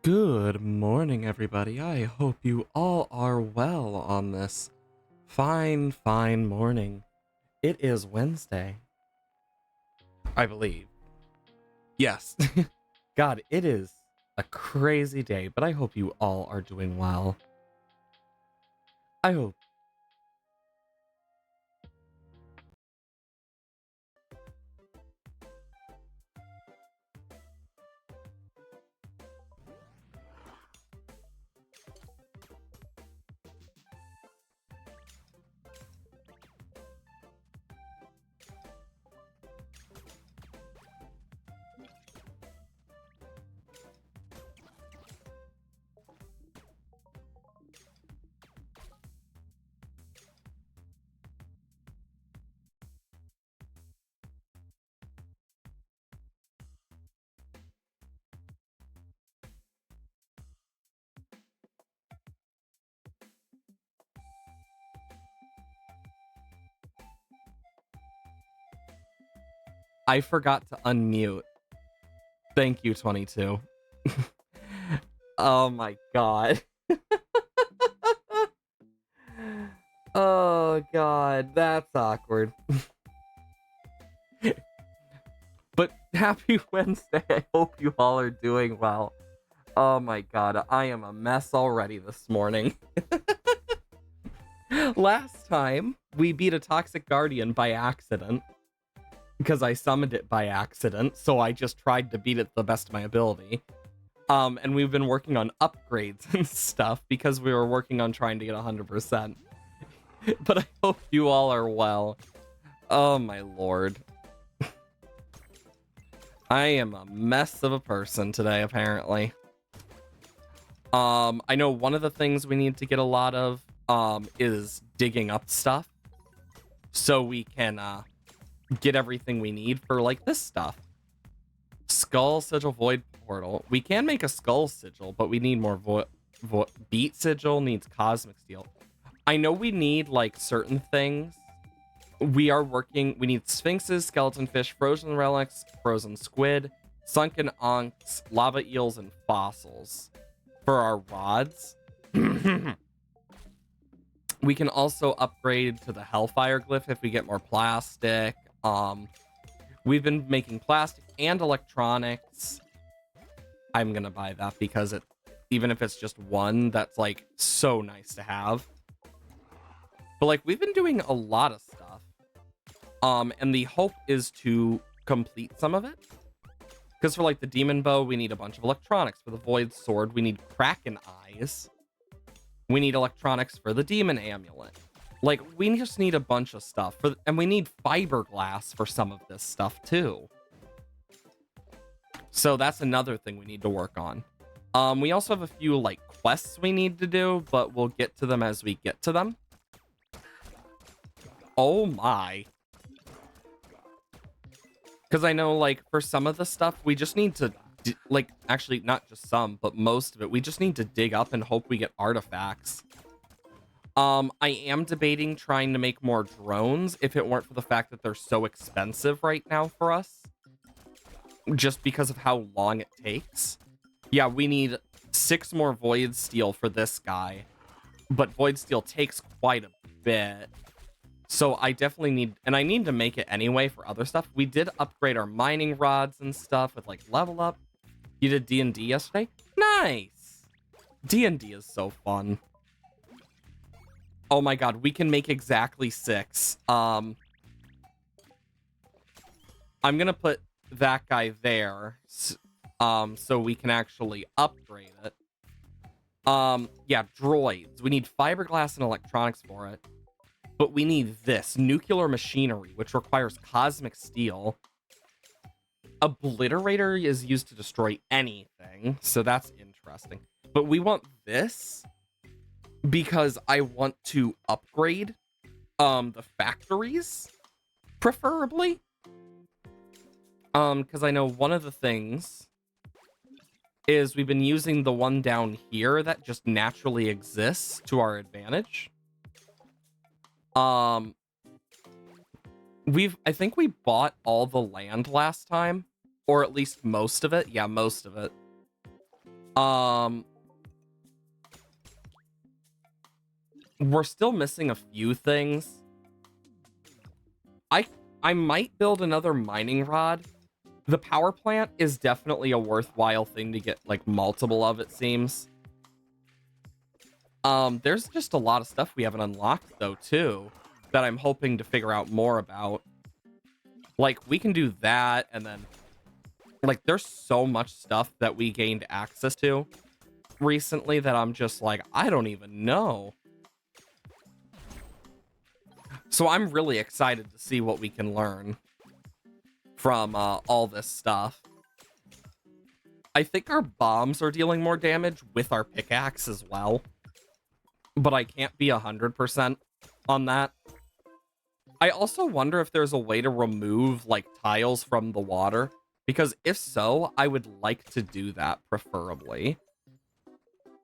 Good morning, everybody. I hope you all are well on this fine morning. It is Wednesday, I believe. Yes. God, it is a crazy day, but I hope you all are doing well. I hope. I forgot to unmute. Thank you, 22. Oh my god. Oh god, that's awkward. But happy Wednesday. I hope you all are doing well. Oh my god, I am a mess already this morning. Last time, we beat a Toxic Guardian by accident. Because I summoned it by accident, so I just tried to beat it to the best of my ability. And we've been working on upgrades and stuff because we were working on trying to get 100%. But I hope you all are well. Oh my lord. I am a mess of a person today, apparently. I know one of the things we need to get a lot of is digging up stuff so we can get everything we need for like this stuff. Skull Sigil Void Portal. We can make a Skull Sigil, but we need more Beat Sigil needs Cosmic Steel. I know we need like certain things. We need Sphinxes, Skeleton Fish, Frozen Relics, Frozen Squid, Sunken Onks, Lava Eels, and Fossils for our rods. We can also upgrade to the Hellfire Glyph if we get more plastic. We've been making plastic and electronics. I'm gonna buy that because even if it's just one, that's like so nice to have. But like we've been doing a lot of stuff. And the hope is to complete some of it. Because for like the Demon Bow, we need a bunch of electronics. For the Void Sword, we need Kraken Eyes. We need electronics for the Demon Amulet. Like, we just need a bunch of stuff. And we need fiberglass for some of this stuff, too. So that's another thing we need to work on. We also have a few, like, quests we need to do, but we'll get to them as we get to them. Oh, my. Because I know, like, for some of the stuff, we just need to, like, actually, not just some, but most of it, we just need to dig up and hope we get artifacts. I am debating trying to make more drones if it weren't for the fact that they're so expensive right now for us. Just because of how long it takes. Yeah, we need 6 more Void Steel for this guy. But Void Steel takes quite a bit. So I definitely need, and I need to make it anyway for other stuff. We did upgrade our mining rods and stuff with like level up. You did D&D yesterday? Nice! D&D is so fun. Oh my god, we can make exactly 6. I'm gonna put that guy there, so we can actually upgrade it. Yeah, droids. We need fiberglass and electronics for it. But we need this, nuclear machinery, which requires cosmic steel. Obliterator is used to destroy anything, so that's interesting. But we want this because I want to upgrade the factories, preferably. Because I know one of the things is we've been using the one down here that just naturally exists to our advantage. I think we bought all the land last time, or at least most of it. Yeah, most of it. Um, we're still missing a few things. I might build another mining rod. The power plant is definitely a worthwhile thing to get like multiple of, it seems. There's just a lot of stuff we haven't unlocked though too that I'm hoping to figure out more about. Like we can do that, and then like there's so much stuff that we gained access to recently that I'm just like, I don't even know. So I'm really excited to see what we can learn from all this stuff. I think our bombs are dealing more damage with our pickaxe as well, but I can't be 100% on that. I also wonder if there's a way to remove like tiles from the water, because if so, I would like to do that preferably.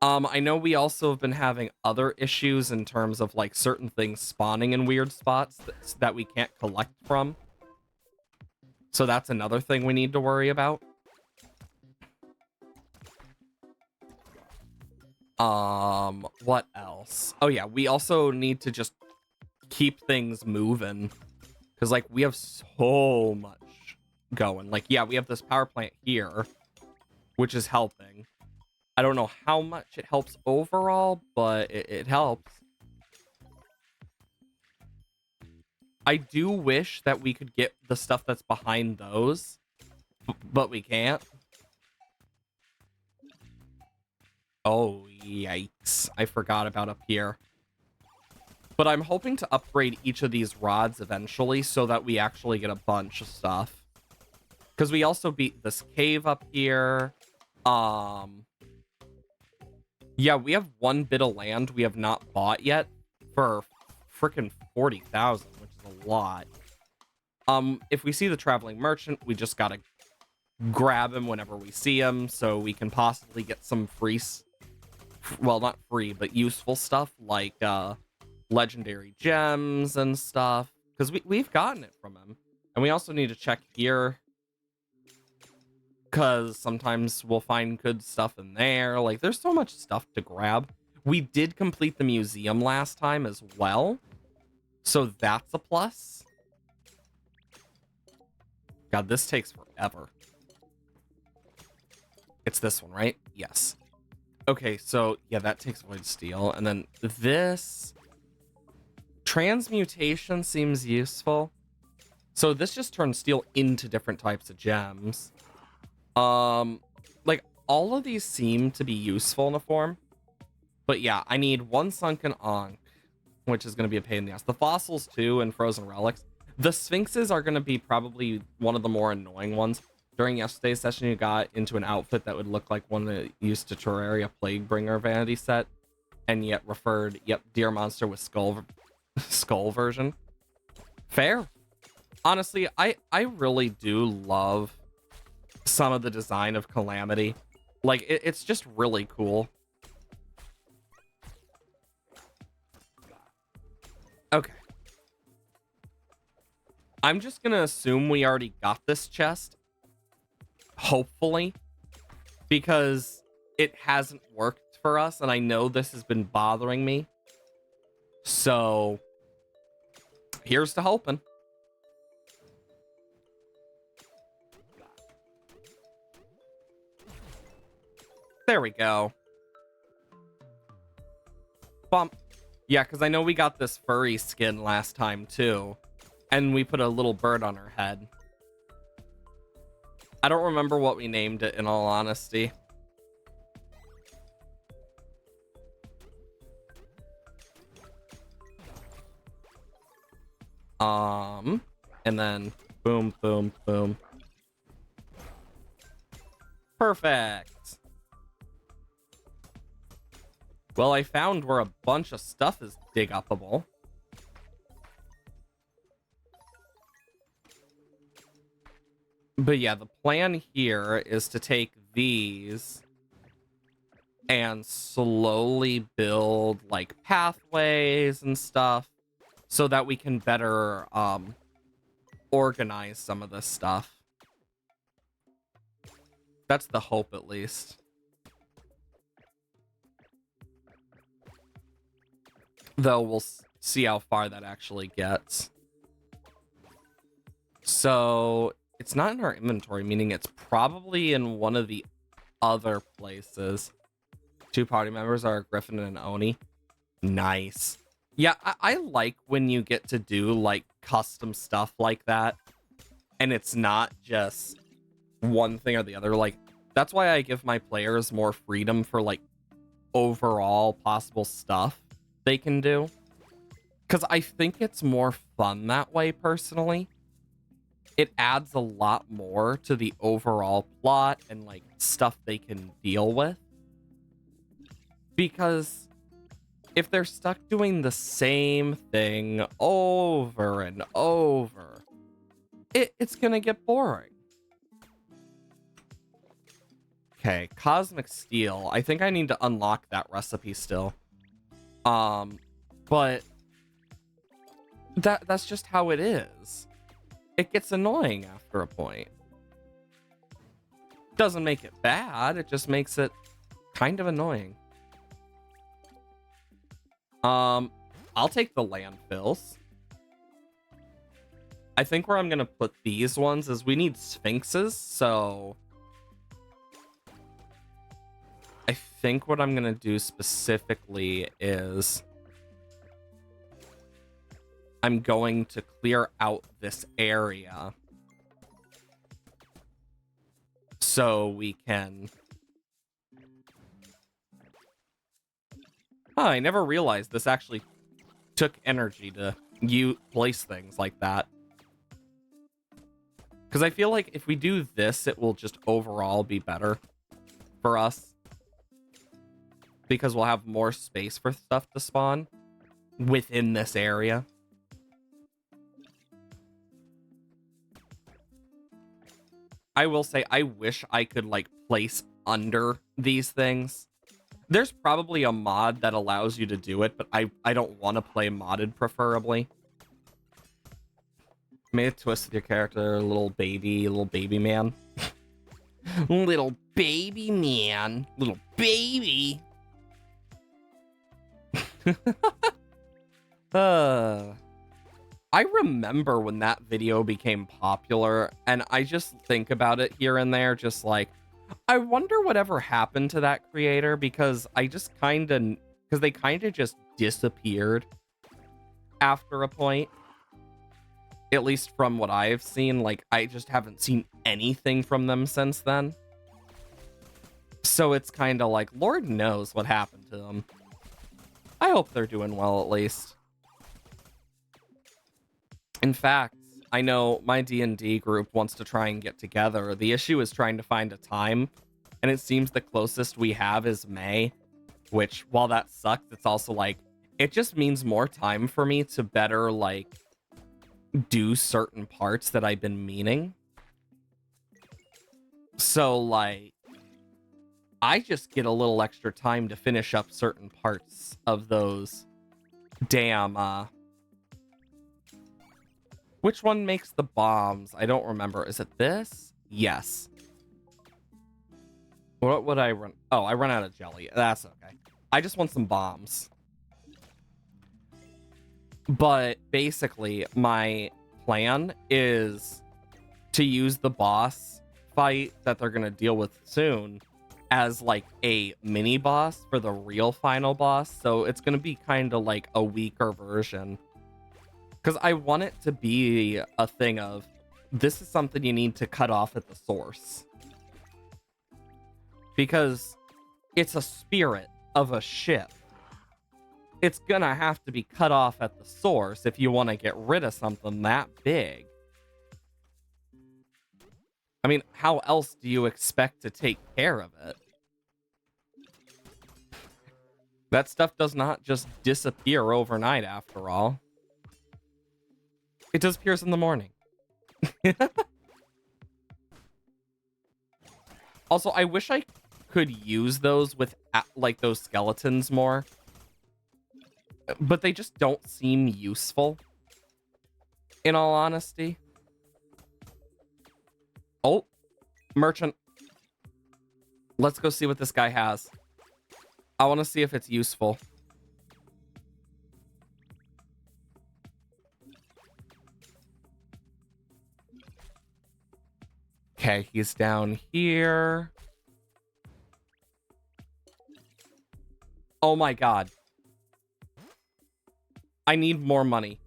I know we also have been having other issues in terms of like certain things spawning in weird spots that we can't collect from. So that's another thing we need to worry about. What else? Oh yeah, we also need to just keep things moving, because like we have so much going. Like, yeah, we have this power plant here, which is helping. I don't know how much it helps overall, but it helps. I do wish that we could get the stuff that's behind those, but we can't. Oh, yikes. I forgot about up here. But I'm hoping to upgrade each of these rods eventually so that we actually get a bunch of stuff. Because we also beat this cave up here. Yeah, we have one bit of land we have not bought yet for freaking 40,000, which is a lot. If we see the traveling merchant, we just gotta grab him whenever we see him so we can possibly get some free, well, not free, but useful stuff like legendary gems and stuff, because we've gotten it from him. And we also need to check here, because sometimes we'll find good stuff in there. Like, there's so much stuff to grab. We did complete the museum last time as well, so that's a plus. God, this takes forever. It's this one, right? Yes. Okay, so yeah, that takes void steel. And then this transmutation seems useful. So this just turns steel into different types of gems. Like all of these seem to be useful in a form. But yeah, I need one sunken ankh, which is going to be a pain in the ass. The fossils too and frozen relics. The sphinxes are going to be probably one of the more annoying ones. During yesterday's session, you got into an outfit that would look like one that used to Terraria Plaguebringer vanity set, and yet referred, yep, Deer Monster with skull version. Fair. Honestly, I really do love some of the design of Calamity. Like, it's just really cool. Okay. I'm just gonna assume we already got this chest. Hopefully. Because it hasn't worked for us, and I know this has been bothering me. So, here's to hoping. There we go. Bump. Yeah, because I know we got this furry skin last time, too. And we put a little bird on her head. I don't remember what we named it, in all honesty. And then boom, boom, boom. Perfect. Well, I found where a bunch of stuff is dig-upable. But yeah, the plan here is to take these and slowly build like pathways and stuff so that we can better organize some of this stuff. That's the hope, at least. Though we'll see how far that actually gets. So it's not in our inventory, meaning it's probably in one of the other places. 2 party members are a Griffin and an Oni. Nice. Yeah, I like when you get to do like custom stuff like that. And it's not just one thing or the other. Like, that's why I give my players more freedom for like overall possible stuff they can do. Because I think it's more fun that way, personally. It adds a lot more to the overall plot and like stuff they can deal with. Because if they're stuck doing the same thing over and over, it's gonna get boring. Okay, Cosmic Steel. I think I need to unlock that recipe still. But that's just how it is. It gets annoying after a point. Doesn't make it bad, it just makes it kind of annoying. I'll take the landfills. I think where I'm gonna put these ones is we need sphinxes, so I think what I'm gonna do specifically is I'm going to clear out this area so we can... Oh, I never realized this actually took energy to place things like that. Because I feel like if we do this, it will just overall be better for us. Because we'll have more space for stuff to spawn within this area. I will say, I wish I could, like, place under these things. There's probably a mod that allows you to do it, but I don't want to play modded, preferably. Made a twist with your character, little baby man. Little baby man. Little baby. I remember when that video became popular, and I just think about it here and there, just like, I wonder whatever happened to that creator, because I just because they kind of just disappeared after a point. At least from what I've seen, like, I just haven't seen anything from them since then. So it's kind of like, Lord knows what happened to them. I hope they're doing well, at least. In fact, I know my D&D group wants to try and get together. The issue is trying to find a time, and it seems the closest we have is May, which, while that sucks, it's also like, it just means more time for me to better, like, do certain parts that I've been meaning. So, like, I just get a little extra time to finish up certain parts of those damn, which one makes the bombs? I don't remember. Is it this? Yes. What would I run? Oh, I run out of jelly. That's okay. I just want some bombs. But basically, my plan is to use the boss fight that they're going to deal with soon as like a mini boss for the real final boss. So it's going to be kind of like a weaker version. Because I want it to be a thing of, this is something you need to cut off at the source. Because it's a spirit of a ship. It's gonna have to be cut off at the source if you want to get rid of something that big. I mean, how else do you expect to take care of it? That stuff does not just disappear overnight, after all. It disappears in the morning. Also, I wish I could use those with, like, those skeletons more. But they just don't seem useful, in all honesty. Oh, merchant. Let's go see what this guy has. I want to see if it's useful. Okay, he's down here. Oh my god. I need more money.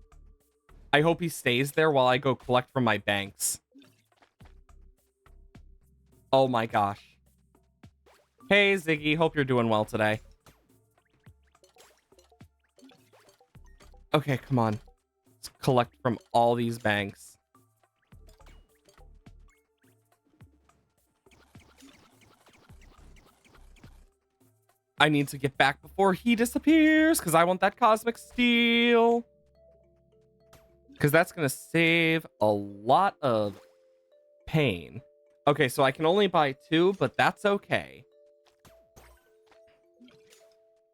I hope he stays there while I go collect from my banks. Oh my gosh. Hey, Ziggy. Hope you're doing well today. Okay, come on. Let's collect from all these banks. I need to get back before he disappears because I want that cosmic steel. Because that's going to save a lot of pain. Okay, so I can only buy 2, but that's okay.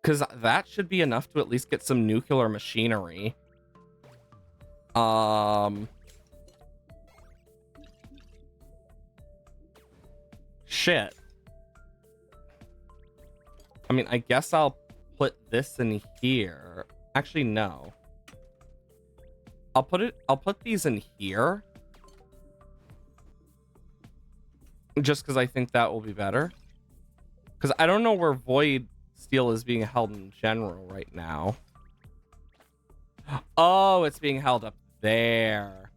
Because that should be enough to at least get some nuclear machinery. Shit. I mean, I guess I'll put this in here. Actually, no. I'll put these in here. Just because I think that will be better. Because I don't know where Void Steel is being held in general right now. Oh, it's being held up there.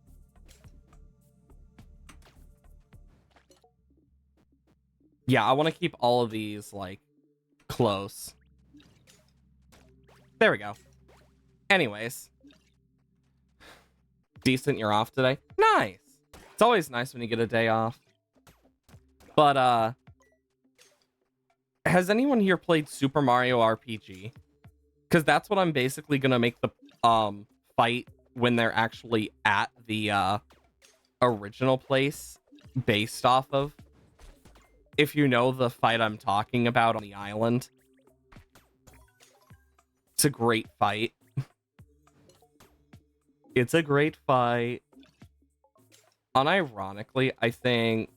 Yeah, I want to keep all of these, like, close. There we go. Anyways. Decent, you're off today? Nice. It's always nice when you get a day off. But, has anyone here played Super Mario RPG? Because that's what I'm basically going to make the, fight when they're actually at the, original place based off of. If you know the fight I'm talking about on the island. It's a great fight. It's a great fight. Unironically, I think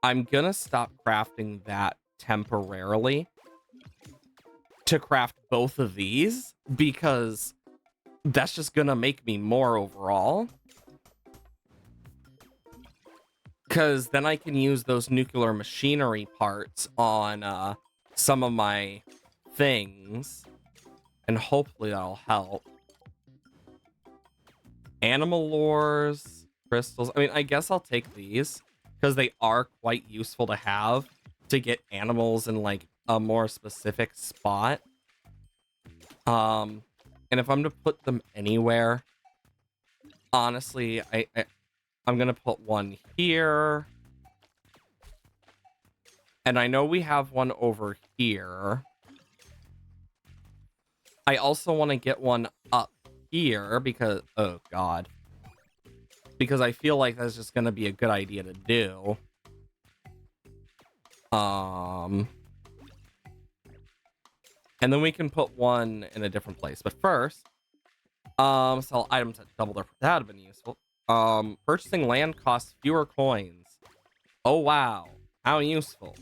I'm gonna stop crafting that temporarily to craft both of these because that's just gonna make me more overall. Because then I can use those nuclear machinery parts on some of my things. And hopefully that'll help. Animal lures, crystals. I mean, I guess I'll take these. Because they are quite useful to have. To get animals in, like, a more specific spot. And if I'm to put them anywhere... Honestly, I'm gonna put one here. And I know we have one over here. I also want to get one up here because... Oh, God. Because I feel like that's just gonna be a good idea to do. And then we can put one in a different place. But first... sell items at double their... That would have been useful. Purchasing land costs fewer coins. Oh, wow. How useful.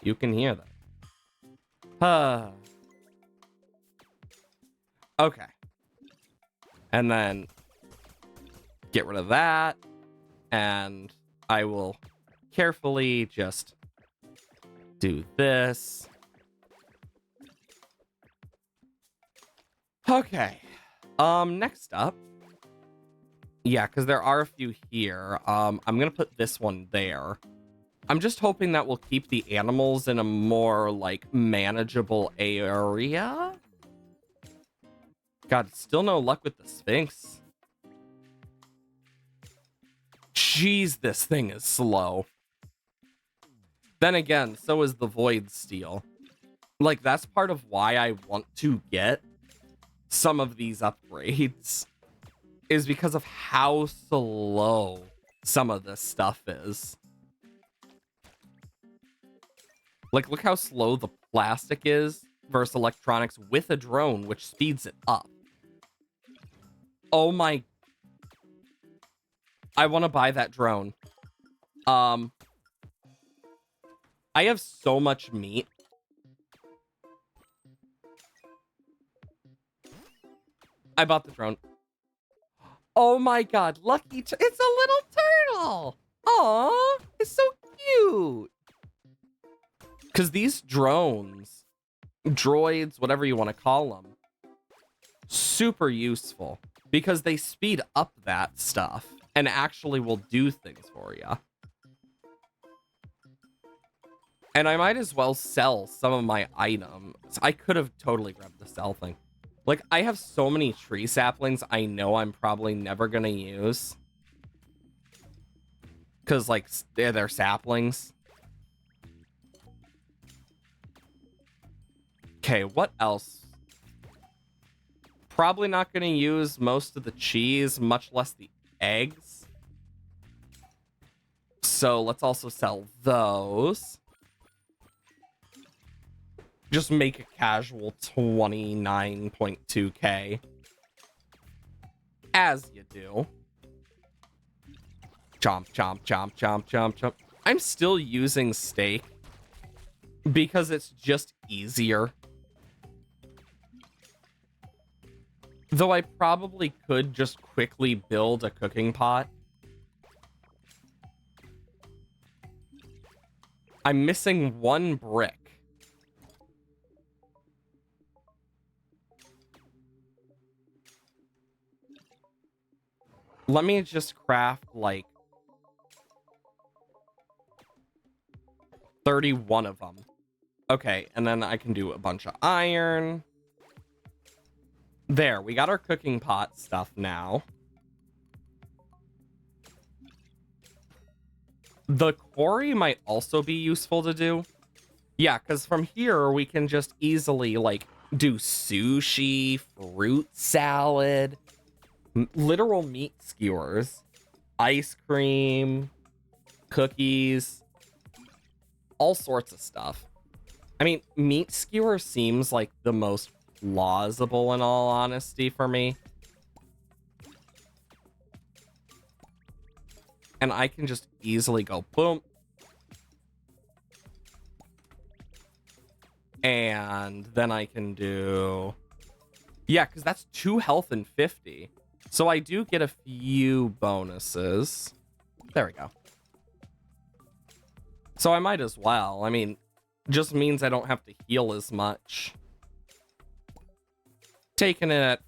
You can hear that. Okay. And then get rid of that. And I will carefully just do this. Okay. Next up. Yeah, because there are a few here. I'm gonna put this one there. I'm just hoping that will keep the animals in a more, like, manageable area. God, still no luck with the Sphinx. Jeez, this thing is slow. Then again, so is the Void Steel. Like, that's part of why I want to get some of these upgrades. Is because of how slow some of this stuff is. Like, look how slow the plastic is versus electronics with a drone, which speeds it up. Oh my... I want to buy that drone. I have so much meat. I bought the drone. Oh my god, it's a little turtle. Aw, it's so cute. Because these drones, droids, whatever you want to call them, super useful because they speed up that stuff and actually will do things for you. And I might as well sell some of my items. I could have totally grabbed the sell thing. Like, I have so many tree saplings I know I'm probably never going to use. Because, like, they're saplings. Okay, what else? Probably not going to use most of the cheese, much less the eggs. So let's also sell those. Just make a casual 29.2k. As you do. Chomp, chomp, chomp, chomp, chomp, chomp. I'm still using steak because it's just easier. Though I probably could just quickly build a cooking pot. I'm missing one brick. Let me just craft like 31 of them. Okay, and then I can do a bunch of iron. There, we got our cooking pot stuff now. The quarry might also be useful to do. Yeah, because from here we can just easily like do sushi, fruit salad, literal meat skewers, ice cream, cookies, all sorts of stuff. I mean, meat skewer seems like the most plausible in all honesty for me. And I can just easily go boom. And then I can do... Yeah, because that's 2 health and 50. So I do get a few bonuses. There we go. So I might as well. I mean, just means I don't have to heal as much. Taking it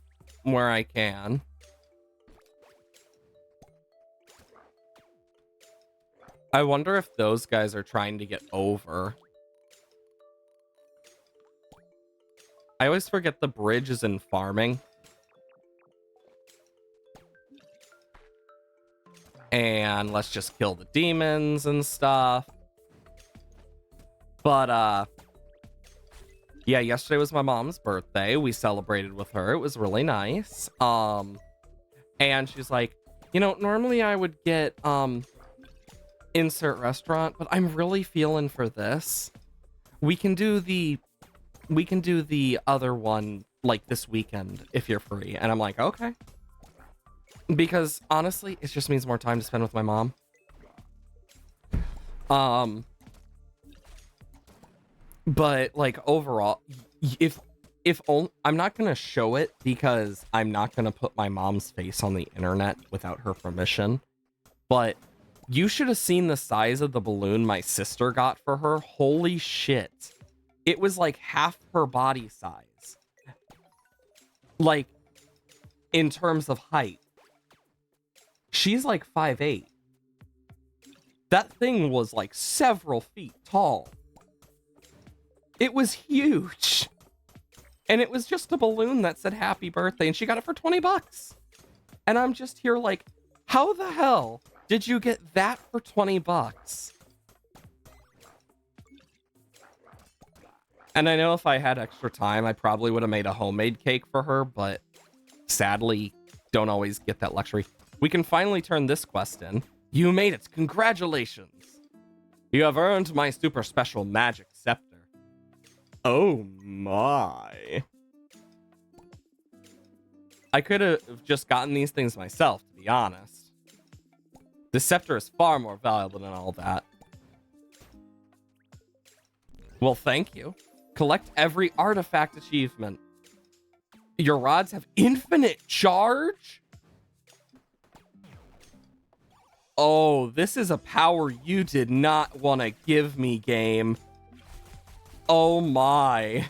where I can. I wonder if those guys are trying to get over. I always forget the bridge is in farming. And let's just kill the demons and stuff. But, yeah, yesterday was my mom's birthday. We celebrated with her. It was really nice. And she's like, you know, normally I would get, insert restaurant, but I'm really feeling for this. We can do the other one like this weekend if you're free. And I'm like, okay. Because honestly, it just means more time to spend with my mom. But like overall, if only, I'm not gonna show it because I'm not gonna put my mom's face on the internet without her permission. But you should have seen the size of the balloon my sister got for her. Holy shit. It was like half her body size. Like, in terms of height. She's like 5'8". That thing was like several feet tall. It was huge. And it was just a balloon that said happy birthday, and she got it for 20 bucks. And I'm just here like, how the hell did you get that for 20 bucks? And I know if I had extra time, I probably would have made a homemade cake for her, but sadly, don't always get that luxury. We can finally turn this quest in. You made it. Congratulations. You have earned my super special magic scepter. Oh my. I could have just gotten these things myself, to be honest. The scepter is far more valuable than all that. Well, thank you. Collect every artifact achievement. Your rods have infinite charge? Oh, this is a power you did not want to give me, game. Oh my.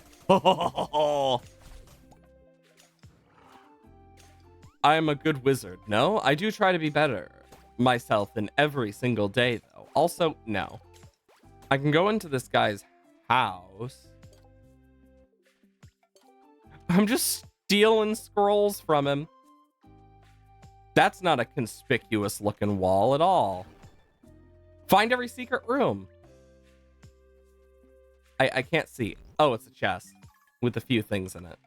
I am a good wizard. No, I do try to be better myself in every single day, though. Also, no. I can go into this guy's house. I'm just stealing scrolls from him. That's not a conspicuous looking wall at all. Find every secret room. I can't see. Oh, it's a chest with a few things in it.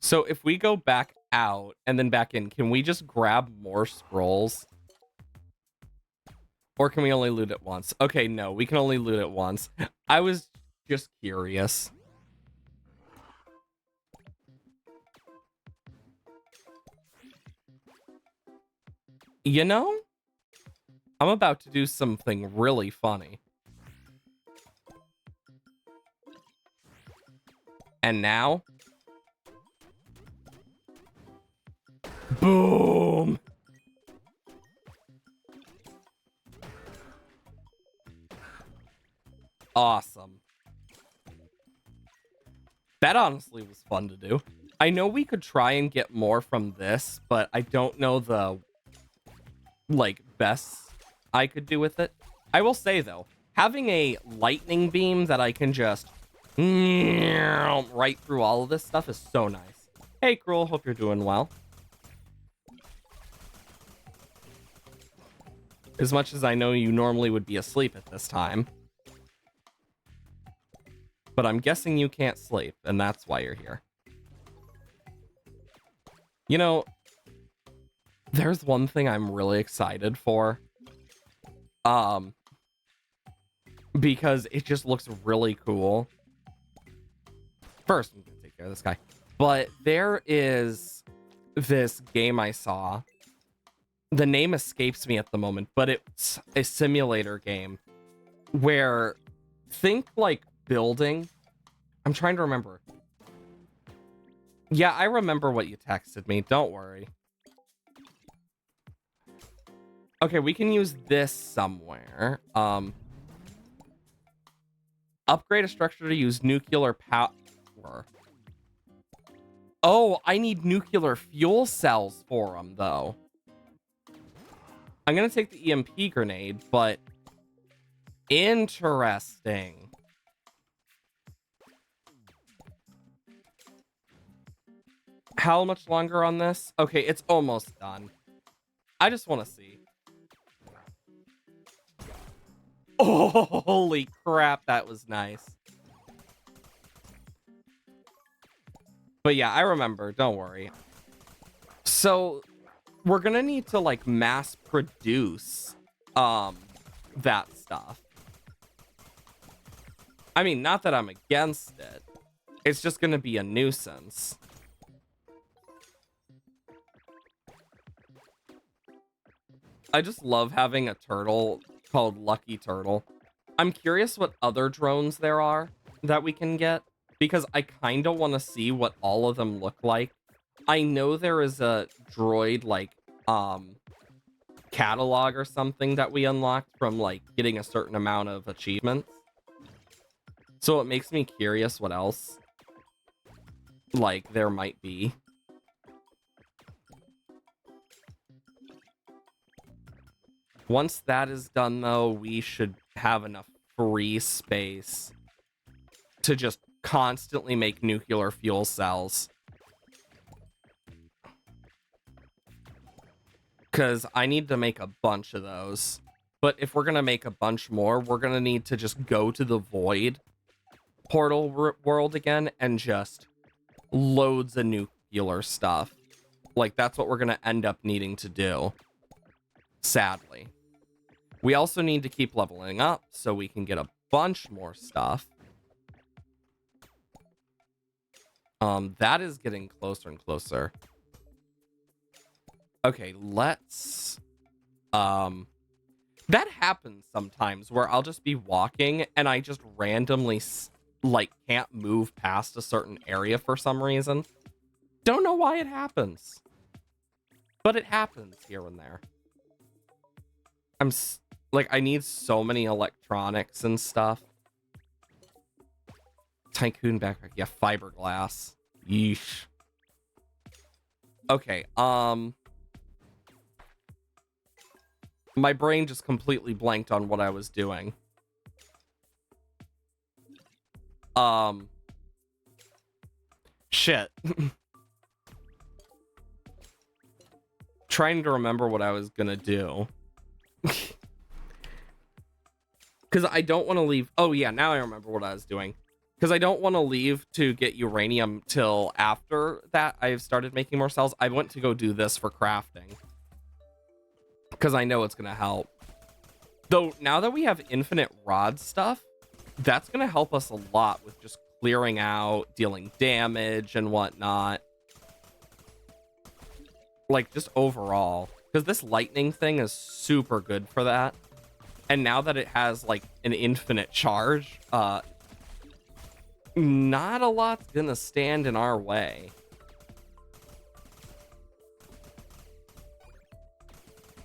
So if we go back out and then back in, can we just grab more scrolls? Or can we only loot it once? Okay, no, we can only loot it once. I was just curious. You know, I'm about to do something really funny. And now, boom. Awesome. That honestly was fun to do. I know we could try and get more from this, but I don't know the best I could do with it. I will say though, having a lightning beam that I can just right through all of this stuff is so nice. Hey, Cruel, hope you're doing well. As much as I know you normally would be asleep at this time. But I'm guessing you can't sleep, and that's why you're here. You know, there's one thing I'm really excited for. Because it just looks really cool. First, I'm gonna take care of this guy. But there is this game I saw. The name escapes me at the moment, but it's a simulator game where think like building. I'm trying to remember. Yeah, I remember what you texted me. Don't worry. Okay, we can use this somewhere. Upgrade a structure to use nuclear power. Oh, I need nuclear fuel cells for them, though. I'm going to take the EMP grenade, but interesting. How much longer on this? Okay, it's almost done. I just want to see. Oh, holy crap, that was nice. But yeah, I remember. Don't worry. So we're gonna need to like mass produce that stuff. I mean, not that I'm against it. It's just gonna be a nuisance. I just love having a turtle called Lucky Turtle. I'm curious what other drones there are that we can get, because I kind of want to see what all of them look like. I know there is a droid like catalog or something that we unlocked from like getting a certain amount of achievements. So it makes me curious what else like there might be. Once that is done, though, we should have enough free space to just constantly make nuclear fuel cells. Because I need to make a bunch of those. But if we're going to make a bunch more, we're going to need to just go to the Void portal world again and just loads of nuclear stuff. Like, that's what we're going to end up needing to do. Sadly. We also need to keep leveling up so we can get a bunch more stuff. That is getting closer and closer. Okay, let's... That happens sometimes where I'll just be walking and I just randomly, like, can't move past a certain area for some reason. Don't know why it happens. But it happens here and there. like, I need so many electronics and stuff. Tycoon backpack. Yeah, fiberglass. Yeesh. Okay, my brain just completely blanked on what I was doing. Shit. Trying to remember what I was gonna do. Because I don't want to leave. Oh, yeah, now I remember what I was doing. Because I don't want to leave to get uranium till after that I've started making more cells. I went to go do this for crafting. Because I know it's going to help. Though, now that we have infinite rod stuff, that's going to help us a lot with just clearing out, dealing damage, and whatnot. Like, just overall. Because this lightning thing is super good for that. And now that it has, like, an infinite charge, not a lot's gonna stand in our way.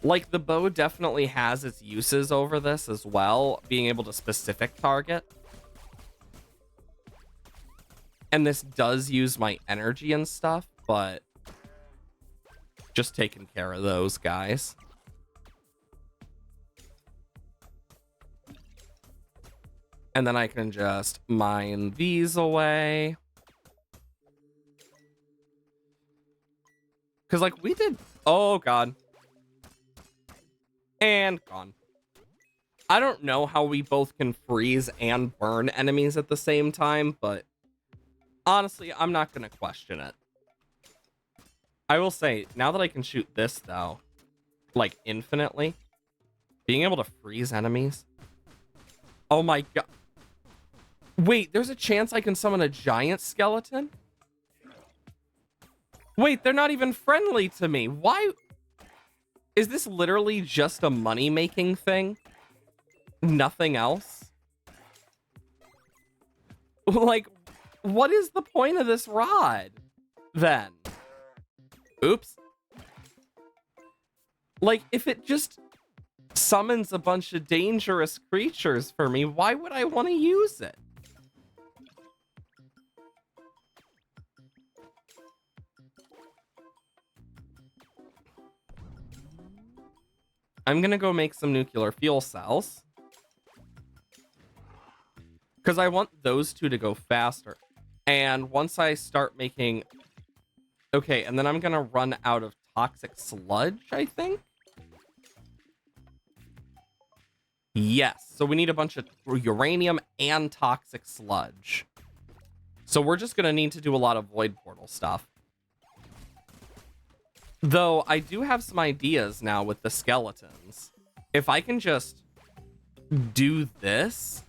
Like, the bow definitely has its uses over this as well, being able to specific target. And this does use my energy and stuff, but just taking care of those guys. And then I can just mine these away. Because, like, we did... Oh, God. And gone. I don't know how we both can freeze and burn enemies at the same time, but honestly, I'm not going to question it. I will say, now that I can shoot this, though, like, infinitely, being able to freeze enemies... Oh, my God. Wait, there's a chance I can summon a giant skeleton? Wait, they're not even friendly to me. Why? Is this literally just a money-making thing? Nothing else? Like, what is the point of this rod, then? Oops. Like, if it just summons a bunch of dangerous creatures for me, why would I want to use it? I'm gonna go make some nuclear fuel cells. Because I want those two to go faster. And once I start making... Okay, and then I'm gonna run out of toxic sludge, I think? Yes, so we need a bunch of uranium and toxic sludge. So we're just gonna need to do a lot of void portal stuff. Though, I do have some ideas now with the skeletons. If I can just do this,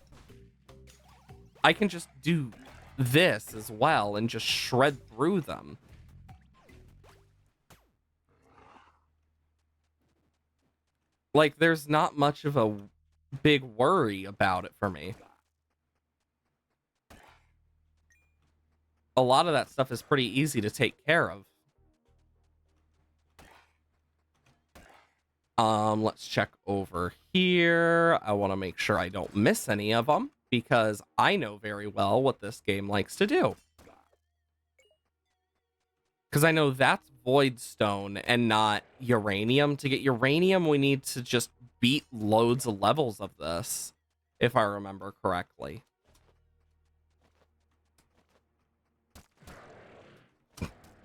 I can just do this as well and just shred through them. Like, there's not much of a big worry about it for me. A lot of that stuff is pretty easy to take care of. Let's check over here. I want to make sure I don't miss any of them, because I know very well what this game likes to do. Because I know that's void stone and not uranium. To get uranium, we need to just beat loads of levels of this, if I remember correctly.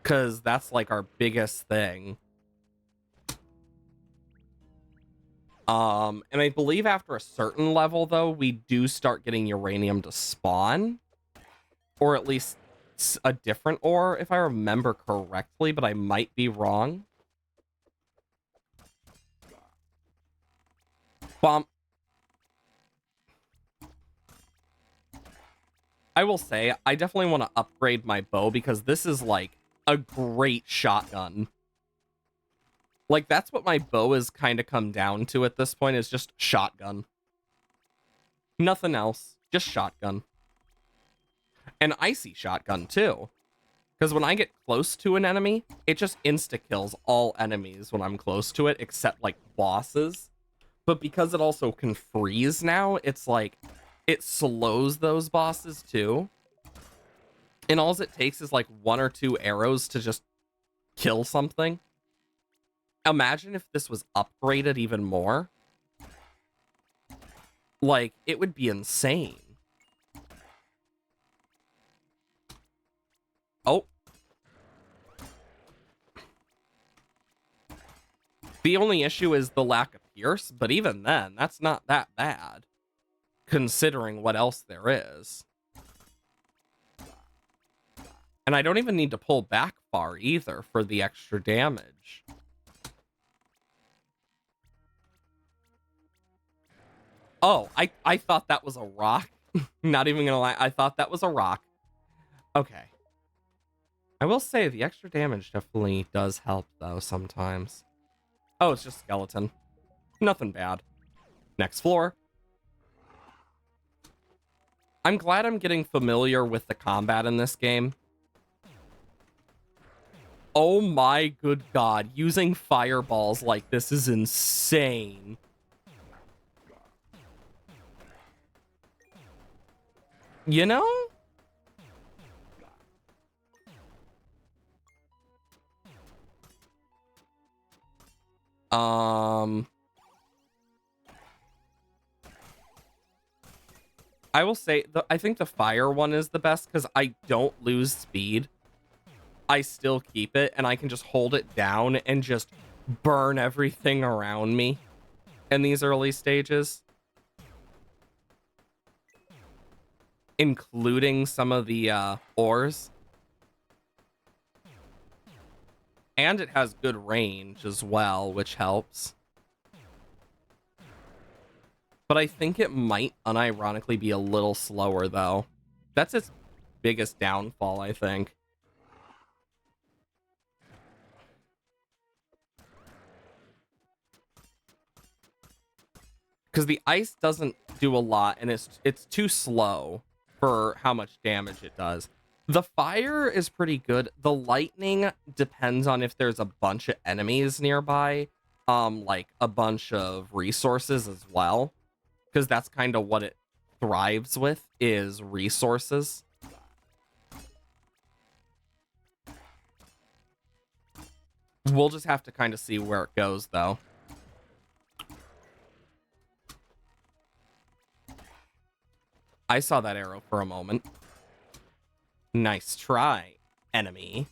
Because that's like our biggest thing. And I believe after a certain level, though, we do start getting uranium to spawn. Or at least a different ore, if I remember correctly, but I might be wrong. Bump. I will say, I definitely want to upgrade my bow, because this is, like, a great shotgun. Like, that's what my bow has kind of come down to at this point, is just shotgun. Nothing else. Just shotgun. An icy shotgun, too. Because when I get close to an enemy, it just insta-kills all enemies when I'm close to it, except, like, bosses. But because it also can freeze now, it's like, it slows those bosses too. And all it takes is like 1 or 2 arrows to just kill something. Imagine if this was upgraded even more. Like, it would be insane. Oh. The only issue is the lack of Pierce, but even then, that's not that bad, considering what else there is. And I don't even need to pull back far either for the extra damage. Oh, I thought that was a rock. Not even gonna lie, I thought that was a rock. Okay. I will say the extra damage definitely does help, though, sometimes. Oh, it's just skeleton. Nothing bad. Next floor. I'm glad I'm getting familiar with the combat in this game. Oh my good god, using fireballs like this is insane. You know? I will say, I think the fire one is the best because I don't lose speed. I still keep it, and I can just hold it down and just burn everything around me in these early stages. Including some of the ores. And it has good range as well, which helps. But I think it might unironically be a little slower, though. That's its biggest downfall, I think. Because the ice doesn't do a lot, and it's too slow for how much damage it does. The fire is pretty good. The lightning depends on if there's a bunch of enemies nearby, like a bunch of resources as well. Because that's kind of what it thrives with, is resources. We'll just have to kind of see where it goes, though. I saw that arrow for a moment. Nice try, enemy.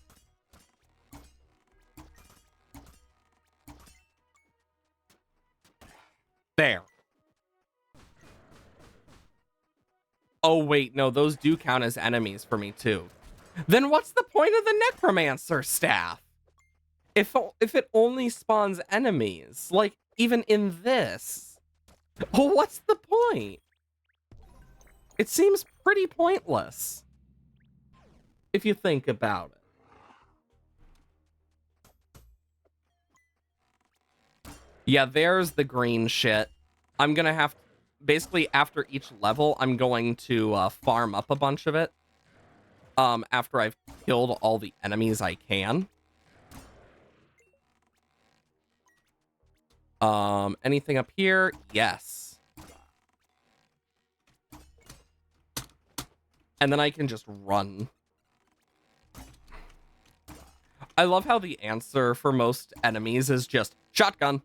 There. Oh, wait, no, those do count as enemies for me, too. Then what's the point of the Necromancer staff? If it only spawns enemies, like, even in this, what's the point? It seems pretty pointless, if you think about it. Yeah, there's the green shit. I'm gonna have, basically, after each level, I'm going to farm up a bunch of it. After I've killed all the enemies I can. Anything up here? Yes. And then I can just run. I love how the answer for most enemies is just shotgun.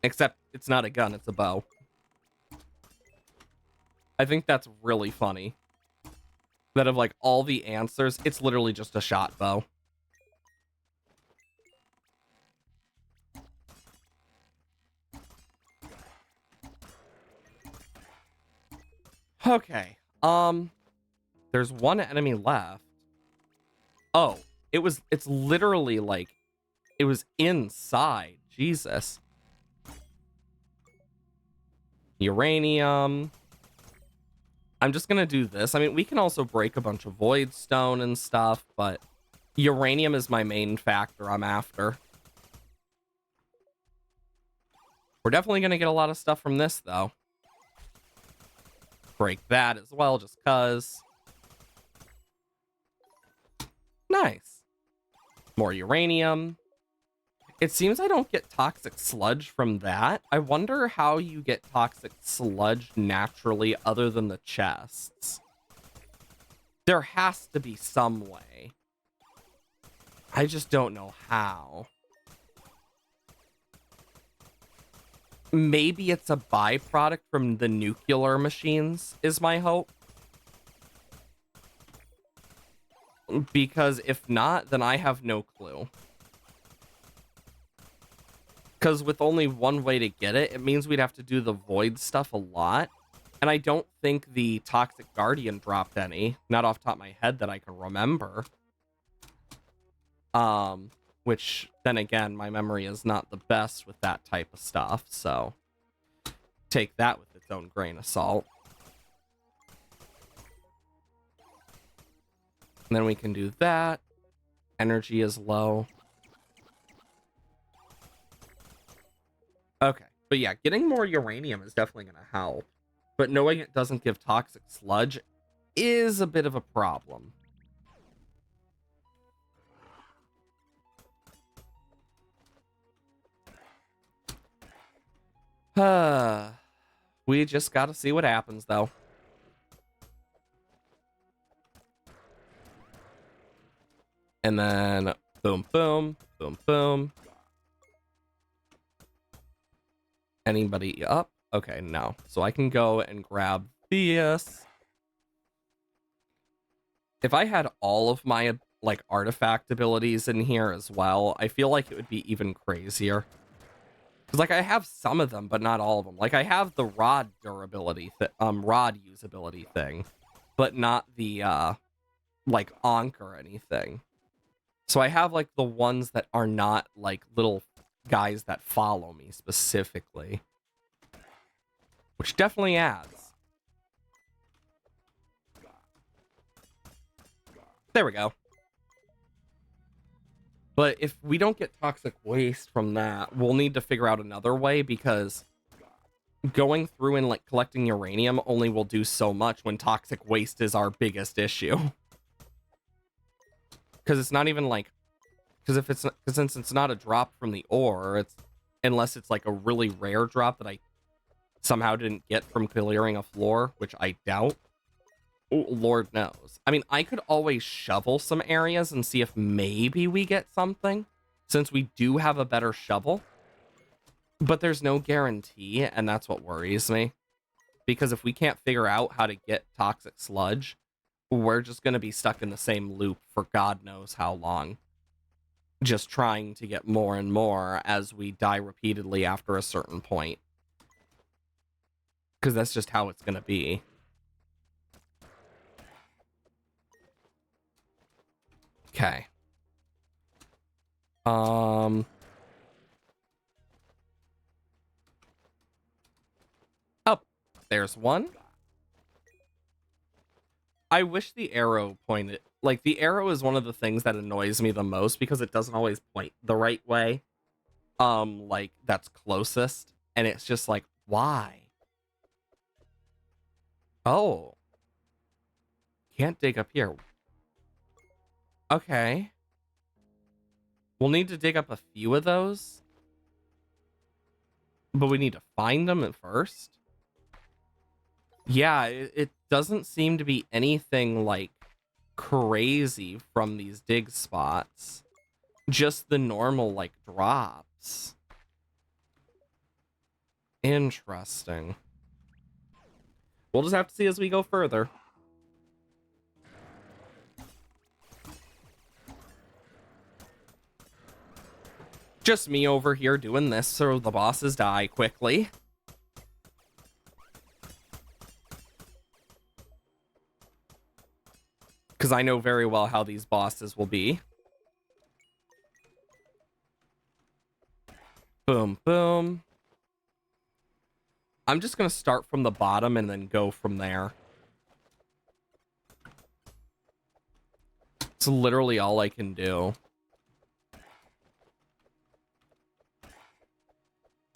Except it's not a gun, it's a bow. I think that's really funny. That of like all the answers, it's literally just a shot bow. Okay. There's one enemy left. Oh, it's literally like, it was inside. Jesus. Uranium. I'm just gonna do this. I mean, we can also break a bunch of void stone and stuff, but uranium is my main factor I'm after. We're definitely gonna get a lot of stuff from this, though. Break that as well, just cuz. Nice. More uranium. It seems I don't get toxic sludge from that. I wonder how you get toxic sludge naturally other than the chests. There has to be some way. I just don't know how. Maybe it's a byproduct from the nuclear machines, is my hope. Because if not, then I have no clue. Because with only one way to get it, it means we'd have to do the void stuff a lot. And I don't think the Toxic Guardian dropped any. Not off the top of my head that I can remember. Which, then again, my memory is not the best with that type of stuff. So, take that with its own grain of salt. And then we can do that. Energy is low. Okay. But yeah, getting more uranium is definitely going to help. But knowing it doesn't give toxic sludge is a bit of a problem. We just got to see what happens, though. And then boom, boom, boom, boom. Anybody up? Okay, no. So I can go and grab this. If I had all of my like artifact abilities in here as well, I feel like it would be even crazier. Because like I have some of them, but not all of them. Like I have the rod durability, rod usability thing, but not the like Ankh or anything. So I have like the ones that are not like little guys that follow me specifically, which definitely adds. There we go. But if we don't get toxic waste from that, we'll need to figure out another way, because going through and like collecting uranium only will do so much when toxic waste is our biggest issue. Because it's not even like, because since it's not a drop from the ore, it's unless it's like a really rare drop that I somehow didn't get from clearing a floor, which I doubt. Oh, Lord knows. I mean, I could always shovel some areas and see if maybe we get something, since we do have a better shovel. But there's no guarantee, and that's what worries me. Because if we can't figure out how to get toxic sludge, we're just going to be stuck in the same loop for God knows how long. Just trying to get more and more as we die repeatedly after a certain point. Because that's just how it's going to be. Okay. Oh, there's one. I wish the arrow pointed, like the arrow is one of the things that annoys me the most because it doesn't always point the right way. Like that's closest, and it's just like, why? Oh, can't dig up here. Okay. We'll need to dig up a few of those, but we need to find them at first. Yeah, it doesn't seem to be anything like crazy from these dig spots. Just the normal like drops. Interesting. We'll just have to see as we go further. Just me over here doing this so the bosses die quickly. Because I know very well how these bosses will be. Boom, boom. I'm just going to start from the bottom and then go from there. It's literally all I can do.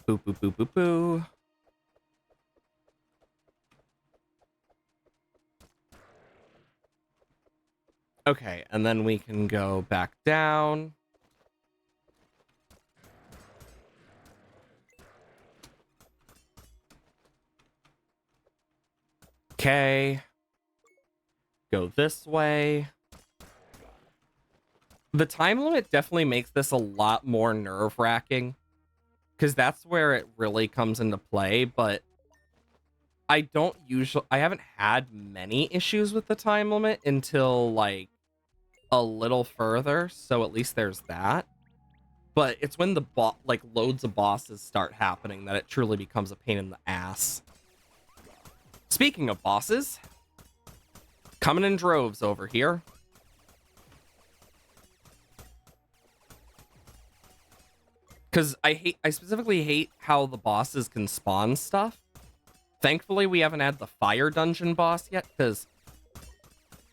Boo, boo, boo, boo, boo. Okay, and then we can go back down. Okay. Go this way. The time limit definitely makes this a lot more nerve-wracking, because that's where it really comes into play, but I haven't had many issues with the time limit until, like, a little further, so at least there's that. But it's when the loads of bosses start happening that it truly becomes a pain in the ass. Speaking of bosses, coming in droves over here. Because I specifically hate how the bosses can spawn stuff. Thankfully, we haven't had the fire dungeon boss yet, because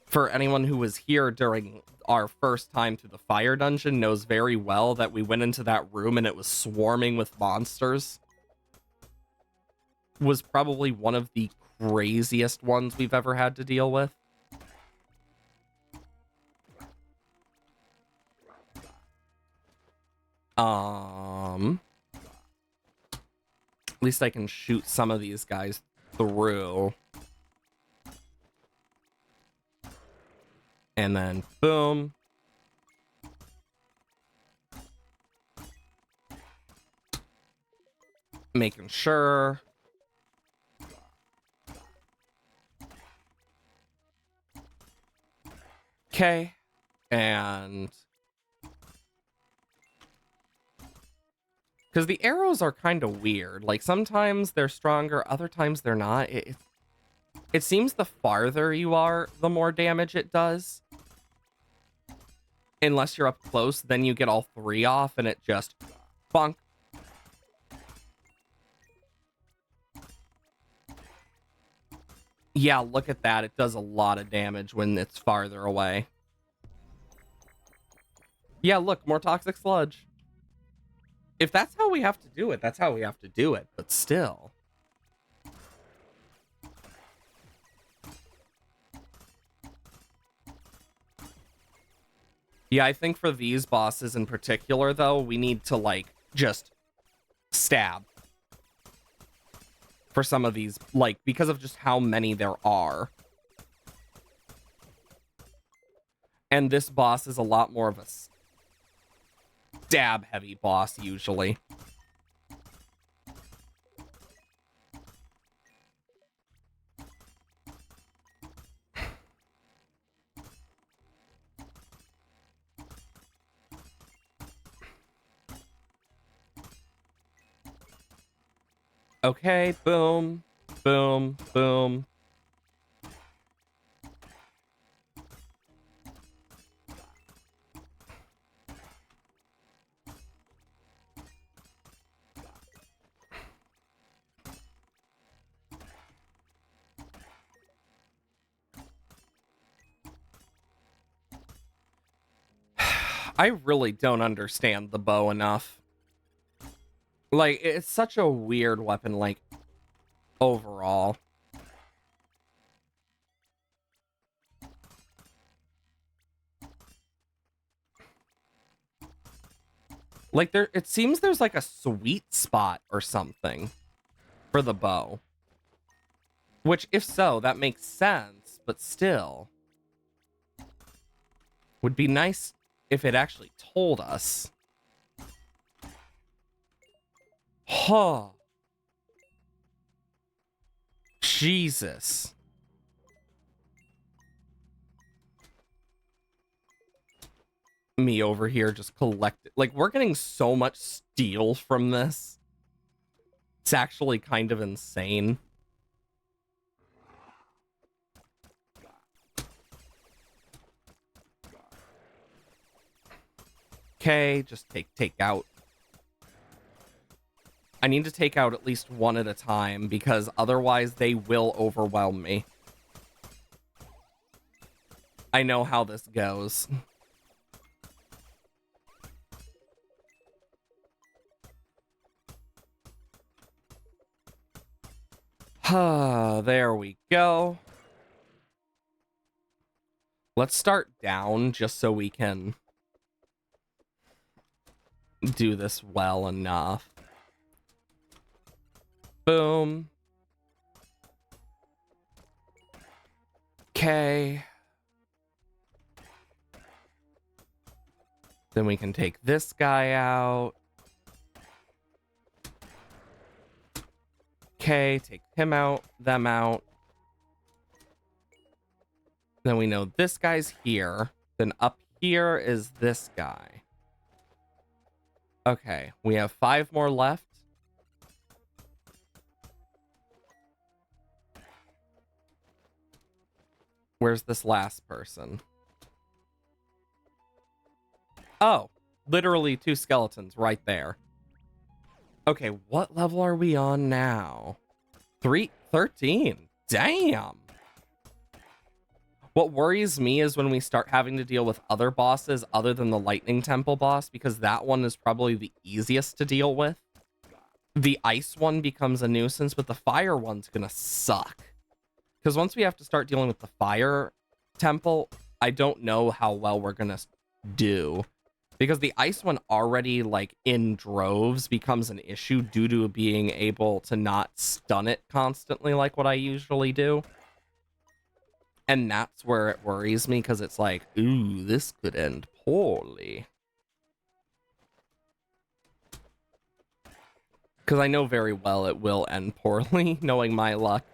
for anyone who was here during our first time through the fire dungeon knows very well that we went into that room and it was swarming with monsters. Was probably one of the craziest ones we've ever had to deal with. At least I can shoot some of these guys through. And then boom. Making sure. Okay. And because the arrows are kind of weird. Like, sometimes they're stronger, other times they're not. It seems the farther you are, the more damage it does. Unless you're up close, then you get all three off and it just bonk. Yeah, look at that. It does a lot of damage when it's farther away. Yeah, look, more toxic sludge. If that's how we have to do it, that's how we have to do it. But still. Yeah, I think for these bosses in particular, though, we need to, like, just stab. For some of these, like, because of just how many there are. And this boss is a lot more of a stab-heavy boss, usually. Okay, boom, boom, boom. I really don't understand the bow enough. Like, it's such a weird weapon, like, overall. Like, it seems there's, like, a sweet spot or something for the bow. Which, if so, that makes sense, but still. Would be nice if it actually told us. Huh. Jesus. Me over here just collect. Like, we're getting so much steel from this. It's actually kind of insane. Okay, just take out. I need to take out at least one at a time, because otherwise they will overwhelm me. I know how this goes. There we go. Let's start down just so we can do this well enough. Boom. Okay. Then we can take this guy out. Okay, take him out, them out. Then we know this guy's here. Then up here is this guy. Okay, we have 5 more left. Where's this last person? Oh, literally 2 skeletons right there. Okay, what level are we on now? 13. Damn. What worries me is when we start having to deal with other bosses other than the Lightning Temple boss, because that one is probably the easiest to deal with. The ice one becomes a nuisance, but the fire one's gonna suck. Because once we have to start dealing with the fire temple, I don't know how well we're gonna do. Because the ice one already, like, in droves becomes an issue due to being able to not stun it constantly like what I usually do. And that's where it worries me, because it's like, ooh, this could end poorly. Because I know very well it will end poorly, knowing my luck.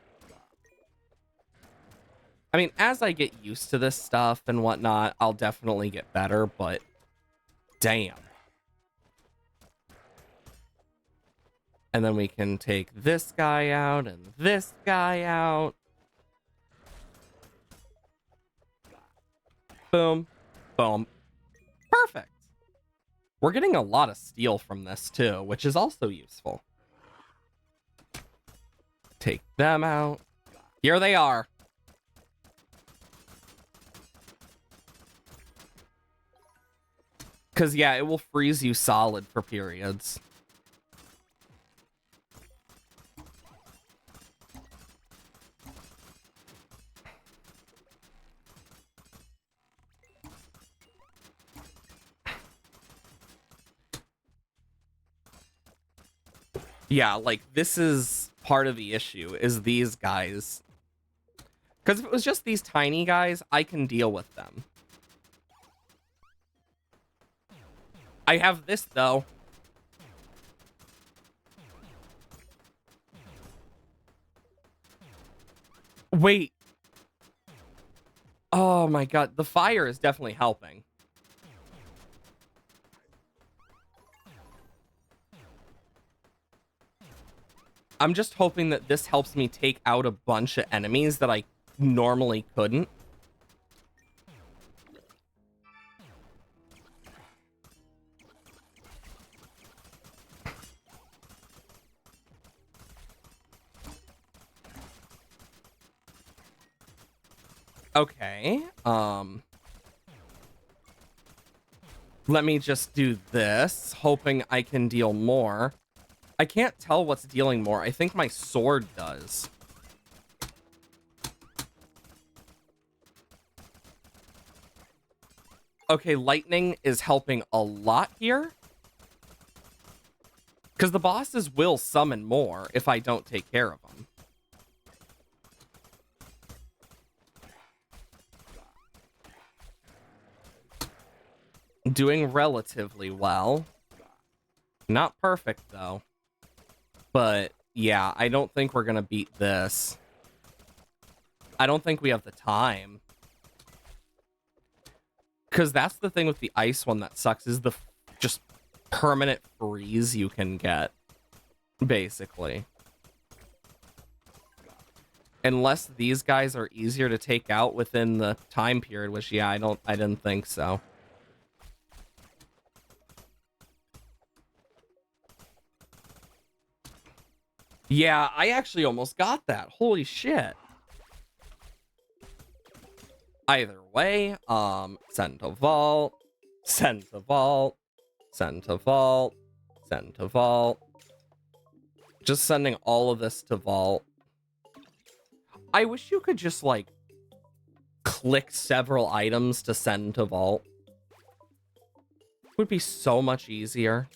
I mean, as I get used to this stuff and whatnot, I'll definitely get better, but damn. And then we can take this guy out and this guy out. Boom. Boom. Perfect. We're getting a lot of steel from this too, which is also useful. Take them out. Here they are. Because, yeah, it will freeze you solid for periods. Yeah, like, this is part of the issue, is these guys. Because if it was just these tiny guys, I can deal with them. I have this, though. Wait. Oh my god, the fire is definitely helping. I'm just hoping that this helps me take out a bunch of enemies that I normally couldn't. Okay, let me just do this, hoping I can deal more. I can't tell what's dealing more. I think my sword does. Okay, lightning is helping a lot here. Because the bosses will summon more if I don't take care of them. Doing relatively well. Not perfect, though. But, yeah, I don't think we're going to beat this. I don't think we have the time. Because that's the thing with the ice one that sucks, is the just permanent freeze you can get, basically. Unless these guys are easier to take out within the time period, which, yeah, I didn't think so. Yeah, I actually almost got that. Holy shit. Either way, send to vault, send to vault, send to vault, send to vault. Just sending all of this to vault. I wish you could just, like, click several items to send to vault. It would be so much easier.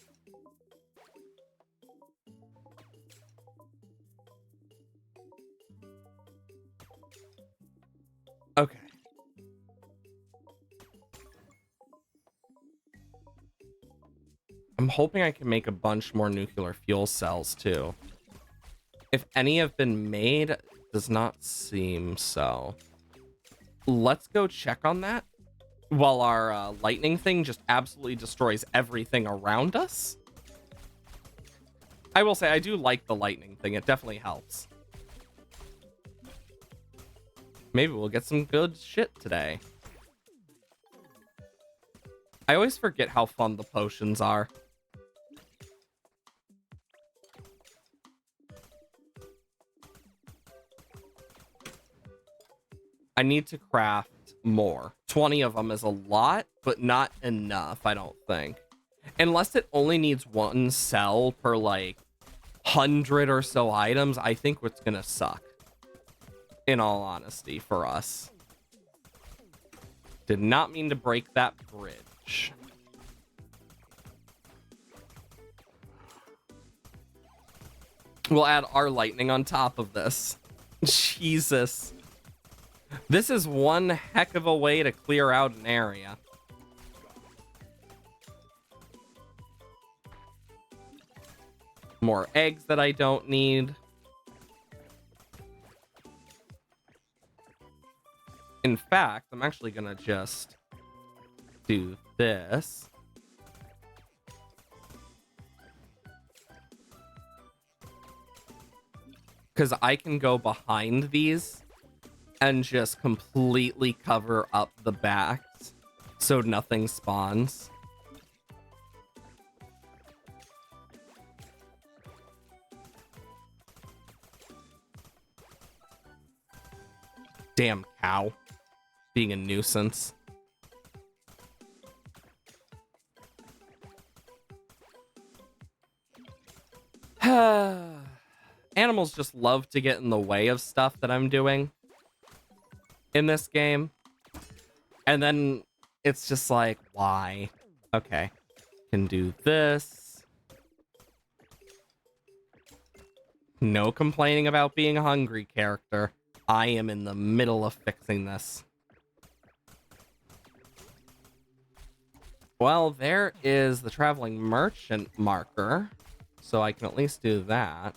Okay. I'm hoping I can make a bunch more nuclear fuel cells too. If any have been made, does not seem so. Let's go check on that while our lightning thing just absolutely destroys everything around us. I will say I do like the lightning thing. It definitely helps. Maybe we'll get some good shit today. I always forget how fun the potions are. I need to craft more. 20 of them is a lot, but not enough, I don't think. Unless it only needs one cell per like 100 or so items, I think it's gonna suck. In all honesty, for us. Did not mean to break that bridge. We'll add our lightning on top of this. Jesus. This is one heck of a way to clear out an area. More eggs that I don't need. In fact, I'm actually gonna just do this. Because I can go behind these and just completely cover up the backs so nothing spawns. Damn cow. Being a nuisance. Animals just love to get in the way of stuff that I'm doing in this game. And then it's just like, why? Okay. Can do this. No complaining about being a hungry character. I am in the middle of fixing this. Well, there is the traveling merchant marker. So I can at least do that.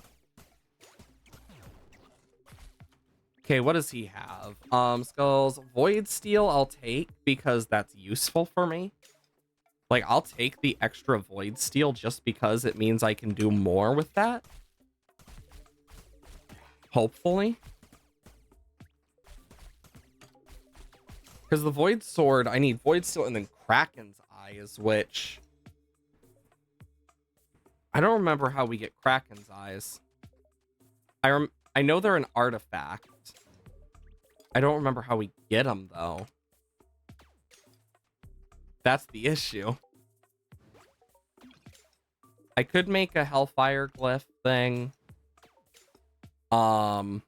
Okay, what does he have? Skulls. Void Steel I'll take because that's useful for me. Like, I'll take the extra Void Steel just because it means I can do more with that. Hopefully. Because the Void Sword, I need Void Steel and then Kraken's Eyes, which... I don't remember how we get Kraken's Eyes. I know they're an artifact. I don't remember how we get them, though. That's the issue. I could make a Hellfire Glyph thing. More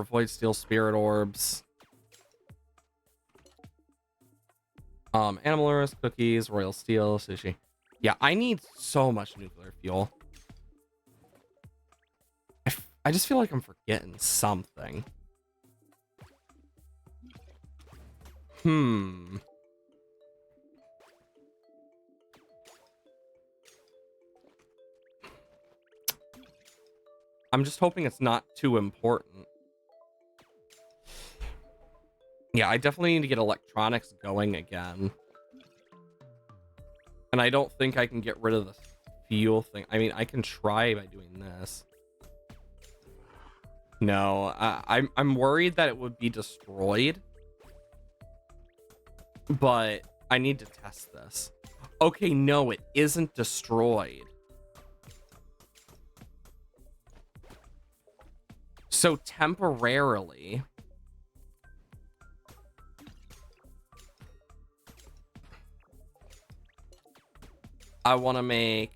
Void Steel Spirit Orbs. Animalurus, cookies, Royal Steel, sushi. Yeah, I need so much nuclear fuel. I just feel like I'm forgetting something. I'm just hoping it's not too important. Yeah, I definitely need to get electronics going again. And I don't think I can get rid of the fuel thing. I mean, I can try by doing this. No, I'm worried that it would be destroyed. But I need to test this. Okay, no, it isn't destroyed. So temporarily... I want to make...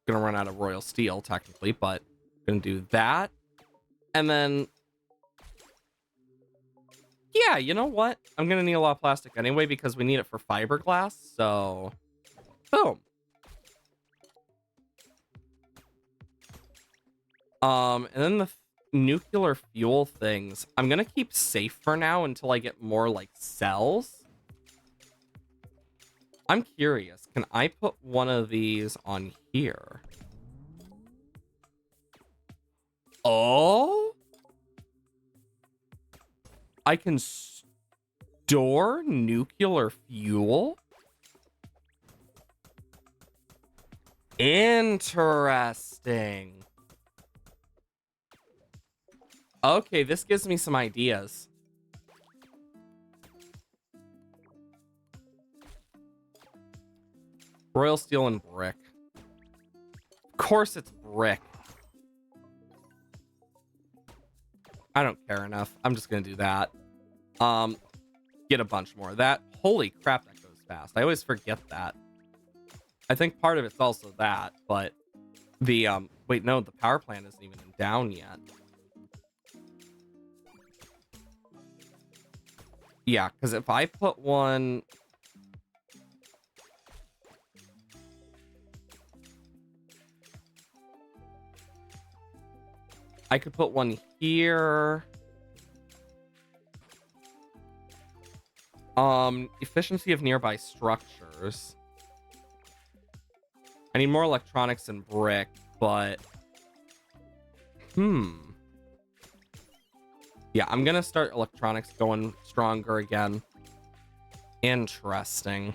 Gonna run out of Royal Steel, technically, but gonna do that. And then... Yeah, you know what? I'm gonna need a lot of plastic anyway because we need it for fiberglass, so... Boom. And then the nuclear fuel things, I'm gonna keep safe for now until I get more like cells. I'm curious, can I put one of these on here? Oh, I can store nuclear fuel? Interesting. Okay, this gives me some ideas. Royal steel and brick. Of course it's brick. I don't care enough. I'm just gonna do that. Get a bunch more of that. Holy crap, that goes fast. I always forget that. I think part of it's also that, but the wait, no, the power plant isn't even down yet. Yeah, because if I put one, I could put one here. Efficiency of nearby structures. I need more electronics and brick, but yeah, I'm gonna start electronics going stronger again. Interesting.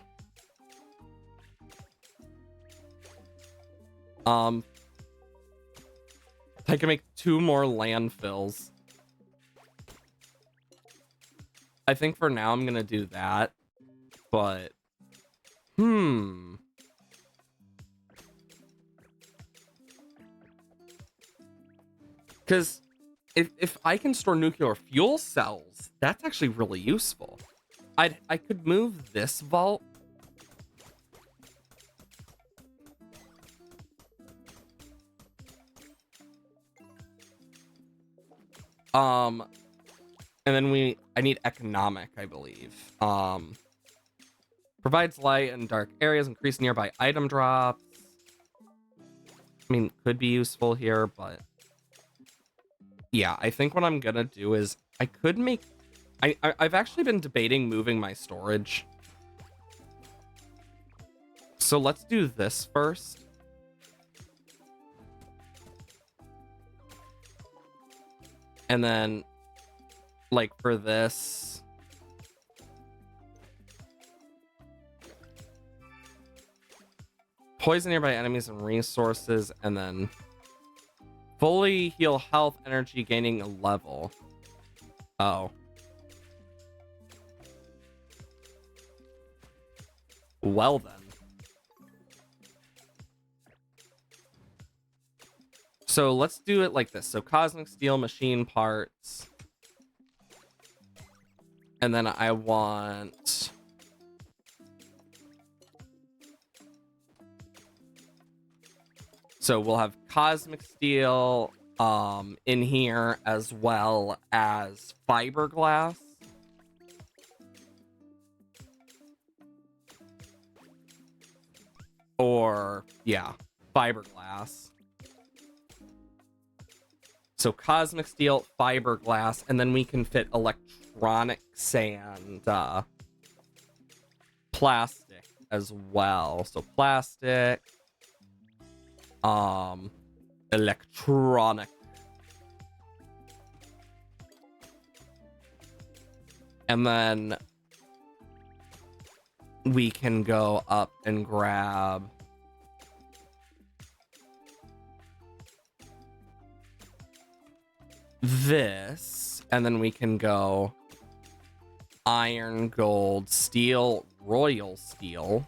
I can make 2 more landfills. I think for now I'm gonna do that, but because if I can store nuclear fuel cells, that's actually really useful. I could move this vault. And then I need economic, I believe. Provides light in dark areas, increase nearby item drops. I mean, could be useful here, but yeah, I think what I'm gonna do is I could make. I've actually been debating moving my storage. So let's do this first. And then, like, for this, poison nearby enemies and resources, and then fully heal health, energy, gaining a level. Oh. Well then. So let's do it like this. So cosmic steel, machine parts. And then I want... So we'll have cosmic steel in here as well as fiberglass. Or, yeah, fiberglass. So cosmic steel, fiberglass, and then we can fit electronics and plastic as well. So plastic, electronic, and then we can go up and grab this, and then we can go iron, gold, steel, royal steel,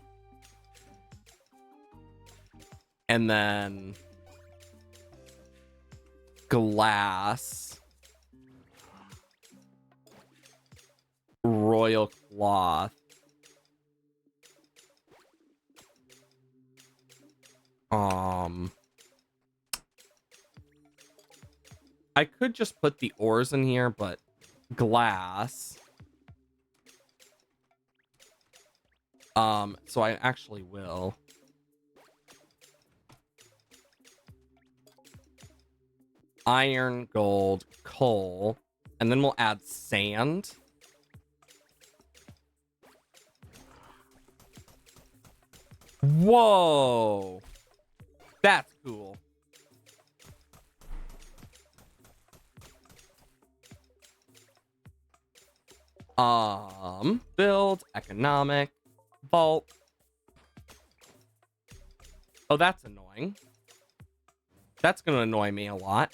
and then glass, royal cloth, I could just put the ores in here, but glass. So I actually will. iron, gold, coal, and then we'll add sand. Whoa, that's cool. Build, economic, vault. Oh, that's annoying. That's gonna annoy me a lot.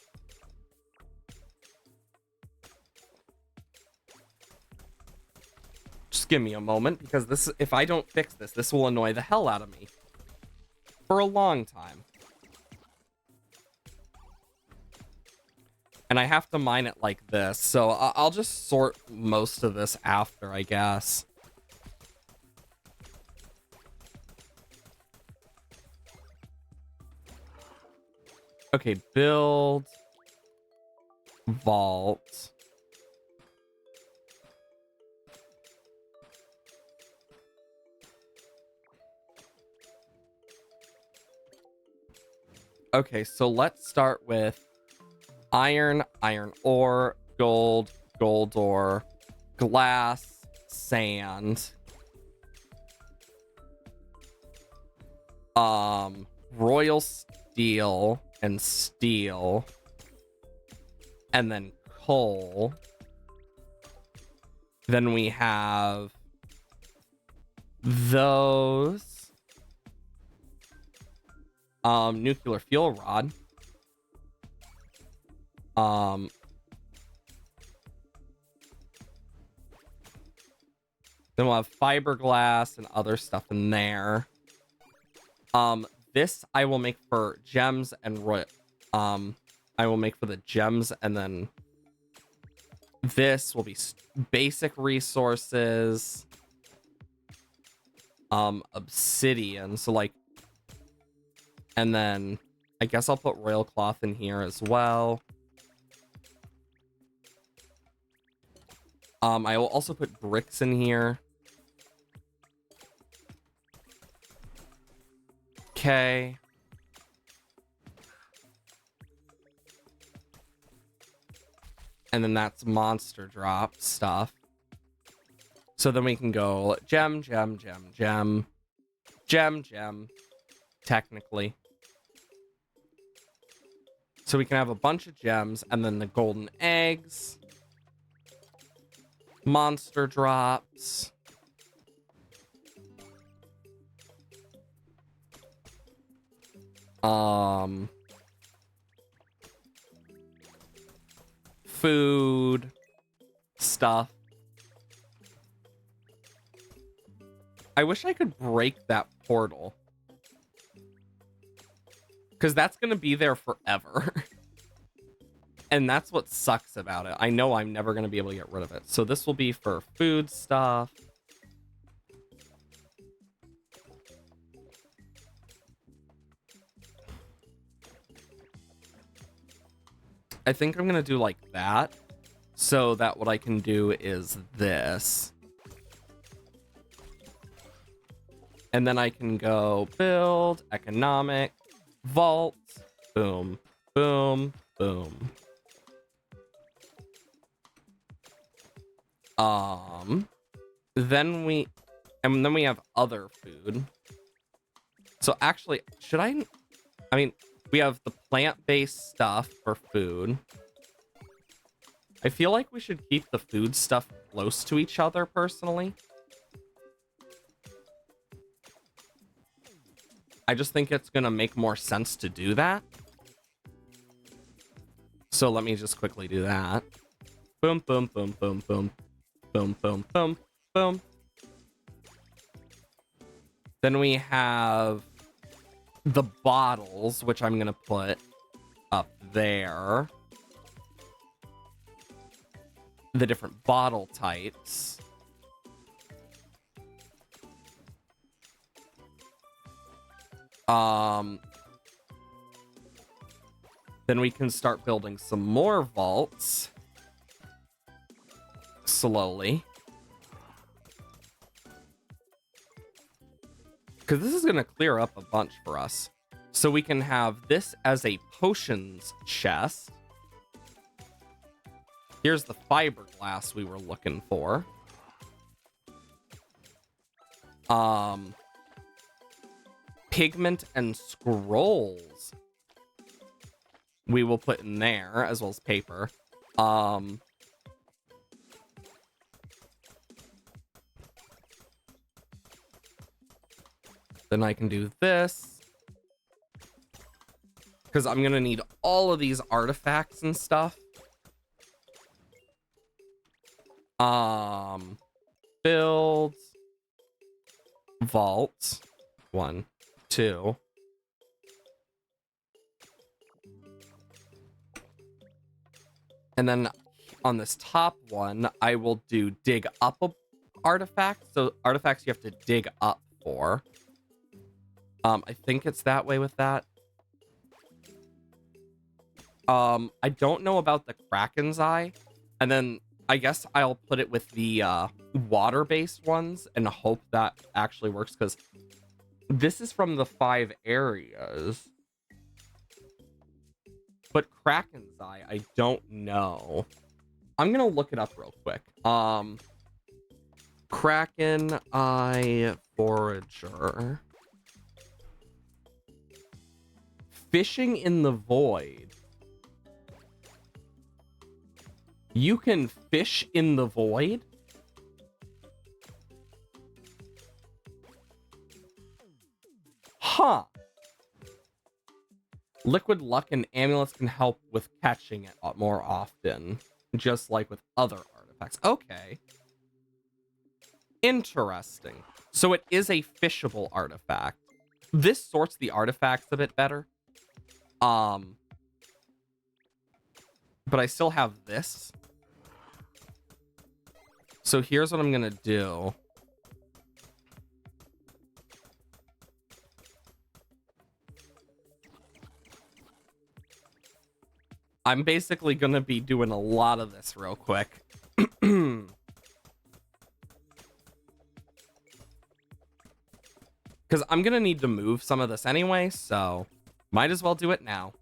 Just give me a moment, because this, if I don't fix this, this will annoy the hell out of me for a long time. And I have to mine it like this, so I'll just sort most of this after, I guess. Okay, build, vault. Okay, so let's start with iron, iron ore, gold, gold ore, glass, sand. Royal steel and steel. And then coal. Then we have those. Nuclear fuel rod. Then we'll have fiberglass and other stuff in there. This I will make for gems and I will make for the gems, and then this will be basic resources. Obsidian, so like, and then I guess I'll put royal cloth in here as well. I will also put bricks in here. Okay. And then that's monster drop stuff. So then we can go gem, gem, gem, gem, gem, gem, technically. So we can have a bunch of gems, and then the golden eggs, monster drops. Food stuff. I wish I could break that portal, because that's going to be there forever. And that's what sucks about it. I know I'm never going to be able to get rid of it. So this will be for food stuff. I think I'm going to do like that, so that what I can do is this. And then I can go build, economic, vault, boom, boom, boom. Then we have other food. So actually, should I mean, we have the plant-based stuff for food. I feel like we should keep the food stuff close to each other, personally. I just think it's gonna make more sense to do that. So let me just quickly do that. Boom, boom, boom, boom, boom. Boom, boom, boom, boom. Then we have the bottles, which I'm gonna put up there. The different bottle types. Then we can start building some more vaults. Slowly. Because this is going to clear up a bunch for us. So we can have this as a potions chest. Here's the fiberglass we were looking for. Pigment and scrolls we will put in there, as well as paper. Then I can do this, because I'm gonna need all of these artifacts and stuff. Build vault 1, 2. And then on this top one, I will do dig up a artifact. So artifacts you have to dig up for. I think it's that way with that. I don't know about the Kraken's Eye. And then I guess I'll put it with the water-based ones and hope that actually works, because this is from the 5 areas. But Kraken's Eye, I don't know. I'm gonna look it up real quick. Kraken Eye Forager. Fishing in the void. You can fish in the void? Huh. Liquid luck and amulets can help with catching it more often, just like with other artifacts. Okay. Interesting. So it is a fishable artifact. This sorts the artifacts a bit better. But I still have this. So here's what I'm gonna do. I'm basically gonna be doing a lot of this real quick. Because I'm gonna need to move some of this anyway, so might as well do it now.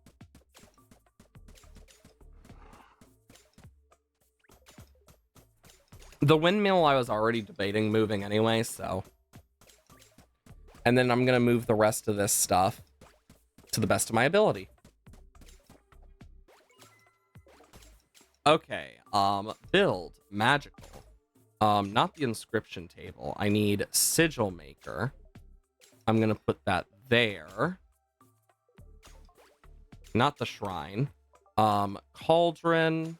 The windmill I was already debating moving anyway, so. And then I'm gonna move the rest of this stuff to the best of my ability. Okay, build magical. Not the inscription table. I need sigil maker. I'm gonna put that there. Not the shrine. Cauldron.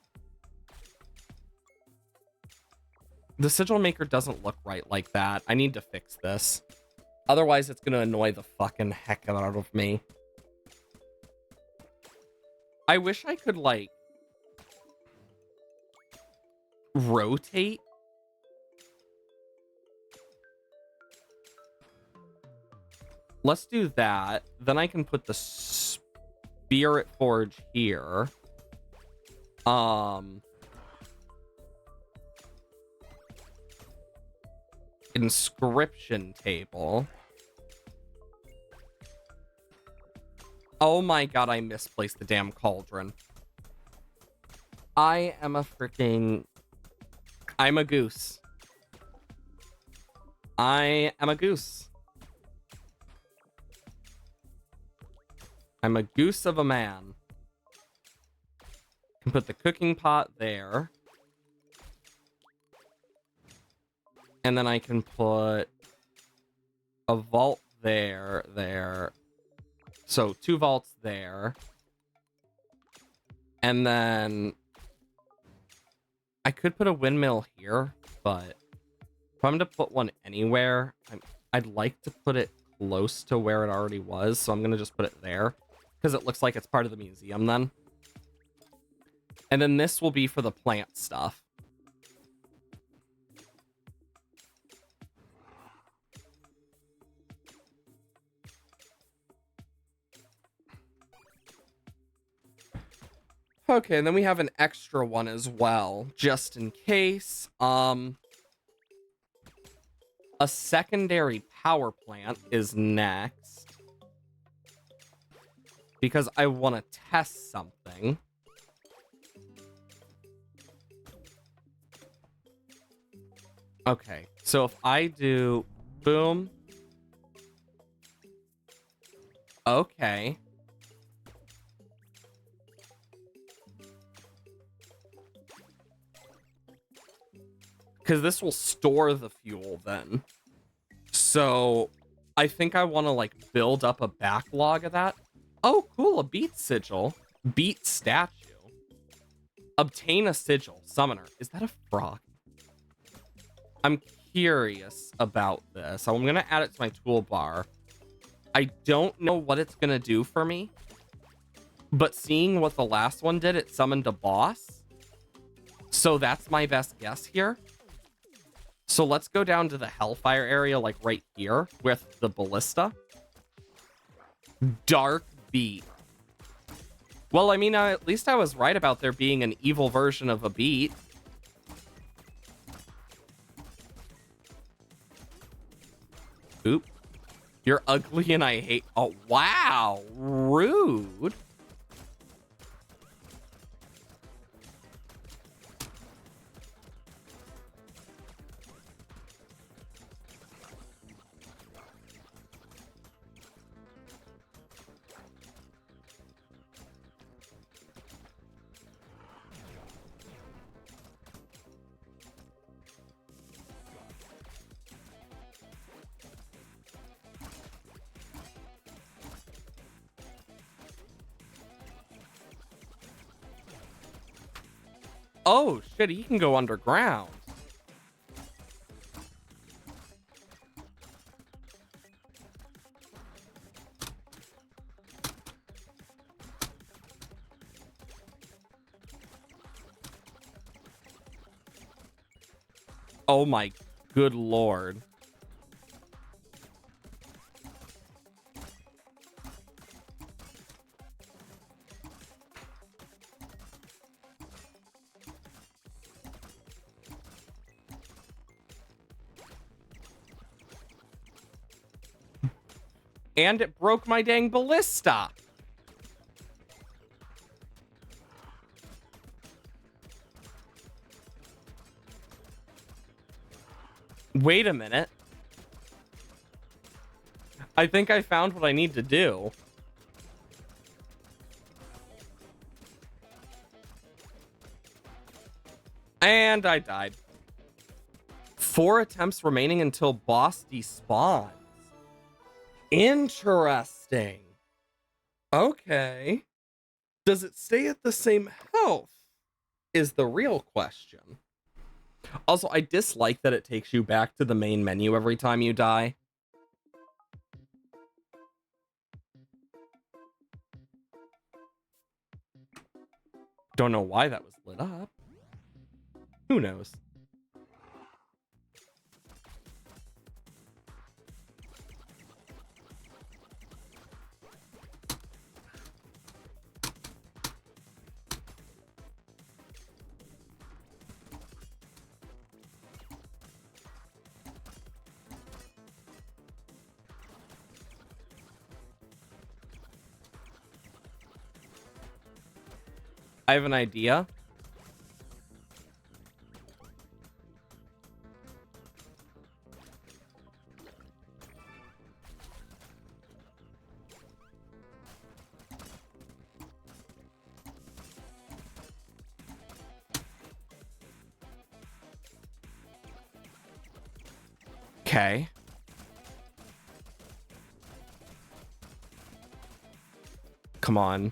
The sigil maker doesn't look right like that. I need to fix this. Otherwise, it's gonna annoy the fucking heck out of me. I wish I could, like, rotate. Let's do that. Then I can put the spirit forge here. Inscription table. Oh my god, I misplaced the damn cauldron. I am a freaking... I'm a goose. I am a goose. I'm a goose of a man. Can put the cooking pot there. And then I can put a vault there. So 2 vaults there. And then I could put a windmill here, but if I'm to put one anywhere, I'd like to put it close to where it already was. So I'm going to just put it there because it looks like it's part of the museum then. And then this will be for the plant stuff. Okay, and then we have an extra one as well, just in case. A secondary power plant is next. Because I want to test something. Okay, so if I do boom. Okay. Because this will store the fuel then. So I think I want to like build up a backlog of that. Oh, cool. A beat sigil. Beat statue. Obtain a sigil. Summoner. Is that a frog? I'm curious about this. So I'm going to add it to my toolbar. I don't know what it's going to do for me. But seeing what the last one did, it summoned a boss. So that's my best guess here. So let's go down to the Hellfire area, like right here with the ballista. Dark beat. Well, I mean, at least I was right about there being an evil version of a beat. Oop. You're ugly and I hate... Oh, wow. Rude. Oh, shit, he can go underground. Oh my good lord. And it broke my dang ballista. Wait a minute. I think I found what I need to do. And I died. 4 attempts remaining until boss despawns. Interesting. Okay. Does it stay at the same health? Is the real question. Also, I dislike that it takes you back to the main menu every time you die. Don't know why that was lit up. Who knows? I have an idea. Okay. Come on.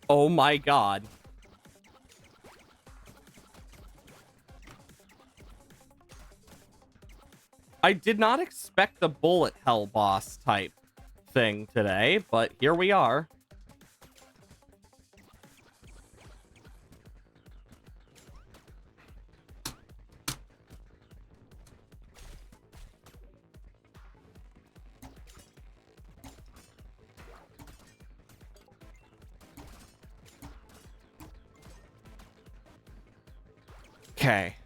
Oh my god. I did not expect the bullet hell boss type thing today, but here we are. Okay.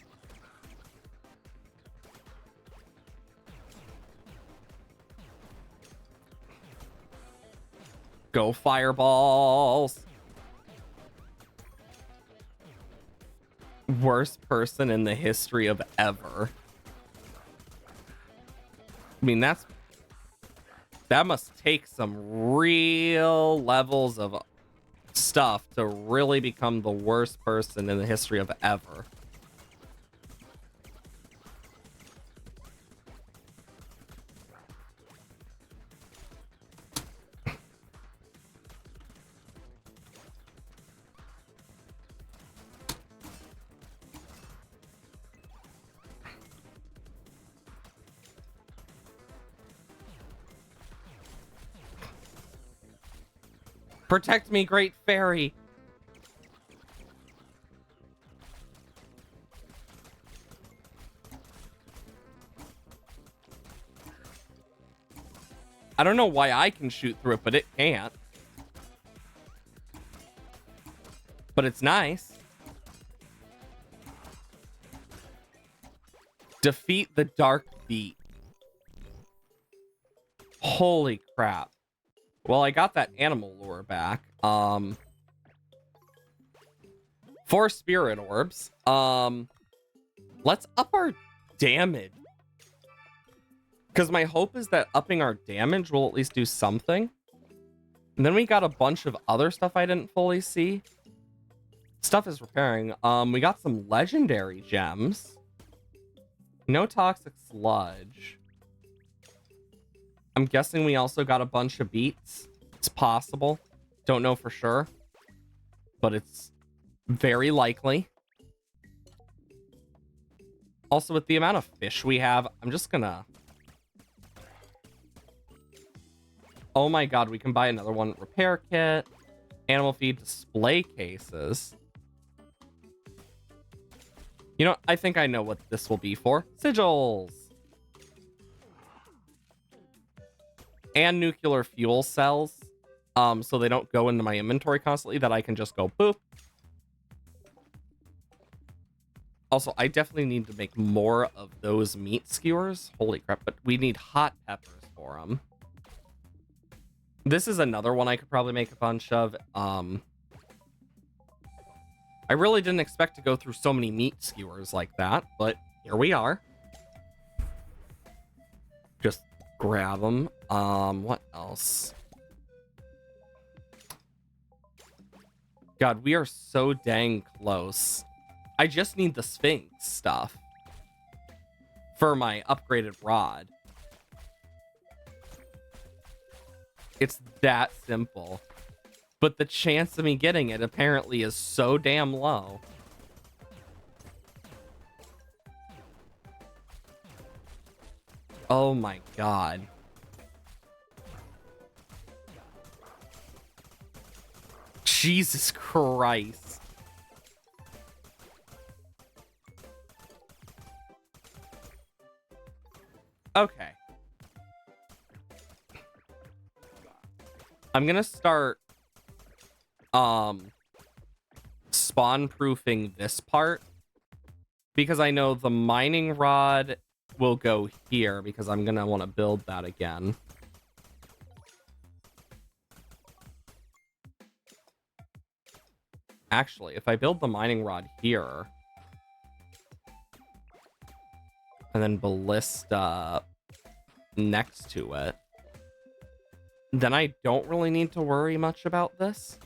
Go fireballs. Worst person in the history of ever. I mean, that must take some real levels of stuff to really become the worst person in the history of ever. Protect me, great fairy. I don't know why I can shoot through it, but it can't. But it's nice. Defeat the dark beat. Holy crap. Well, I got that animal lure back. 4 spirit orbs. Let's up our damage. Because my hope is that upping our damage will at least do something. And then we got a bunch of other stuff I didn't fully see. Stuff is repairing. We got some legendary gems. No toxic sludge. I'm guessing we also got a bunch of beets. It's possible. Don't know for sure. But it's very likely. Also, with the amount of fish we have, I'm just gonna... Oh my god, we can buy another one. Repair kit. Animal feed display cases. You know, I think I know what this will be for. Sigils. And nuclear fuel cells. So they don't go into my inventory constantly, that I can just go boop. Also, I definitely need to make more of those meat skewers. Holy crap, but we need hot peppers for them. This is another one I could probably make a bunch of. I really didn't expect to go through so many meat skewers like that, but here we are. Just grab them. What else? God, we are so dang close. I just need the Sphinx stuff for my upgraded rod. It's that simple. But the chance of me getting it apparently is so damn low. Oh my god. Jesus Christ. Okay. I'm gonna start spawn proofing this part, because I know the mining rod will go here, because I'm gonna want to build that again. Actually, if I build the mining rod here and then ballista next to it, then I don't really need to worry much about this.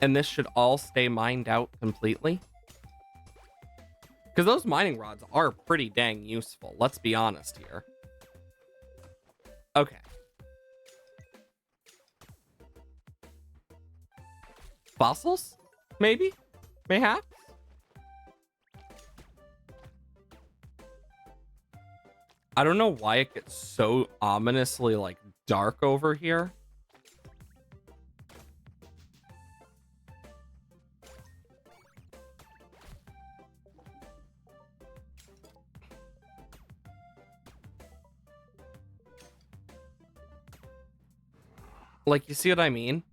And this should all stay mined out completely. Because those mining rods are pretty dang useful. Let's be honest here. Okay. Fossils? Maybe? Mayhaps? I don't know why it gets so ominously, like, dark over here. Like, you see what I mean?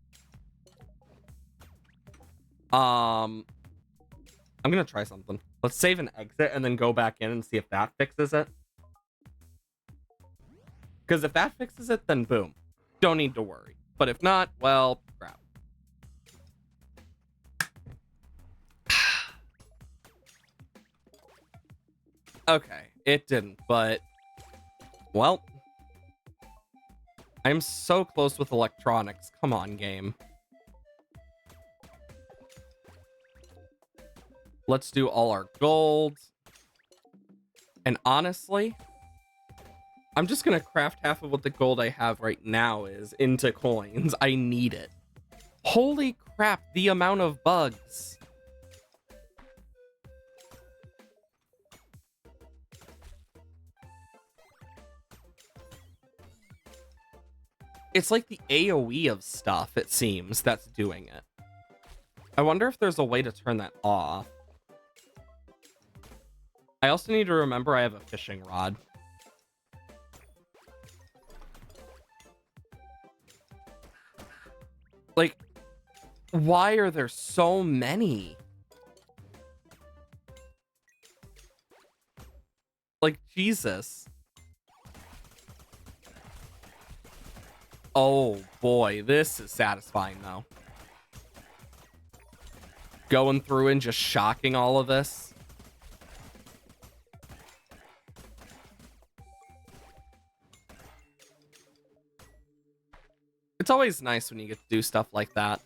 I'm gonna try something. Let's save and exit and then go back in and see if that fixes it. Because if that fixes it, then boom. Don't need to worry. But if not, well, crap. Okay, it didn't, but... Well... I'm so close with electronics. Come on, game. Let's do all our gold. And honestly, I'm just gonna craft half of what the gold I have right now is into coins. I need it. Holy crap, the amount of bugs. It's like the AoE of stuff, it seems, that's doing it. I wonder if there's a way to turn that off. I also need to remember I have a fishing rod. Like, why are there so many? Like, Jesus. Oh boy, this is satisfying though. Going through and just shocking all of this. It's always nice when you get to do stuff like that.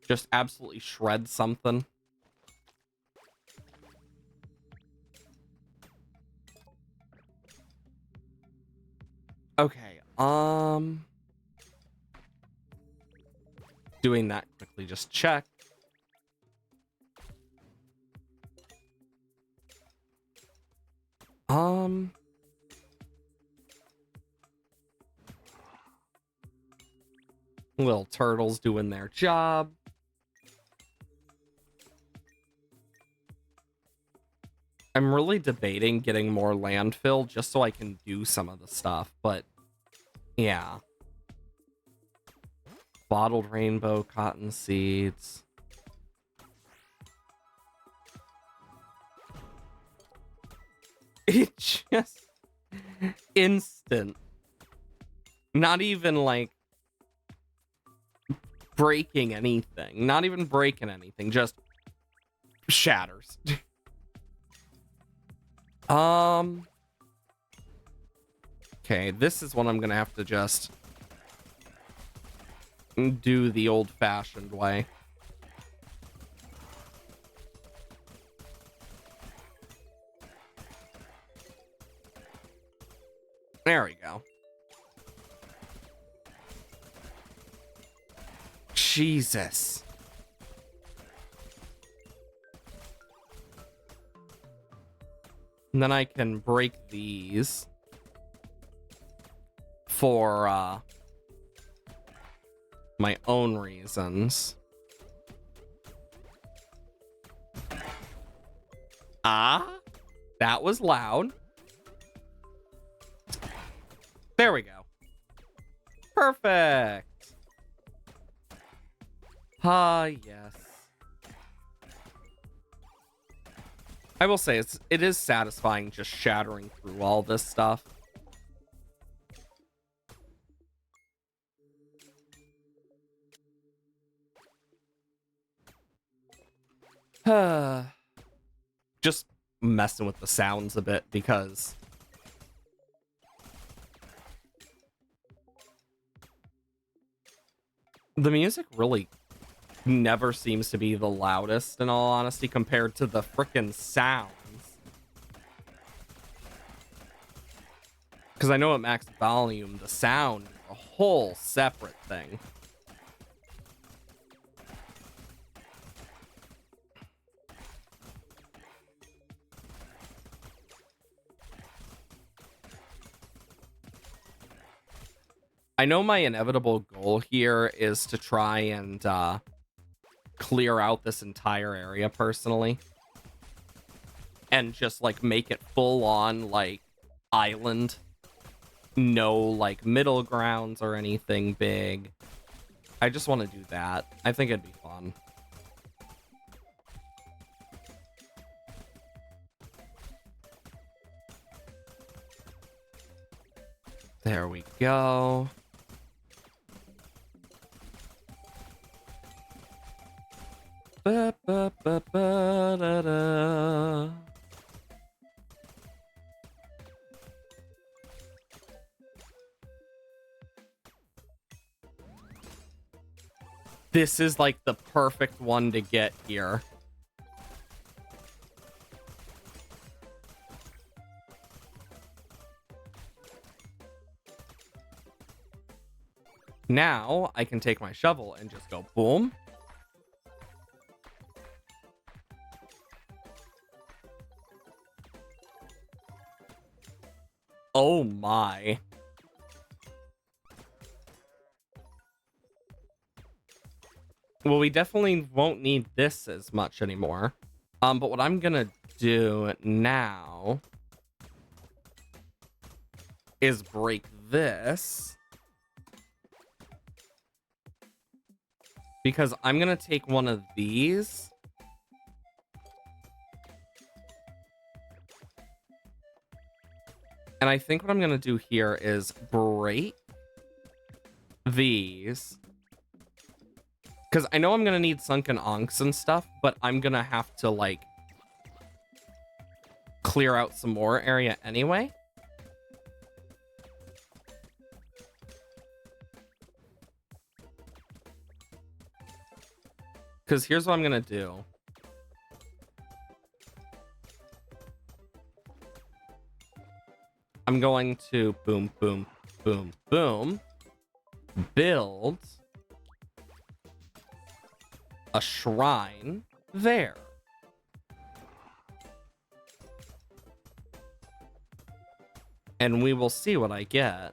Just absolutely shred something. Okay, doing that quickly, just check. Little turtles doing their job. I'm really debating getting more landfill just so I can do some of the stuff, but yeah. Bottled rainbow cotton seeds. It just instant. Not even like breaking anything. Not even breaking anything. Just shatters. Okay, this is what I'm gonna have to just do the old-fashioned way. There we go. Jesus. And then I can break these for my own reasons. Ah, that was loud. There we go. Perfect. Ah, yes. I will say it is satisfying just shattering through all this stuff. Just messing with the sounds a bit because the music really never seems to be the loudest, in all honesty, compared to the frickin' sounds. Because I know at max volume, the sound is a whole separate thing. I know my inevitable goal here is to try and clear out this entire area personally. And just like make it full on like island. No like middle grounds or anything big. I just want to do that. I think it'd be fun. There we go. Ba, ba, ba, ba, da, da. This is like the perfect one to get here. Now I can take my shovel and just go boom. Oh my. Well, we definitely won't need this as much anymore. But what I'm gonna do now is break this. Because I'm gonna take one of these. And I think what I'm gonna do here is break these. Because I know I'm gonna need sunken onks and stuff, but I'm gonna have to, like, clear out some more area anyway. Because here's what I'm gonna do. I'm going to boom, boom, boom, boom, build a shrine there. And we will see what I get.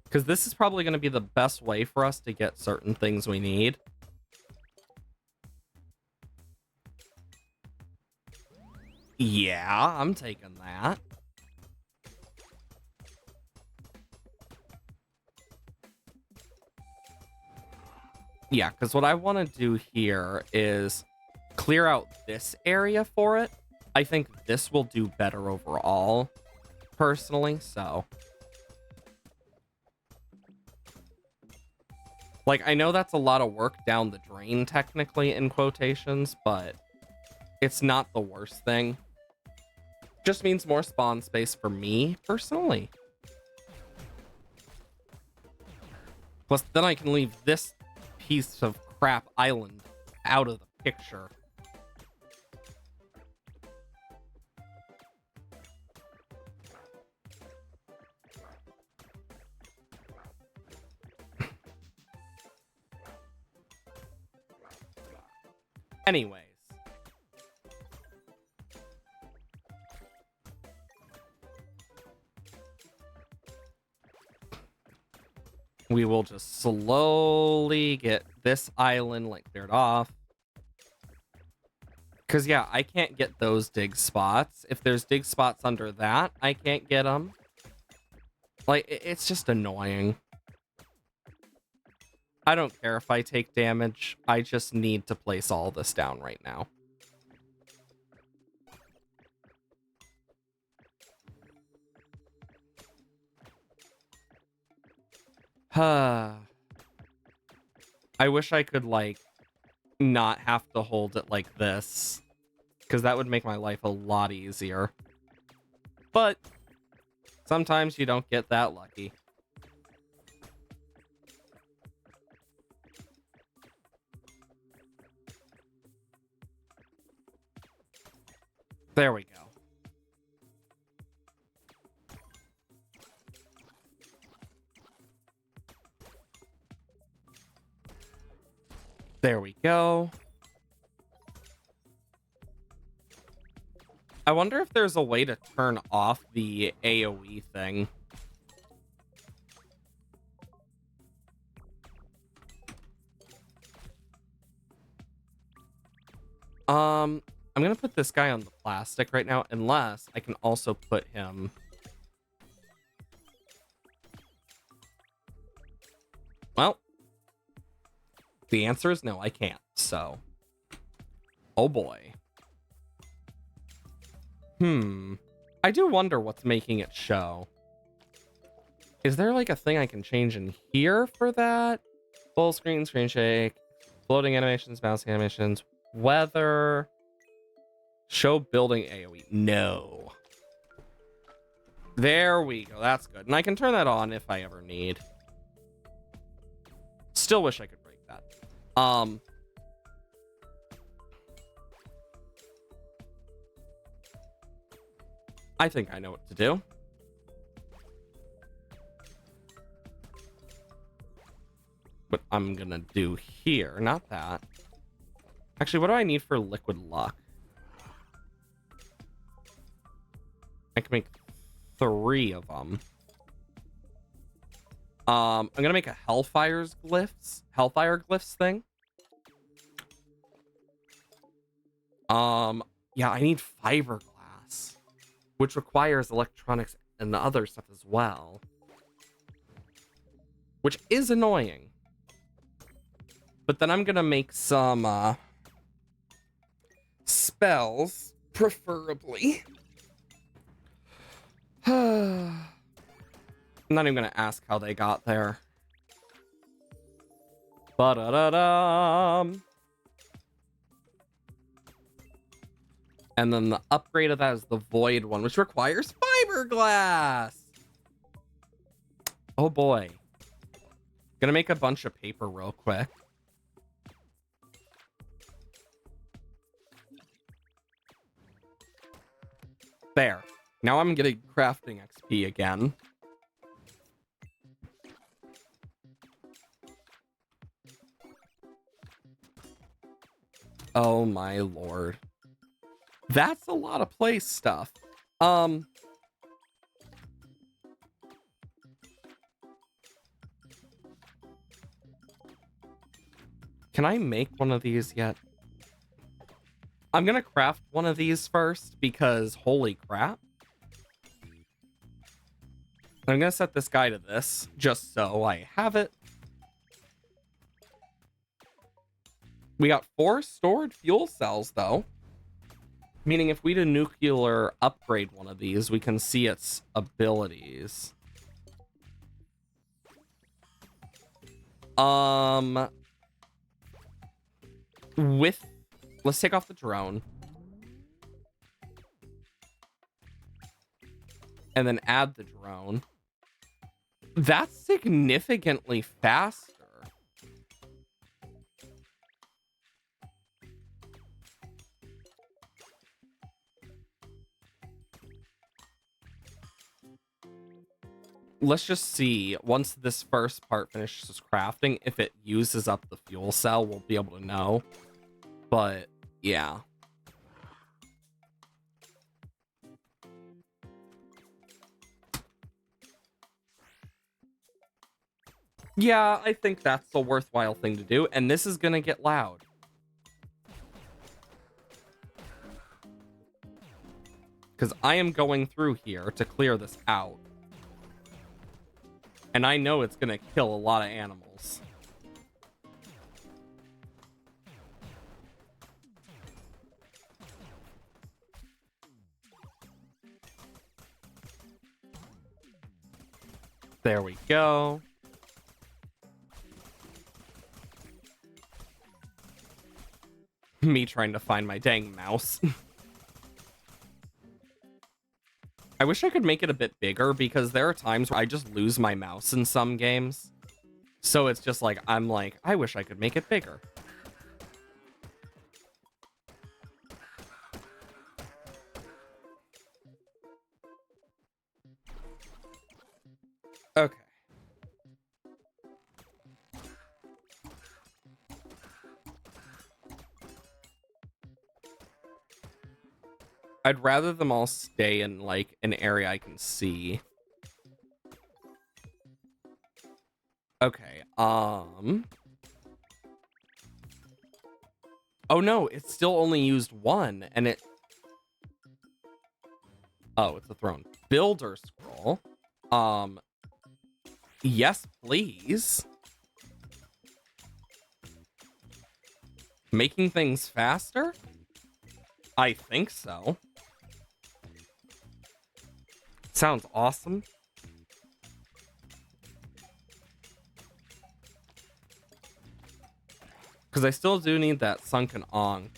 Because this is probably going to be the best way for us to get certain things we need. Yeah, I'm taking that. Yeah, because what I want to do here is clear out this area for it. I think this will do better overall, personally, so. Like, I know that's a lot of work down the drain, technically, in quotations, but it's not the worst thing. Just means more spawn space for me, personally. Plus, then I can leave this piece of crap island out of the picture. Anyways. We will just slowly get this island, like, cleared off. Because, yeah, I can't get those dig spots. If there's dig spots under that, I can't get them. Like, it's just annoying. I don't care if I take damage. I just need to place all this down right now. I wish I could, like, not have to hold it like this. Because that would make my life a lot easier. But sometimes you don't get that lucky. There we go. There we go. I wonder if there's a way to turn off the AoE thing. I'm gonna put this guy on the plastic right now, unless I can also put him. Well, the answer is no, I can't, so. Oh boy. I do wonder what's making it show. Is there like a thing I can change in here for that? Full screen, screen shake, floating animations, bouncing animations, weather, show building AoE. No. There we go. That's good. And I can turn that on if I ever need. Still wish I could break that. I think I know what to do. What I'm gonna do here, not that. Actually, what do I need for liquid luck? I can make 3 of them. I'm gonna make a Hellfire glyphs thing. Yeah, I need fiberglass, which requires electronics and the other stuff as well, which is annoying. But then I'm gonna make some spells, preferably. I'm not even gonna ask how they got there. Ba-da-da-dum. And then the upgrade of that is the void one, which requires fiberglass. Oh boy. Gonna make a bunch of paper real quick. There. Now I'm getting crafting XP again. Oh my lord. That's a lot of place stuff. Can I make one of these yet? I'm gonna craft one of these first because holy crap. I'm gonna set this guy to this just so I have it. We got 4 stored fuel cells though. Meaning if we do nuclear upgrade one of these, we can see its abilities. Let's take off the drone. And then add the drone. That's significantly faster. Let's just see, once this first part finishes crafting, if it uses up the fuel cell, we'll be able to know. But, yeah. Yeah, I think that's a worthwhile thing to do, and this is gonna get loud. Because I am going through here to clear this out. And I know it's gonna kill a lot of animals. There we go. Me trying to find my dang mouse. I wish I could make it a bit bigger because there are times where I just lose my mouse in some games. So it's just like, I'm like, I wish I could make it bigger. Okay. I'd rather them all stay in like an area I can see. Okay, oh no, it's still only used 1 and it... Oh, it's a throne. Builder scroll. Yes, please. Making things faster? I think so. Sounds awesome. Because I still do need that sunken ong.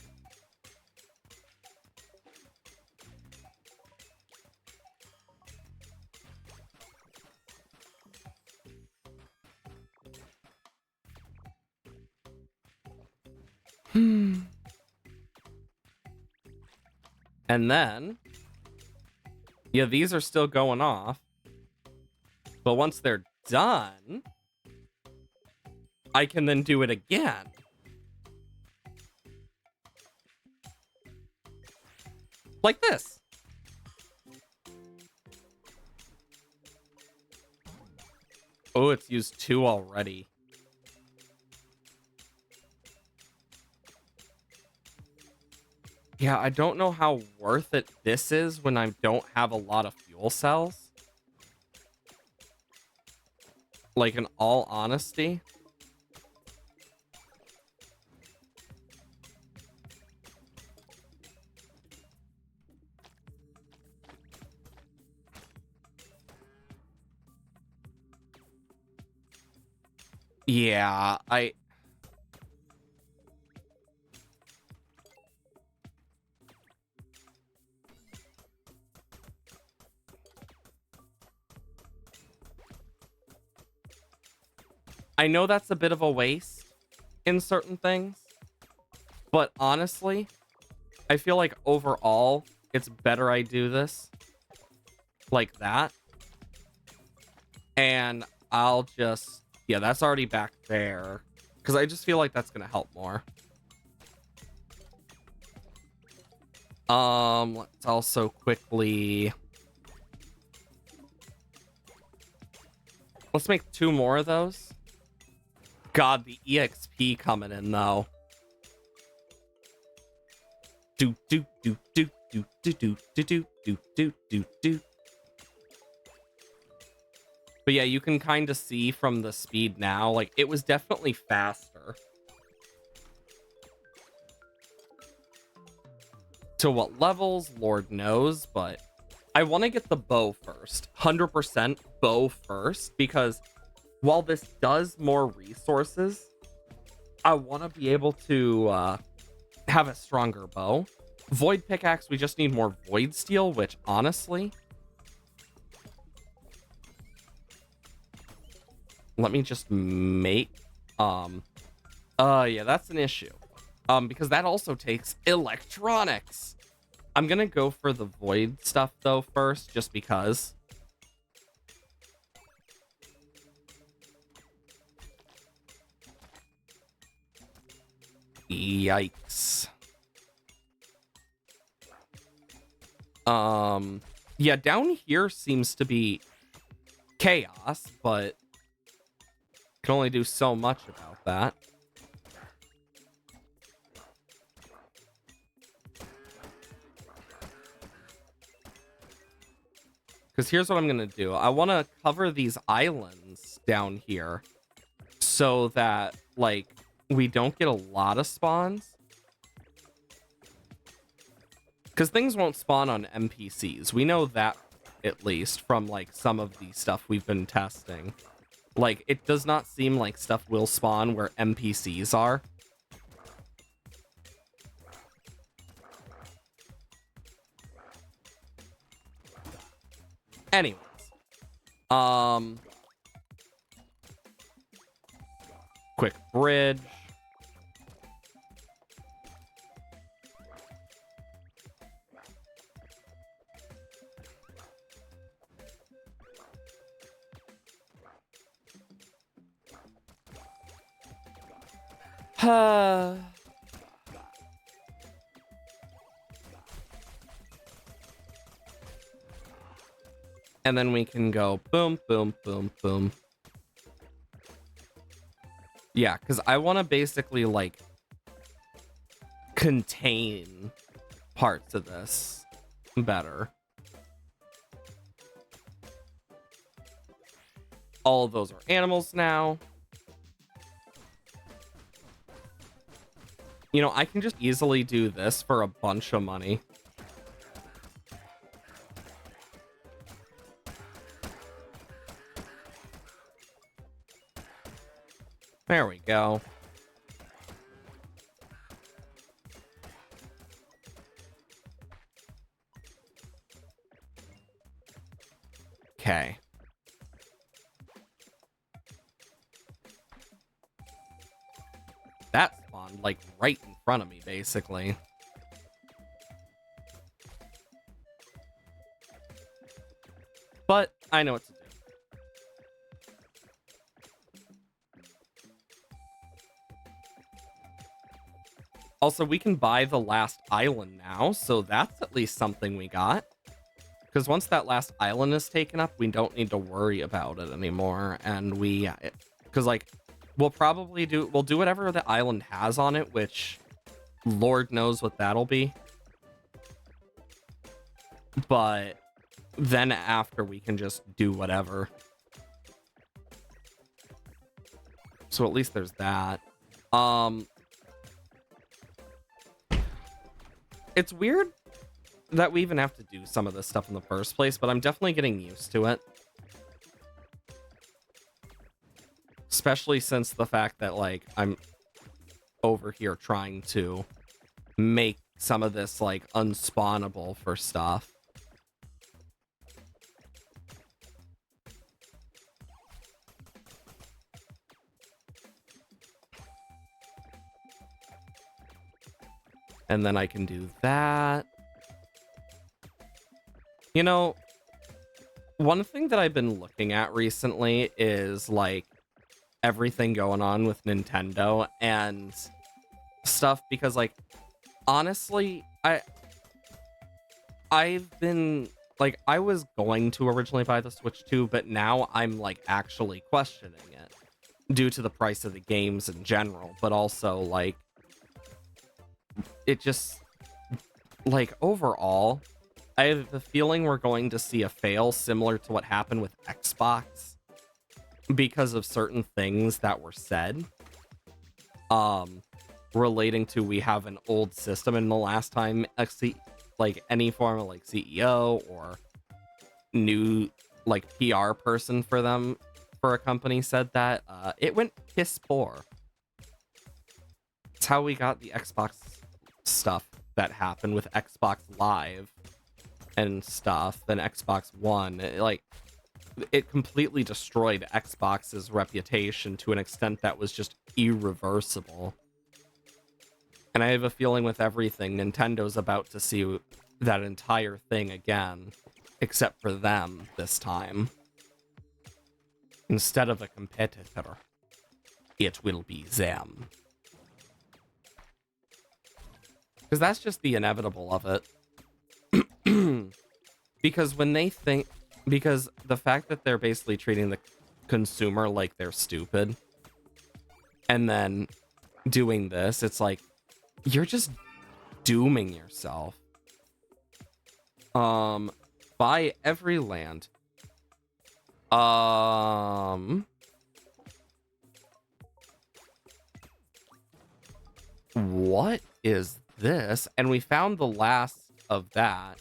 And then, yeah, these are still going off. But once they're done, I can then do it again. Like this. Oh, it's used 2 already. Yeah, I don't know how worth it this is when I don't have a lot of fuel cells. Like, in all honesty. Yeah, I know that's a bit of a waste in certain things, but honestly, I feel like overall, it's better I do this like that. And I'll just, yeah, that's already back there. Because I just feel like that's going to help more. Let's also quickly... Let's make 2 more of those. God, the EXP coming in, though. Do, do, do, do, do, do, do, do, do, do, do, do, do. But yeah, you can kind of see from the speed now, like, it was definitely faster. To what levels, Lord knows, but I want to get the bow first. 100% bow first, because while this does more resources, I want to be able to have a stronger bow. Void pickaxe, we just need more void steel, which honestly... Let me just make... yeah, that's an issue. Because that also takes electronics. I'm gonna go for the void stuff, though, first, just because. Yikes. Yeah, down here seems to be chaos, but can only do so much about that. Because here's what I'm going to do. I want to cover these islands down here so that, like, we don't get a lot of spawns. Because things won't spawn on NPCs. We know that, at least, from, like, some of the stuff we've been testing. Like, it does not seem like stuff will spawn where NPCs are. Anyways. Quick bridge. And then we can go boom, boom, boom, boom. Yeah, because I want to basically, like, contain parts of this better. All of those are animals now. You know, I can just easily do this for a bunch of money. There we go. Okay. That spawned, like, right in front of me, basically. But I know what to do. Also, we can buy the last island now, so that's at least something we got. Because once that last island is taken up, we don't need to worry about it anymore. And because like, we'll do whatever the island has on it, which Lord knows what that'll be. But then after, we can just do whatever. So at least there's that. It's weird that we even have to do some of this stuff in the first place, but I'm definitely getting used to it. Especially since the fact that, like, I'm over here trying to make some of this, like, unspawnable for stuff. And then I can do that. You know, one thing that I've been looking at recently is, like, everything going on with Nintendo and stuff, because, like, honestly, I've been, like, I was going to originally buy the Switch 2, but now I'm, like, actually questioning it due to the price of the games in general, but also, like, it just, like, overall, I have a feeling we're going to see a fail similar to what happened with Xbox because of certain things that were said. Relating to, we have an old system, and the last time like any form of like CEO or new like PR person for them for a company said that, it went piss poor. It's how we got the Xbox stuff that happened with Xbox Live and stuff, and Xbox One. It completely destroyed Xbox's reputation to an extent that was just irreversible. And I have a feeling with everything, Nintendo's about to see that entire thing again, except for them this time. Instead of a competitor, it will be them. Because that's just the inevitable of it. Because because the fact that they're basically treating the consumer like they're stupid, and then doing this, it's like, you're just dooming yourself. Buy every land. What is this? And we found the last of that.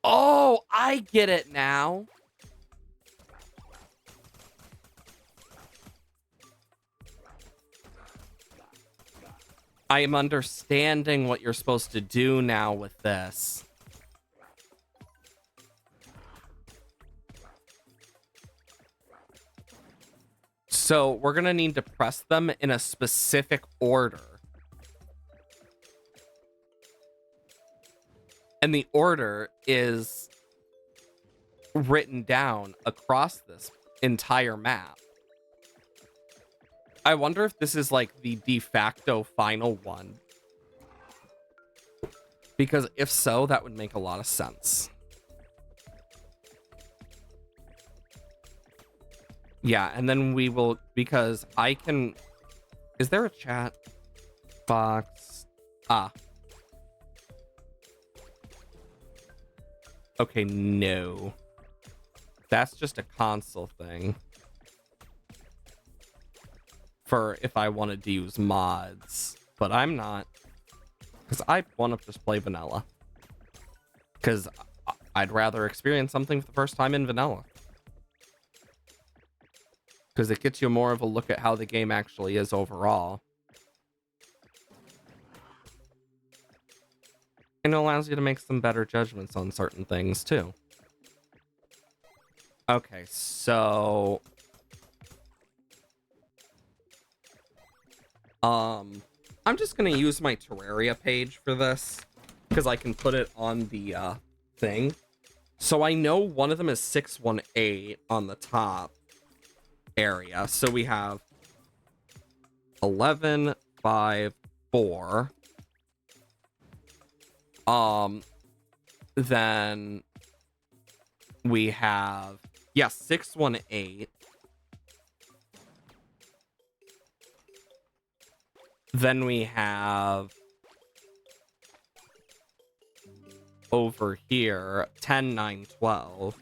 Oh, I get it now. I am understanding what you're supposed to do now with this. So we're going to need to press them in a specific order. And the order is written down across this entire map. I wonder if this is like the de facto final one. Because if so, that would make a lot of sense. Yeah, and then we will, because I can... Is there a chat box? Ah. Okay, no. That's just a console thing. For if I wanted to use mods. But I'm not. Because I want to just play vanilla. Because I'd rather experience something for the first time in vanilla. Because it gets you more of a look at how the game actually is overall. And it allows you to make some better judgments on certain things, too. Okay, so... I'm just going to use my Terraria page for this. Because I can put it on the thing. So I know one of them is 618 on the top area. So we have 11, 5, 4. Then we have 618. Then we have over here 10, 9, 12.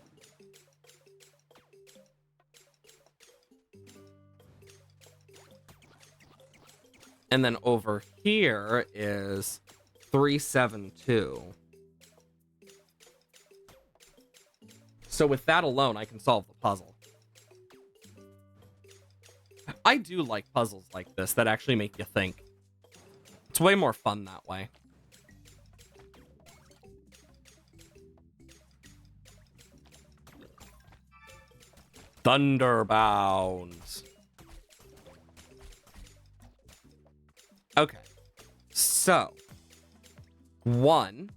And then over here is 372. So with that alone, I can solve the puzzle. I do like puzzles like this that actually make you think. It's way more fun that way. Thunderbound. Okay. So 1,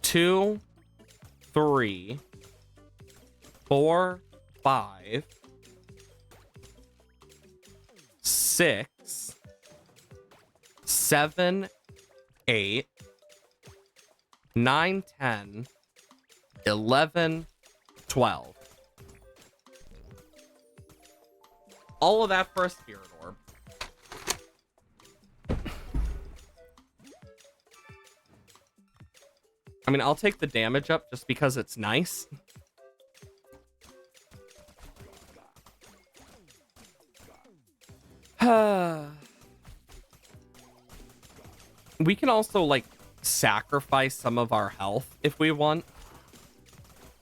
2, 3, 4, 5, 6, 7, 8, 9, 10, 11, 12. All of that for a spirit orb. I mean, I'll take the damage up just because it's nice. We can also, like, sacrifice some of our health if we want.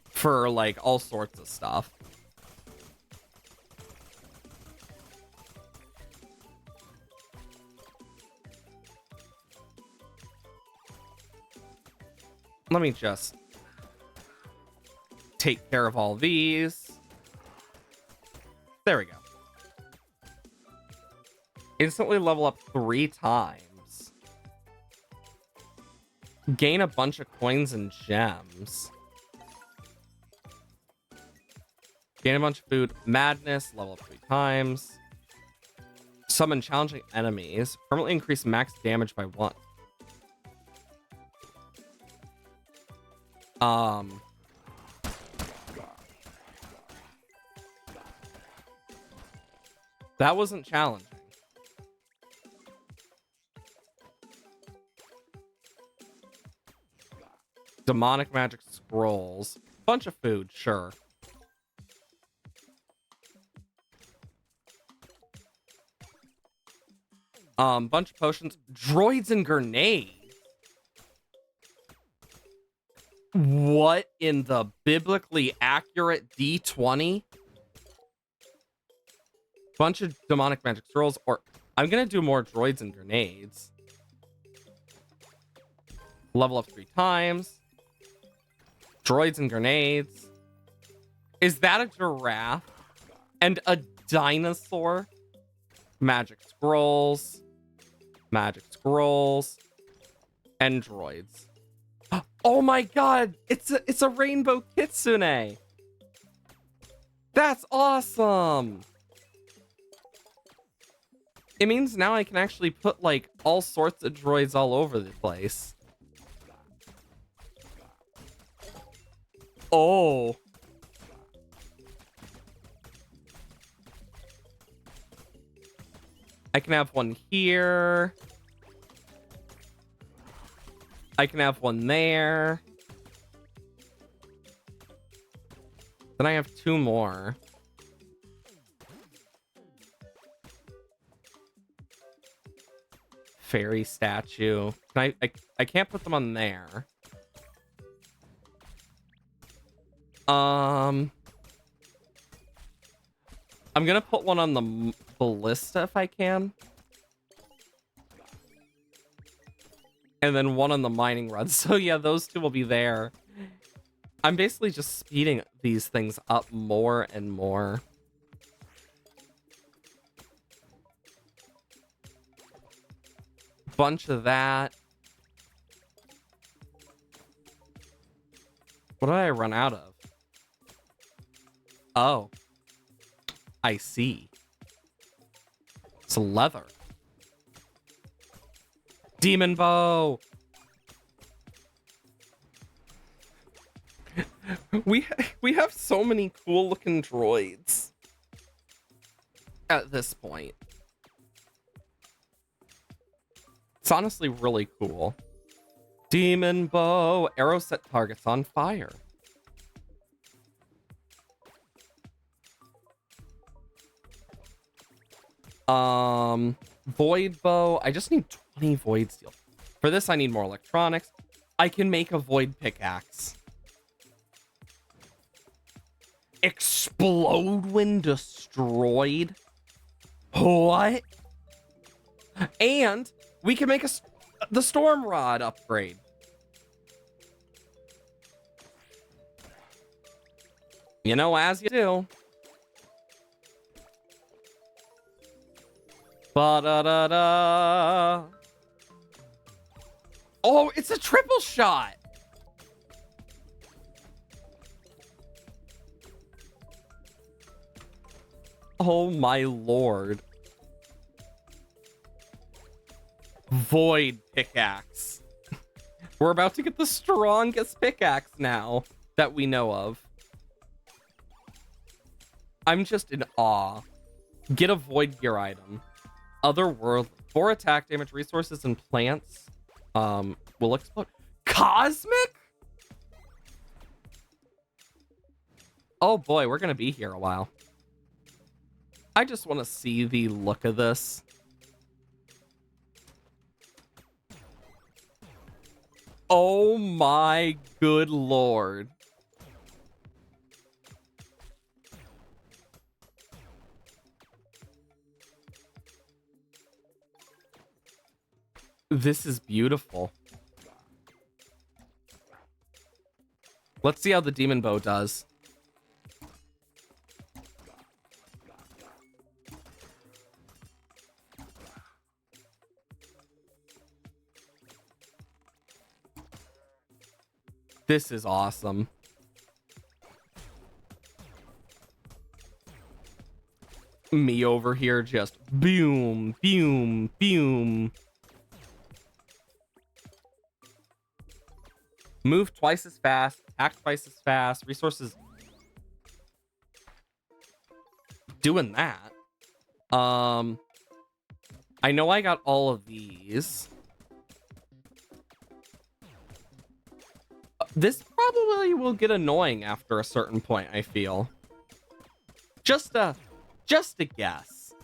For, like, all sorts of stuff. Let me just take care of all these. There we go. Instantly level up 3 times. Gain a bunch of coins and gems. Gain a bunch of food. Madness, level up 3 times. Summon challenging enemies. Permanently increase max damage by 1. That wasn't challenging. Demonic magic scrolls. Bunch of food, sure. Bunch of potions. Droids and grenades. What in the biblically accurate D20? Bunch of demonic magic scrolls, or I'm gonna do more droids and grenades. Level up 3 times. Droids and grenades. Is that a giraffe? And a dinosaur? Magic scrolls. Magic scrolls. And droids. Oh my god! It's a rainbow kitsune! That's awesome! It means now I can actually put, like, all sorts of droids all over the place. Oh. I can have one here. I can have one there. Then I have 2 more. Fairy statue. I can't put them on there. I'm gonna put one on the ballista if I can. And then one on the mining rod. So yeah, those two will be there. I'm basically just speeding these things up more and more. Bunch of that. What did I run out of? Oh. I see. It's leather. Demon bow. We have so many cool looking droids at this point. It's honestly really cool. Demon bow. Arrow set targets on fire. Void bow. I just need 20 void steel. For this, I need more electronics. I can make a void pickaxe. Explode when destroyed. What? And we can make the storm rod upgrade. You know, as you do. Ba-da-da-da. Oh, it's a triple shot. Oh my lord. Void pickaxe. We're about to get the strongest pickaxe now that we know of. I'm just in awe. Get a void gear item. Otherworld. 4 attack damage, resources, and plants will explode. Cosmic? Oh boy, we're gonna be here a while. I just want to see the look of this. Oh my good lord. This is beautiful. Let's see how the demon bow does. This is awesome. Me over here just boom, boom, boom. Move twice as fast, act twice as fast, resources. Doing that. I know I got all of these. This probably will get annoying after a certain point, I feel. Just a guess.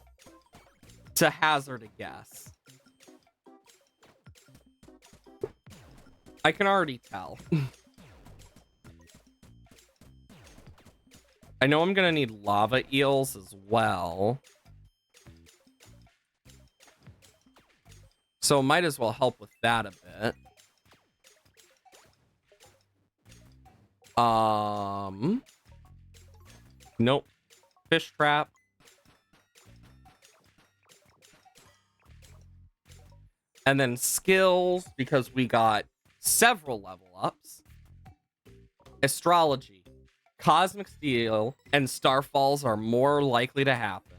To hazard a guess. I can already tell. I know I'm gonna need lava eels as well. So might as well help with that a bit. Nope. Fish trap. And then skills, because we got several level ups. Astrology. Cosmic steel and starfalls are more likely to happen.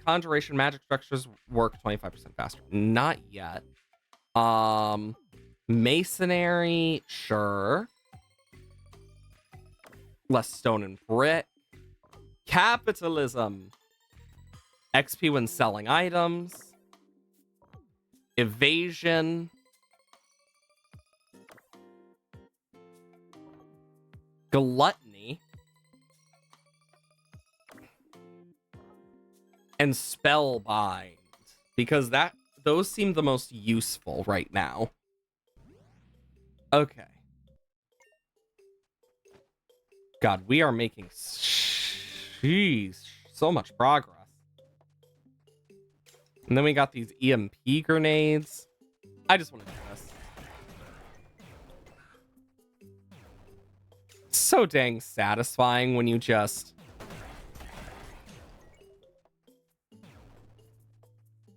Conjuration magic structures work 25% faster. Not yet. Masonry, sure. Less stone and brick. Capitalism. XP when selling items. Evasion. Gluttony. And spellbind. Because those seem the most useful right now. Okay. God, we are making so much progress. And then we got these EMP grenades. I just want to do this. So dang satisfying when you just...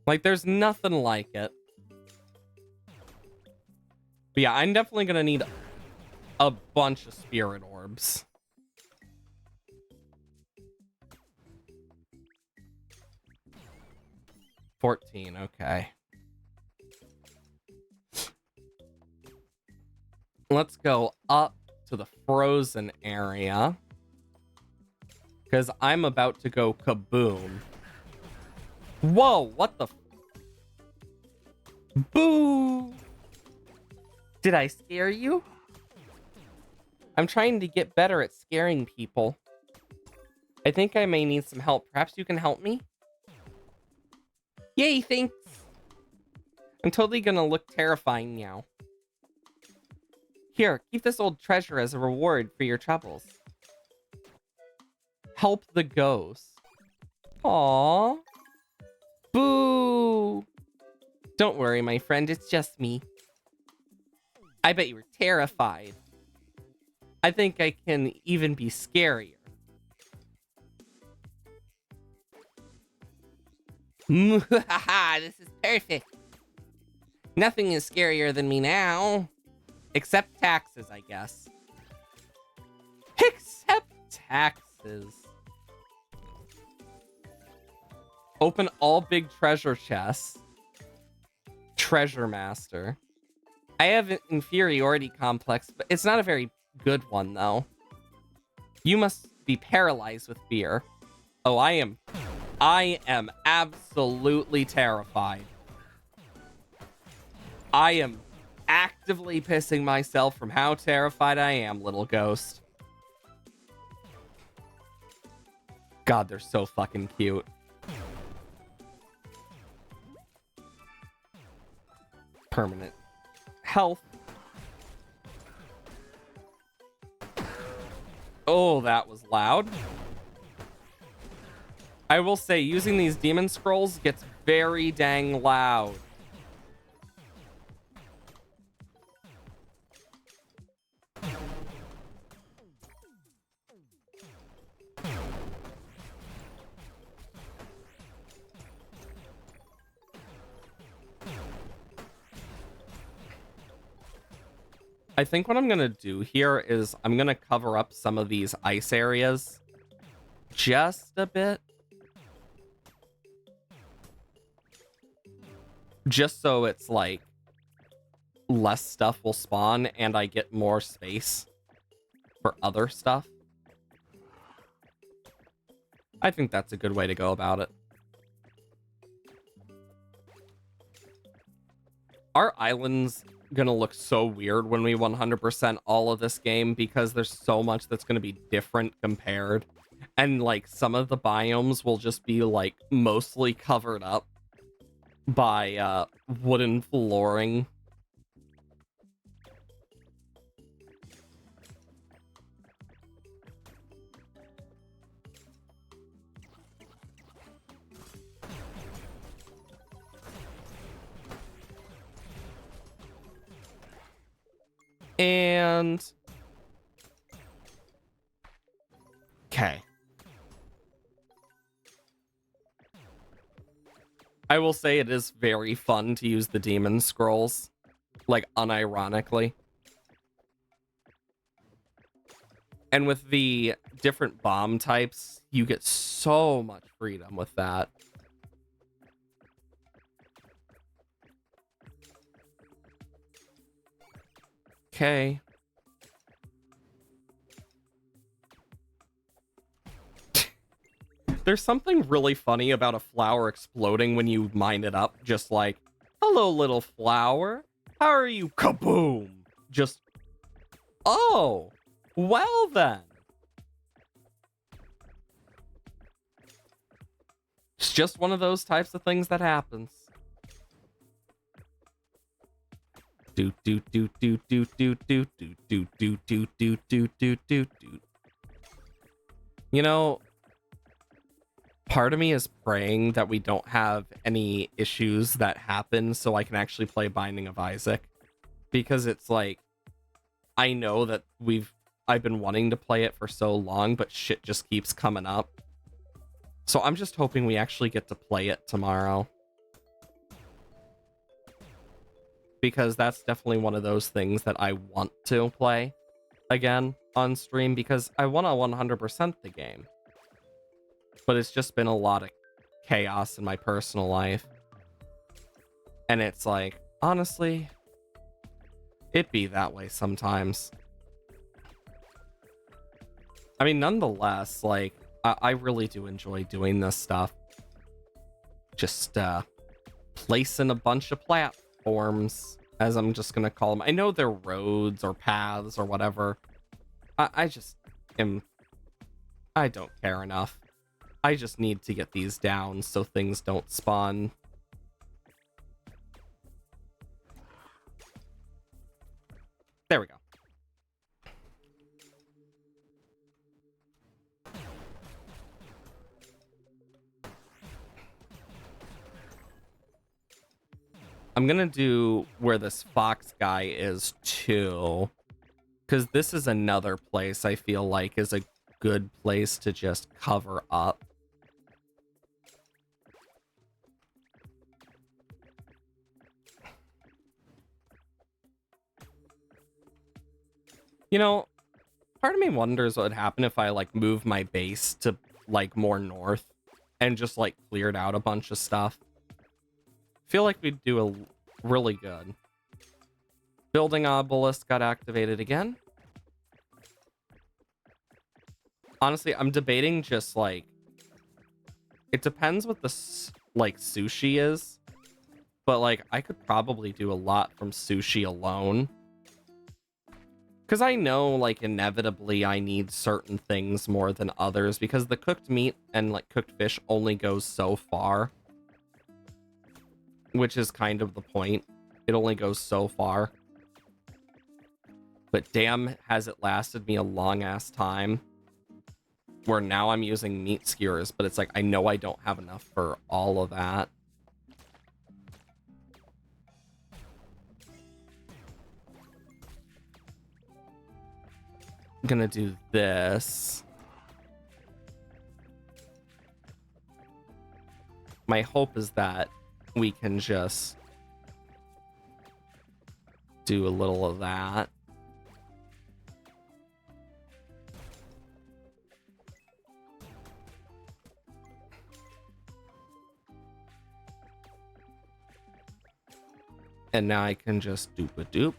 Like, there's nothing like it. But yeah, I'm definitely gonna need a bunch of spirit orbs. $14, okay. Let's go up to the frozen area. Because I'm about to go kaboom. Whoa, what the... Boo! Did I scare you? I'm trying to get better at scaring people. I think I may need some help. Perhaps you can help me? Yay, thanks! I'm totally gonna look terrifying now. Here, keep this old treasure as a reward for your troubles. Help the ghost. Aww. Boo! Don't worry, my friend, it's just me. I bet you were terrified. I think I can even be scarier. This is perfect. Nothing is scarier than me now. Except taxes, I guess. Except taxes. Open all big treasure chests. Treasure master. I have an inferiority complex, but it's not a very good one, though. You must be paralyzed with fear. Oh, I am absolutely terrified. I am actively pissing myself from how terrified I am, little ghost. God, they're so fucking cute. Permanent health. Oh, that was loud. I will say, using these demon scrolls gets very dang loud. I think what I'm gonna do here is I'm gonna cover up some of these ice areas just a bit. Just so it's like less stuff will spawn and I get more space for other stuff. I think that's a good way to go about it. Our island's gonna look so weird when we 100% all of this game because there's so much that's gonna be different compared. And like some of the biomes will just be like mostly covered up by wooden flooring. And okay. I will say it is very fun to use the demon scrolls, like unironically. And with the different bomb types, you get so much freedom with that. Okay. There's something really funny about a flower exploding when you mine it up. Just like, hello, little flower. How are you? Kaboom! Just, oh, well then. It's just one of those types of things that happens. Do do do do do do do do do do do do do do do. You know, part of me is praying that we don't have any issues that happen so I can actually play Binding of Isaac. Because it's like, I know that I've been wanting to play it for so long, but shit just keeps coming up. So I'm just hoping we actually get to play it tomorrow. Because that's definitely one of those things that I want to play again on stream, because I want to 100% the game. But it's just been a lot of chaos in my personal life. And it's like, honestly, it be that way sometimes. I mean, nonetheless, like, I really do enjoy doing this stuff. Just placing a bunch of platforms, as I'm just gonna call them. I know they're roads or paths or whatever. I don't care enough. I just need to get these down so things don't spawn. There we go. I'm gonna do where this fox guy is too, because this is another place I feel like is a good place to just cover up. You know, part of me wonders what would happen if I like move my base to like more north and just like cleared out a bunch of stuff. Feel like we'd do a really good. Building obelisk got activated again. Honestly, I'm debating just like, it depends what the like sushi is, but like I could probably do a lot from sushi alone. Because I know, like, inevitably I need certain things more than others, because the cooked meat and, like, cooked fish only goes so far. Which is kind of the point. It only goes so far. But damn, has it lasted me a long-ass time. Where now I'm using meat skewers, but it's like, I know I don't have enough for all of that. I'm gonna do this. My hope is that we can just do a little of that. And now I can just doop-a-doop.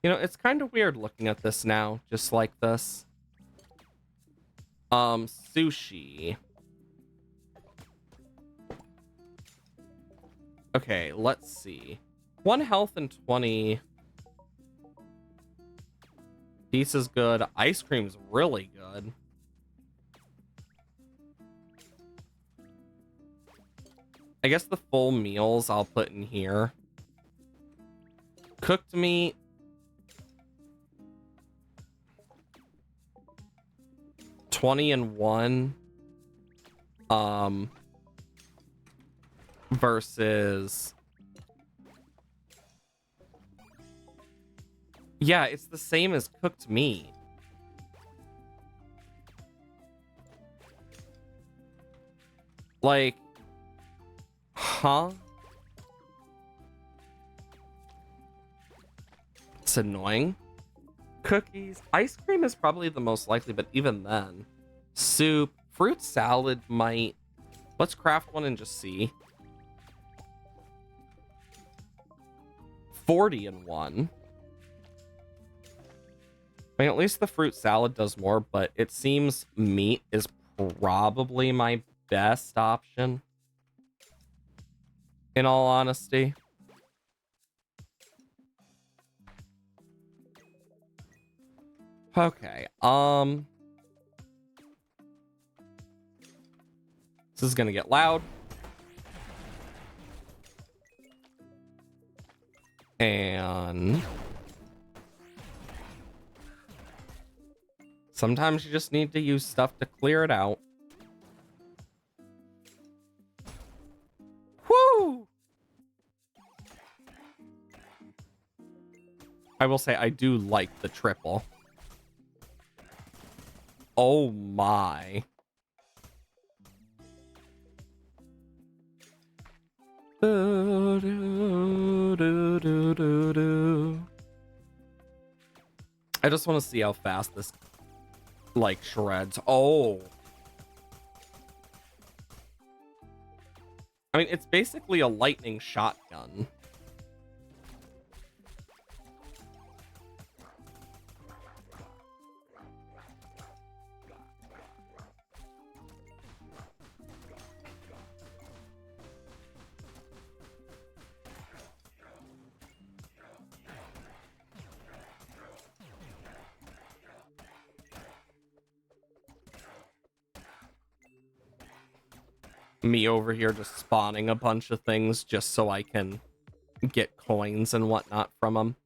You know, it's kind of weird looking at this now, just like this. Sushi. Okay, let's see. 1 health and 20. Pizza's good. Ice cream's really good. I guess the full meals I'll put in here. Cooked meat. $20 and $1. Versus... Yeah, it's the same as cooked meat. Like... Huh? It's annoying. Cookies. Ice cream is probably the most likely, but even then. Soup. Fruit salad might... Let's craft one and just see. 40-1. I mean, at least the fruit salad does more, but it seems meat is probably my best option. In all honesty. Okay, this is gonna get loud. And sometimes you just need to use stuff to clear it out. Woo! I will say I do like the triple. Oh my. I just want to see how fast this like shreds. Oh. I mean, it's basically a lightning shotgun. Me over here just spawning a bunch of things just so I can get coins and whatnot from them.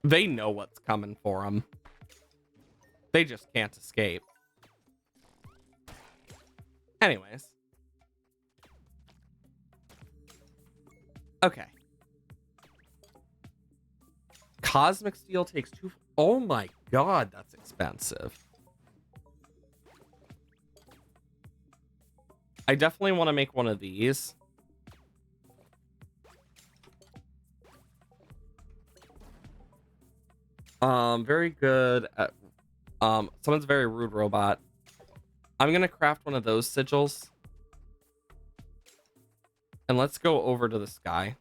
They know what's coming for them. They just can't escape. Anyways. Okay. Cosmic Steel takes 2... Oh my god, that's expensive. I definitely want to make one of these. Very good at... someone's very rude robot. I'm gonna craft one of those sigils. And let's go over to the sky.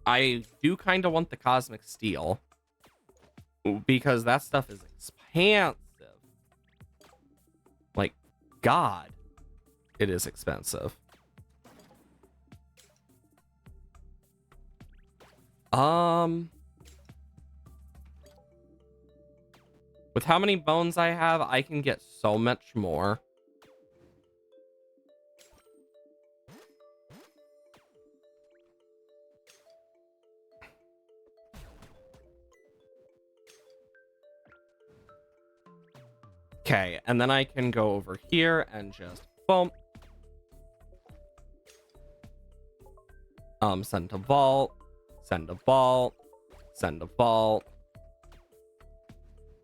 I do kind of want the Cosmic Steel. Because that stuff is expensive. Like, God. It is expensive. With how many bones I have, I can get so much more. Okay, and then I can go over here and just boom. Send to vault, send to vault, send to vault.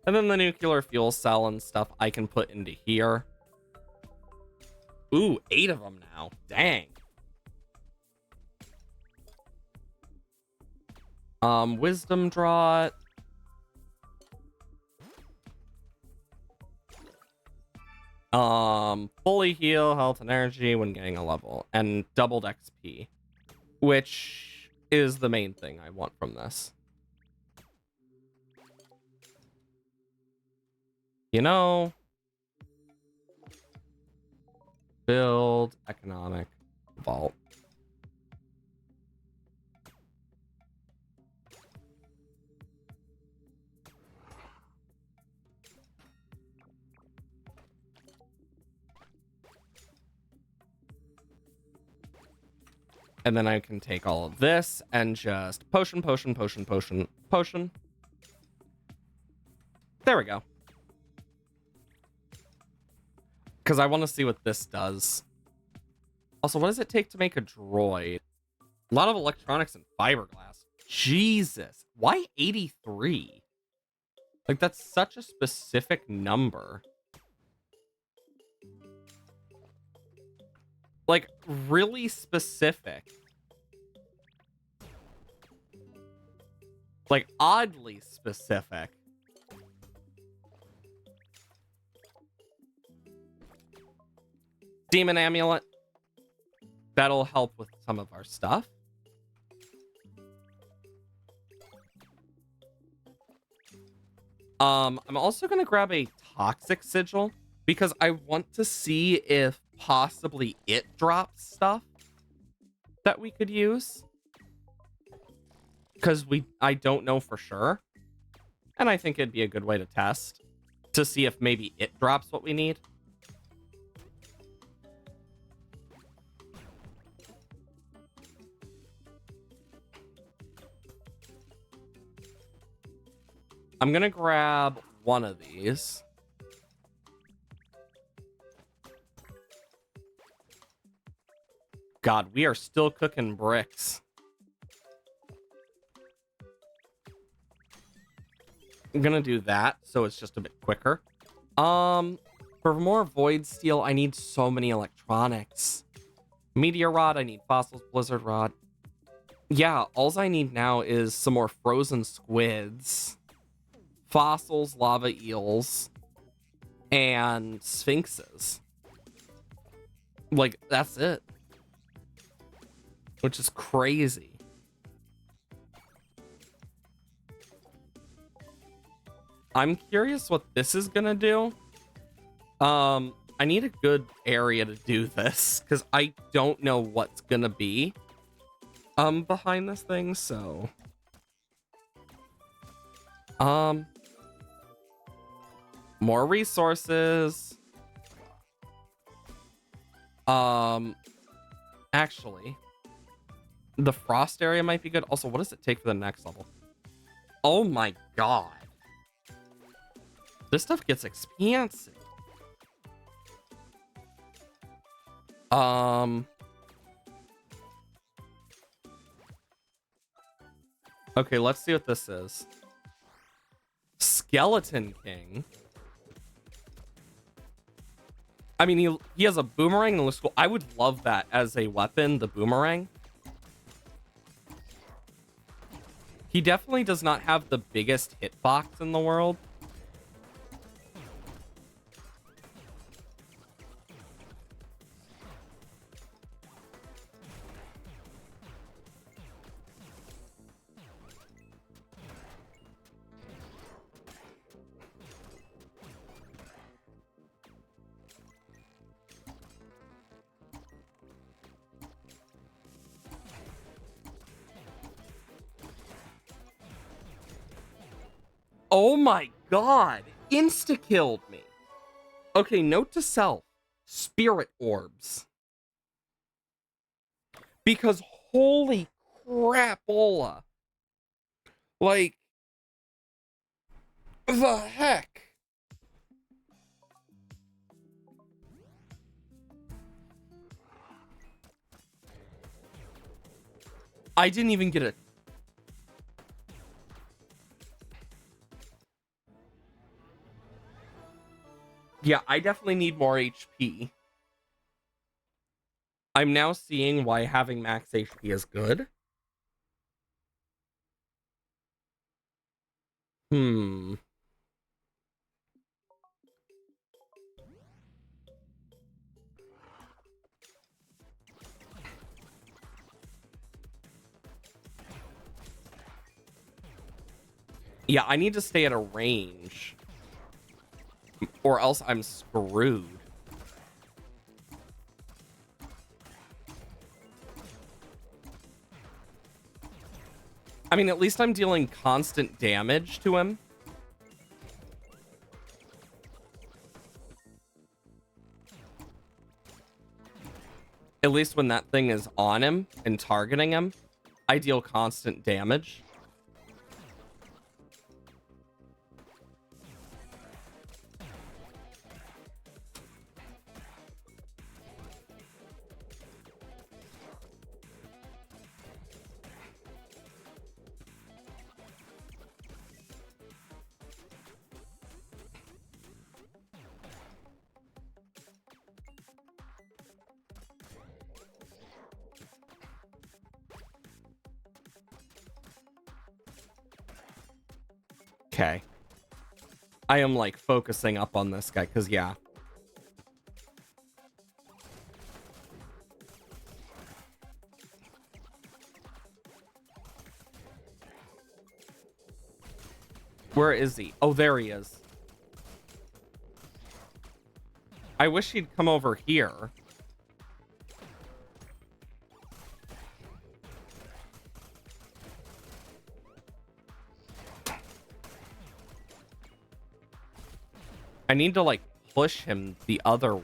And then the nuclear fuel cell and stuff I can put into here. Ooh, 8 of them now. Dang. Wisdom draught. Fully heal health and energy when getting a level, and doubled XP, which is the main thing I want from this. You know, build economic vault. And then I can take all of this and just potion, potion, potion, potion, potion. There we go. Because I want to see what this does. Also, what does it take to make a droid? A lot of electronics and fiberglass. Jesus. Why 83? Like, that's such a specific number. Like, really specific. Like, oddly specific. Demon amulet. That'll help with some of our stuff. I'm also gonna grab a toxic sigil because I want to see if possibly it drops stuff that we could use. Because I don't know for sure. And I think it'd be a good way to test. to see if maybe it drops what we need. I'm gonna grab one of these. God, we are still cooking bricks. I'm gonna do that so it's just a bit quicker. For more void steel, I need so many electronics. Meteor rod, I need fossils, blizzard rod. Yeah, all I need now is some more frozen squids, fossils, lava eels, and sphinxes. Like, that's it. Which is crazy. I'm curious what this is gonna do. I need a good area to do this because I don't know what's gonna be behind this thing, so more resources. Actually, the frost area might be good. Also, what does it take for the next level? Oh my god. This stuff gets expansive. Okay, let's see what this is. Skeleton King. I mean, he has a boomerang that looks cool. I would love that as a weapon, the boomerang. He definitely does not have the biggest hitbox in the world. Oh my god, insta-killed me. Okay, note to self, spirit orbs. Because holy crapola. Like, the heck? I didn't even get it. Yeah, I definitely need more HP. I'm now seeing why having max HP is good. Yeah, I need to stay at a range. Or else I'm screwed. I mean, at least I'm dealing constant damage to him. At least when that thing is on him and targeting him, I deal constant damage. Okay. I am like focusing up on this guy because yeah. Where is he? Oh, there he is. I wish he'd come over here. I need to, like, push him the other way.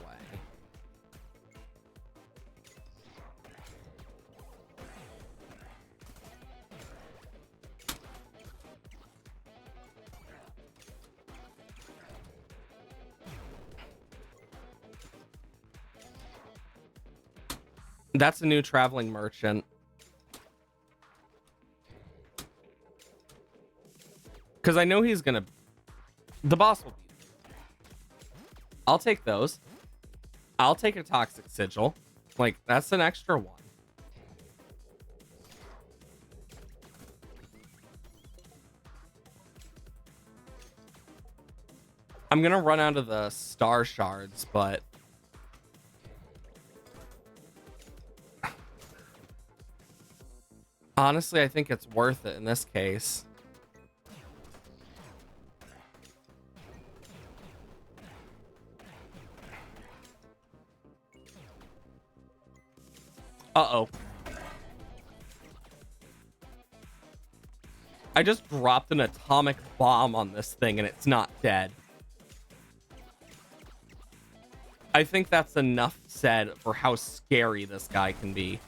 That's a new traveling merchant. Because I know he's gonna... The boss will be there. I'll take those. I'll take a toxic sigil. Like, that's an extra one. I'm gonna run out of the star shards, but... honestly, I think it's worth it in this case. Uh-oh. I just dropped an atomic bomb on this thing and it's not dead. I think that's enough said for how scary this guy can be.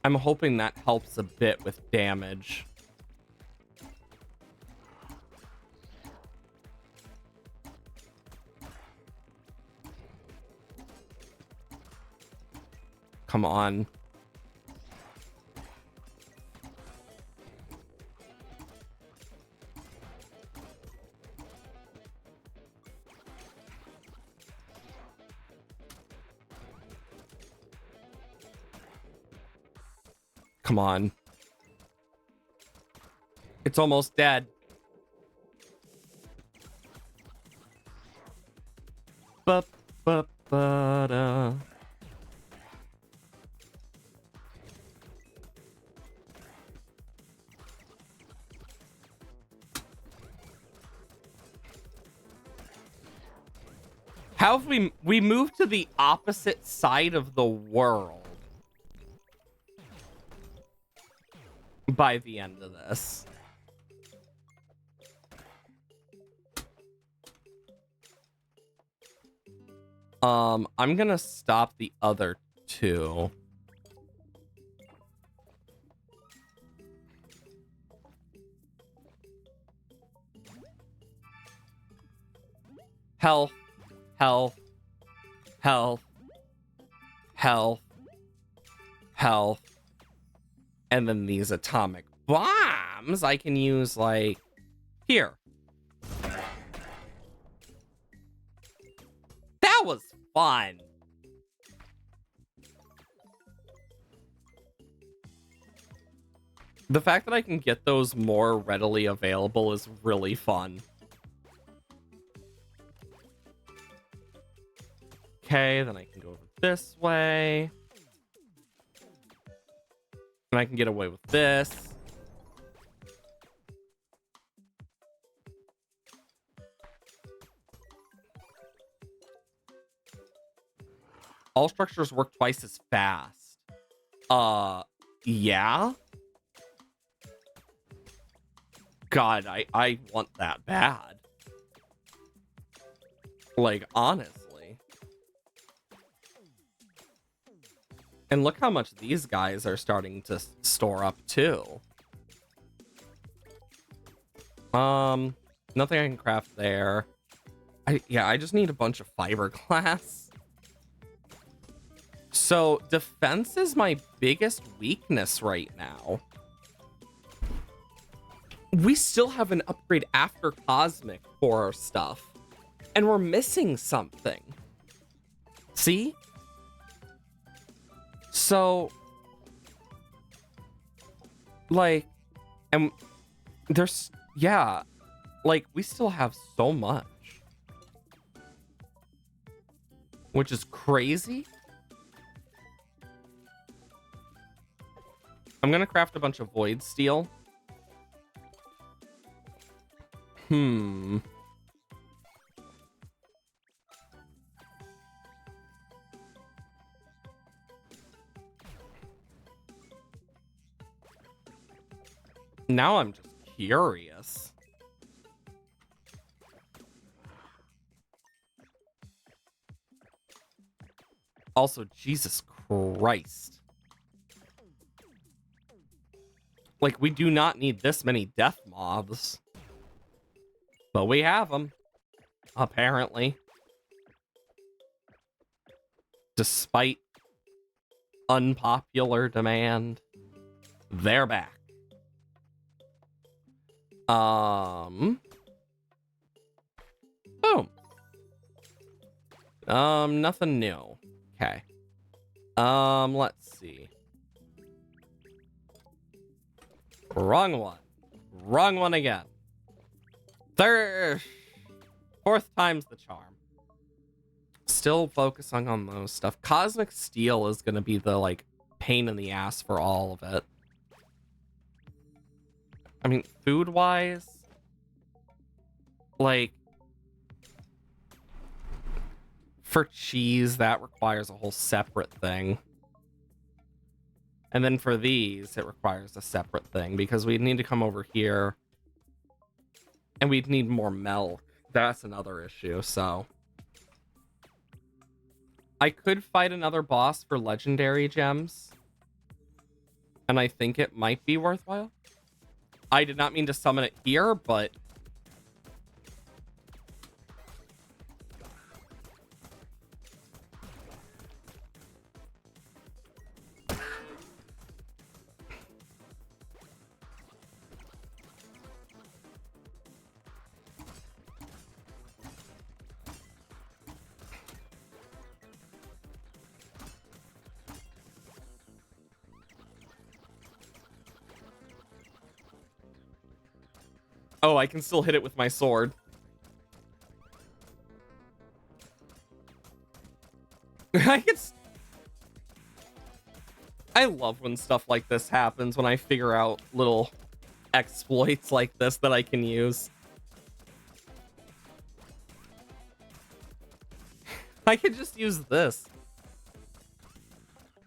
I'm hoping that helps a bit with damage. Come on. Come on. It's almost dead. Ba-ba-ba-da. How have we moved to the opposite side of the world by the end of this? I'm gonna stop the other two. Health, health, health, health, health, and then these atomic bombs I can use, like, here. That was fun. The fact that I can get those more readily available is really fun. Okay, then I can go over this way. And I can get away with this. All structures work twice as fast. Yeah? God, I want that bad. Like, honestly. And look how much these guys are starting to store up, too. Nothing I can craft there. I just need a bunch of fiberglass. So, defense is my biggest weakness right now. We still have an upgrade after Cosmic for our stuff. And we're missing something. See? So, like, and There's, yeah, like, we still have so much. Which is crazy. I'm gonna craft a bunch of void steel. Now I'm just curious. Also, Jesus Christ. Like, we do not need this many death mobs. But we have them. Apparently. Despite unpopular demand. They're back. Boom. Nothing new. Okay. Let's see. Wrong one. Wrong one again. Fourth time's the charm. Still focusing on those stuff. Cosmic Steel is gonna be the, like, pain in the ass for all of it. I mean, food-wise, like, for cheese, that requires a whole separate thing. And then for these, it requires a separate thing because we'd need to come over here and we'd need more milk. That's another issue, so. I could fight another boss for legendary gems. And I think it might be worthwhile. I did not mean to summon it here, but... Oh, I can still hit it with my sword. I love when stuff like this happens, when I figure out little exploits like this that I can use. I could just use this.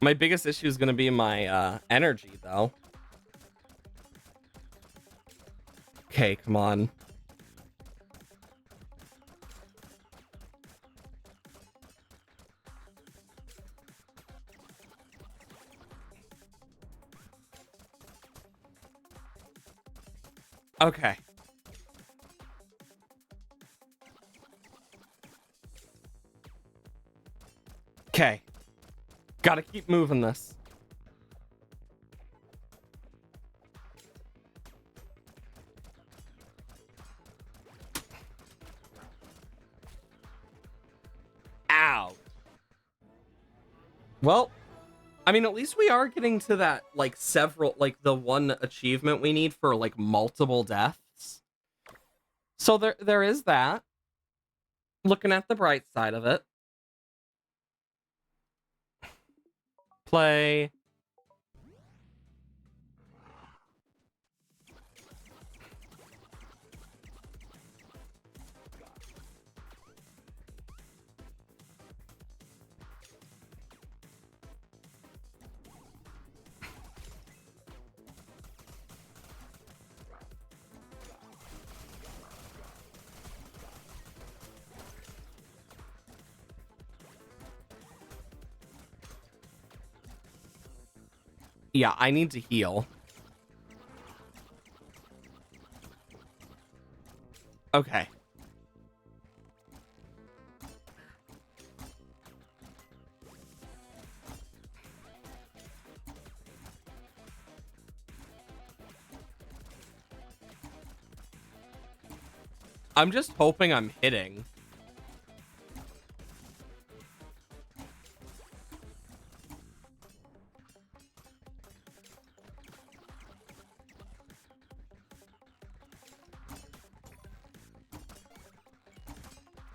My biggest issue is going to be my energy, though. Okay, come on. Okay. Okay. Gotta keep moving this. Ow. Well, I mean, at least we are getting to that, like, the one achievement we need for, like, multiple deaths. So there is that. Looking at the bright side of it. Play. Yeah, I need to heal. Okay. I'm just hoping I'm hitting.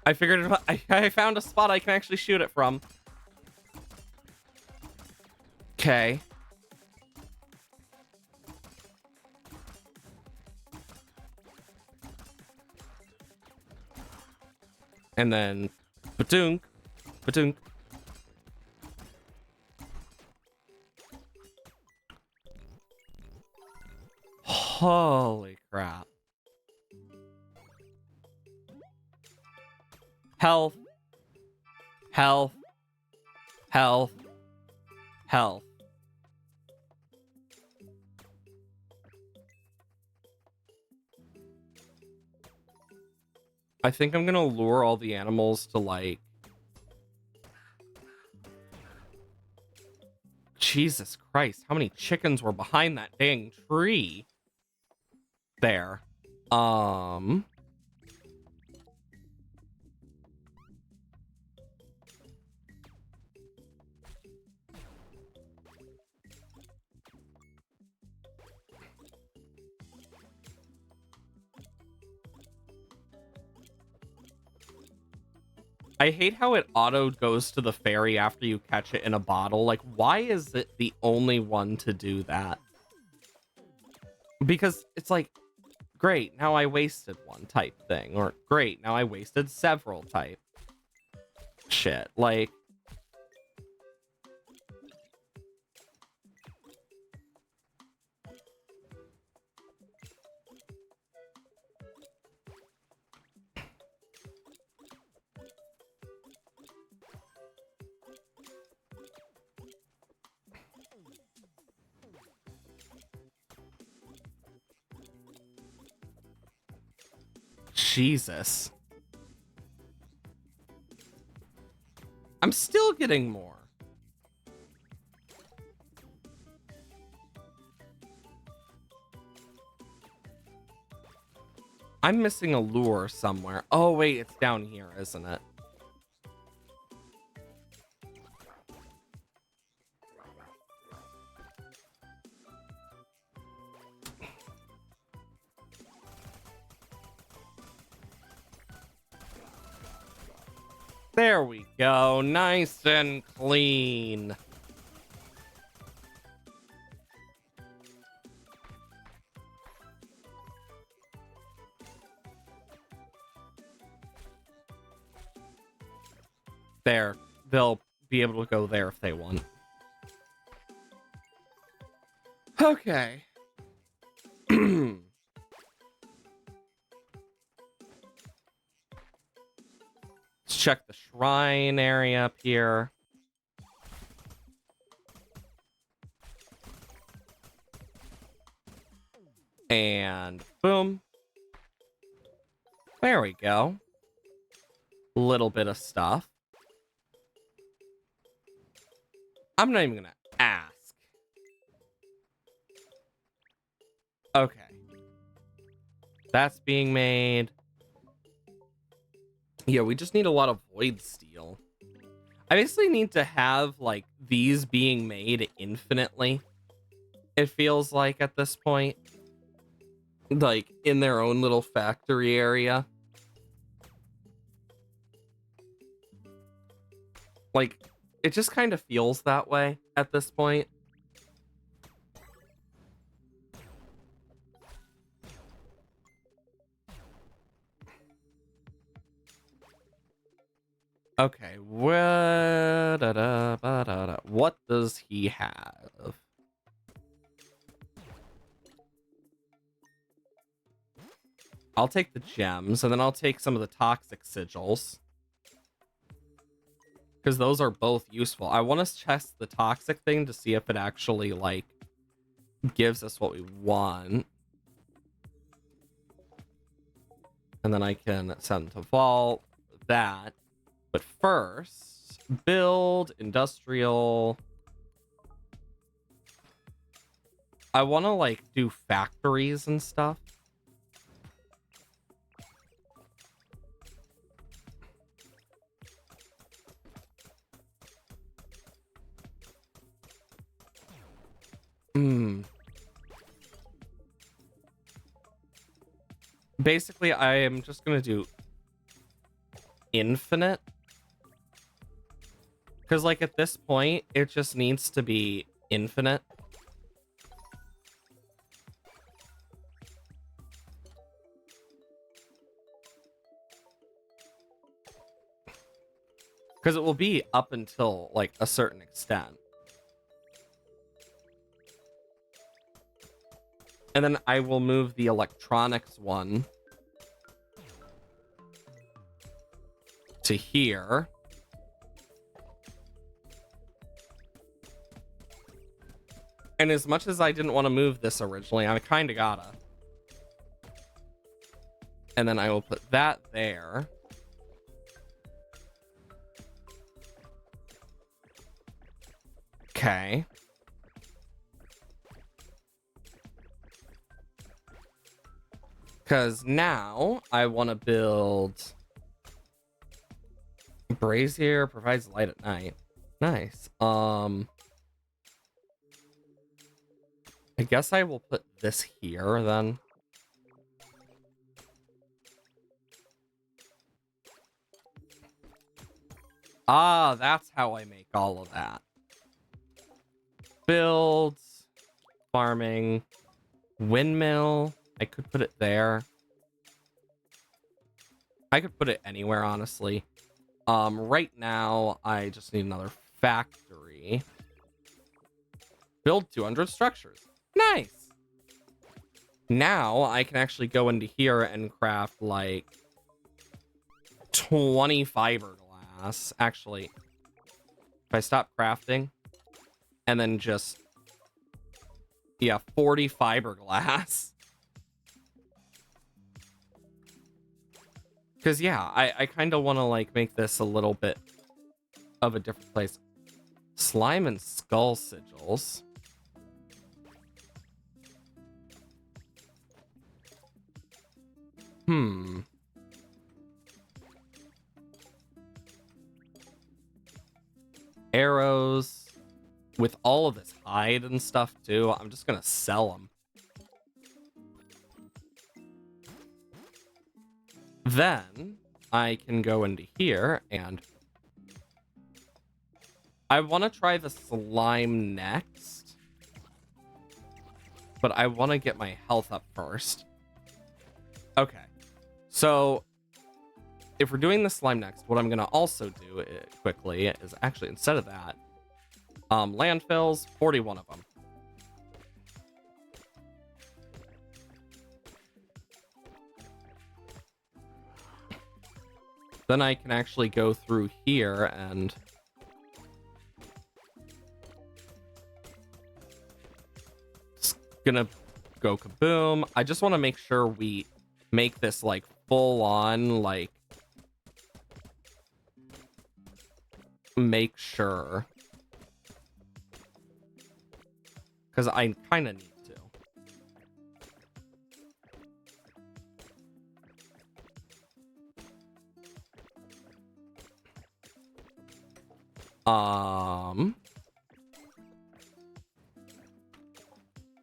I figured it, I found a spot I can actually shoot it from. Okay. And then ba-dunk, ba-dunk. Holy crap. Health. Health. Health. Health. I think I'm gonna lure all the animals to like... Jesus Christ, how many chickens were behind that dang tree? There. I hate how it auto goes to the fairy after you catch it in a bottle. Like, why is it the only one to do that? Because it's like, great, now I wasted one type thing. Or, great, now I wasted several type shit. Like... Jesus. I'm still getting more. I'm missing a lure somewhere. Oh, wait, it's down here, isn't it? There we go. Nice and clean. There. They'll be able to go there if they want. Okay. Let's check the shrine area up here. And boom. There we go. Little bit of stuff. I'm not even gonna ask. Okay. That's being made. Yeah, we just need a lot of void steel. I basically need to have, like, these being made infinitely. It feels like at this point. Like, in their own little factory area. Like, it just kind of feels that way at this point. Okay, what does he have? I'll take the gems, and then I'll take some of the toxic sigils. Because those are both useful. I want to test the toxic thing to see if it actually, like, gives us what we want. And then I can send to vault that. But first, build industrial. I want to, like, do factories and stuff. Basically, I am just going to do infinite. Because, like, at this point, it just needs to be infinite. Because it will be up until, like, a certain extent. And then I will move the electronics one to here. And as much as I didn't want to move this originally, I kind of gotta. And then I will put that there. Okay. Because now I want to build... Brazier provides light at night. Nice. I guess I will put this here then. Ah, that's how I make all of that. Builds, farming, windmill. I could put it there. I could put it anywhere, honestly. Right now, I just need another factory. Build 200 structures. Nice. Now I can actually go into here and craft like 20 fiberglass. Actually, if I stop crafting and then just, yeah, 40 fiberglass. Because, yeah, I kind of want to, like, make this a little bit of a different place. Slime and skull sigils. Arrows. With all of this hide and stuff, too, I'm just going to sell them. Then I can go into here and I want to try the slime next, but I want to get my health up first. Okay, so if we're doing the slime next, what I'm going to also do quickly is actually, instead of that, landfills, 41 of them. Then I can actually go through here and it's gonna go kaboom. I just want to make sure we make this like full on, like, make sure, because I kind of need to.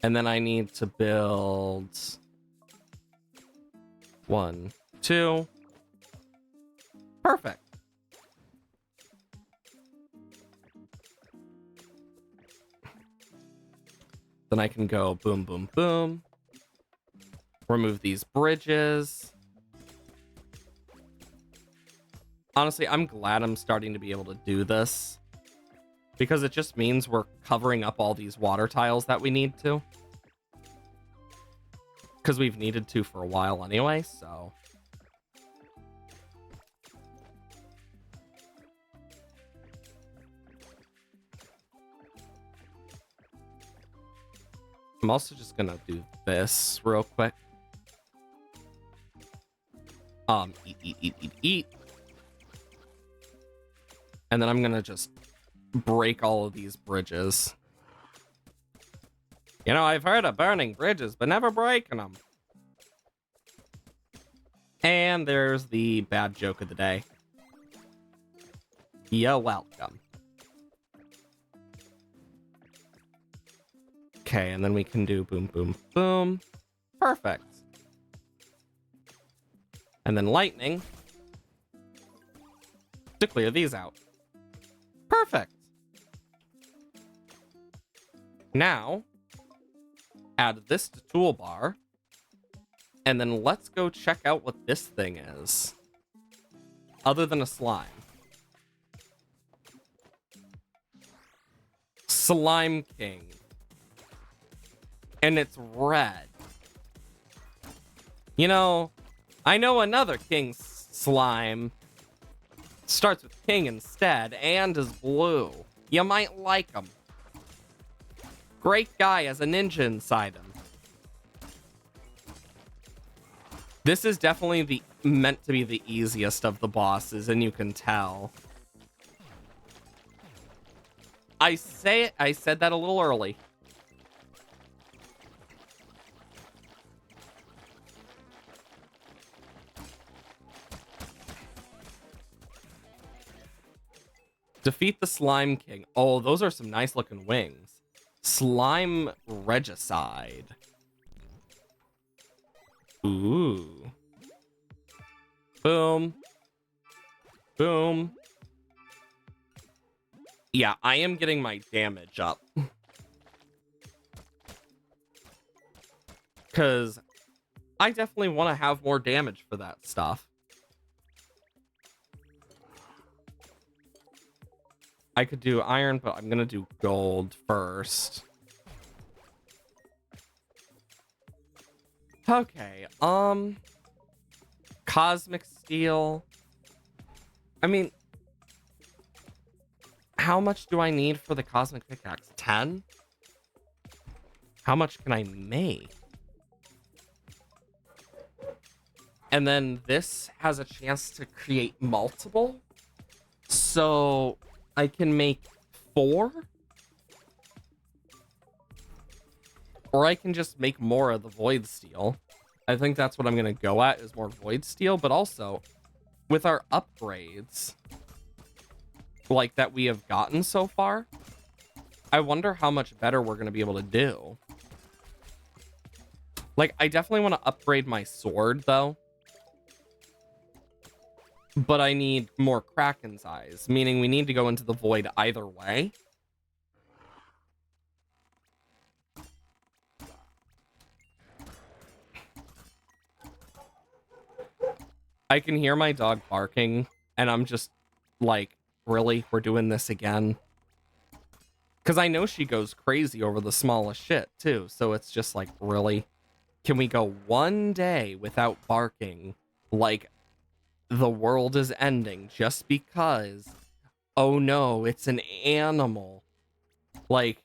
And then I need to build 1, 2. Perfect. Then I can go boom, boom, boom. Remove these bridges. Honestly, I'm glad I'm starting to be able to do this, because it just means we're covering up all these water tiles that we need to. Because we've needed to for a while anyway, so. I'm also just gonna do this real quick. Eat. And then I'm gonna just break all of these bridges. You know, I've heard of burning bridges, but never breaking them. And there's the bad joke of the day. You're welcome. Okay, and then we can do boom, boom, boom. Perfect. And then lightning. to clear these out. Perfect. Now, add this to toolbar, and then let's go check out what this thing is. Other than a slime. Slime King. And it's red. You know, I know another king slime. Starts with king instead, and is blue. You might like him. Great guy, has a ninja inside him. This is definitely meant to be the easiest of the bosses, and you can tell. I said that a little early. Defeat the Slime King. Oh, those are some nice looking wings. Slime Regicide. Ooh. Boom. Boom. Yeah, I am getting my damage up. Because I definitely want to have more damage for that stuff. I could do iron, but I'm going to do gold first. Okay, Cosmic Steel. I mean, how much do I need for the Cosmic Pickaxe? 10? How much can I make? And then this has a chance to create multiple. So I can make 4? Or I can just make more of the Void Steel. I think that's what I'm going to go at, is more Void Steel. But also, with our upgrades, like that we have gotten so far, I wonder how much better we're going to be able to do. Like, I definitely want to upgrade my sword, though. But I need more Kraken's Eyes, meaning we need to go into the void either way. I can hear my dog barking, and I'm just like, really? We're doing this again? Because I know she goes crazy over the smallest shit, too. So it's just like, really? Can we go one day without barking? Like, the world is ending just because, oh no, it's an animal. Like,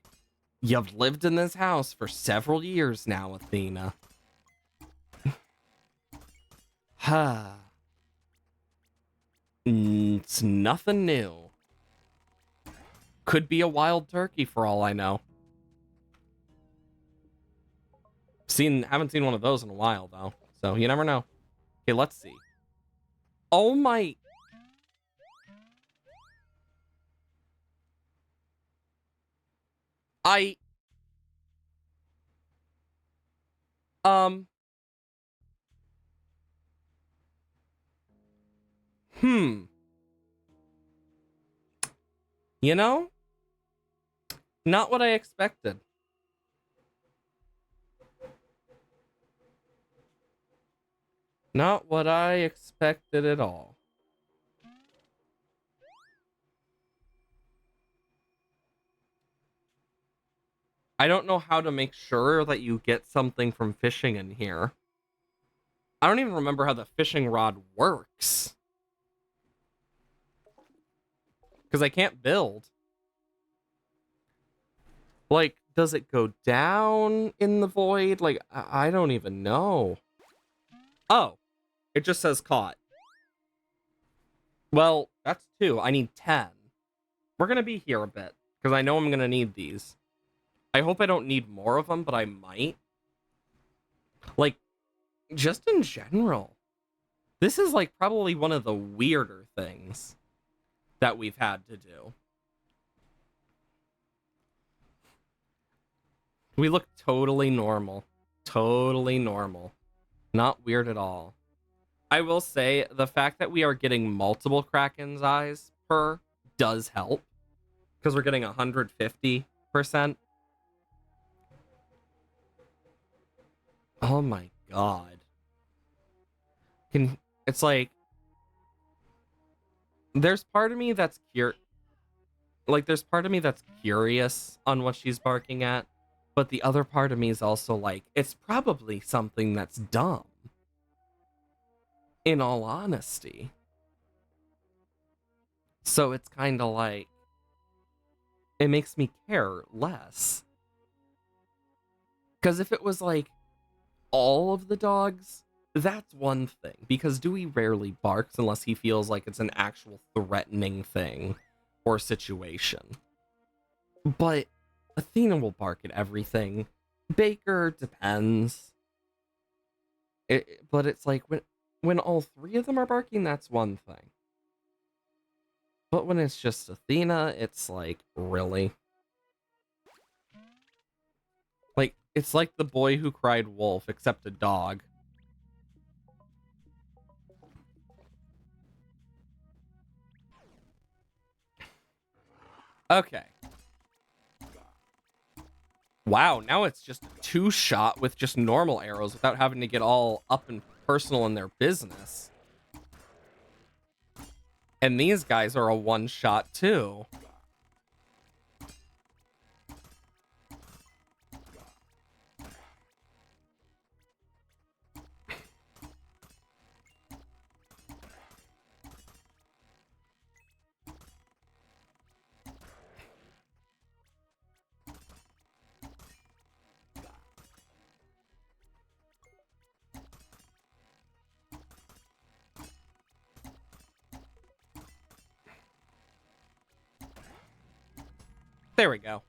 you've lived in this house for several years now, Athena. Ha. It's nothing new. Could be a wild turkey for all I know. Haven't seen one of those in a while, though. So you never know. Okay, let's see. Oh my... You know? Not what I expected. Not what I expected at all. I don't know how to make sure that you get something from fishing in here. I don't even remember how the fishing rod works. Because I can't build. Like, does it go down in the void? Like, I don't even know. Oh, it just says caught. Well, that's 2. I need 10. We're going to be here a bit, because I know I'm going to need these. I hope I don't need more of them, but I might. Like, just in general. This is, like, probably one of the weirder things that we've had to do. We look totally normal. Totally normal. Not weird at all. I will say the fact that we are getting multiple Kraken's eyes per does help because we're getting 150%. Oh my god. Can it's like there's part of me that's there's part of me that's curious on what she's barking at, but the other part of me is also like it's probably something that's dumb. In all honesty. So it's kind of like it makes me care less. Because if it was like all of the dogs, that's one thing. Because Dewey rarely barks unless he feels like it's an actual threatening thing or situation. But Athena will bark at everything. Baker depends. But it's like when all three of them are barking, that's one thing. But when it's just Athena, it's like, really? Like, it's like the boy who cried wolf, except a dog. Okay. Wow, now it's just a two-shot with just normal arrows without having to get all up and personal in their business. And these guys are a one-shot too. There we go.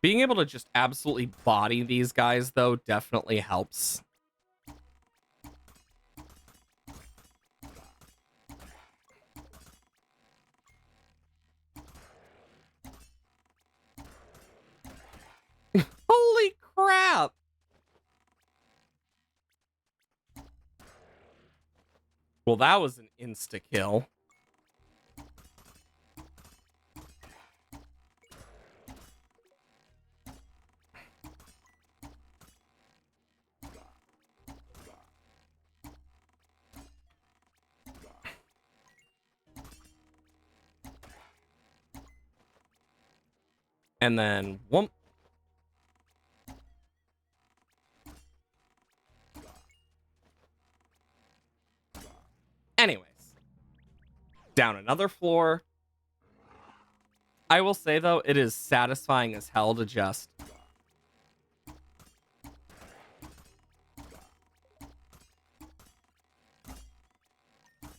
Being able to just absolutely body these guys, though, definitely helps. Holy crap! Well, that was an insta-kill. And then, whoomp. Anyways. Down another floor. I will say, though, it is satisfying as hell to just...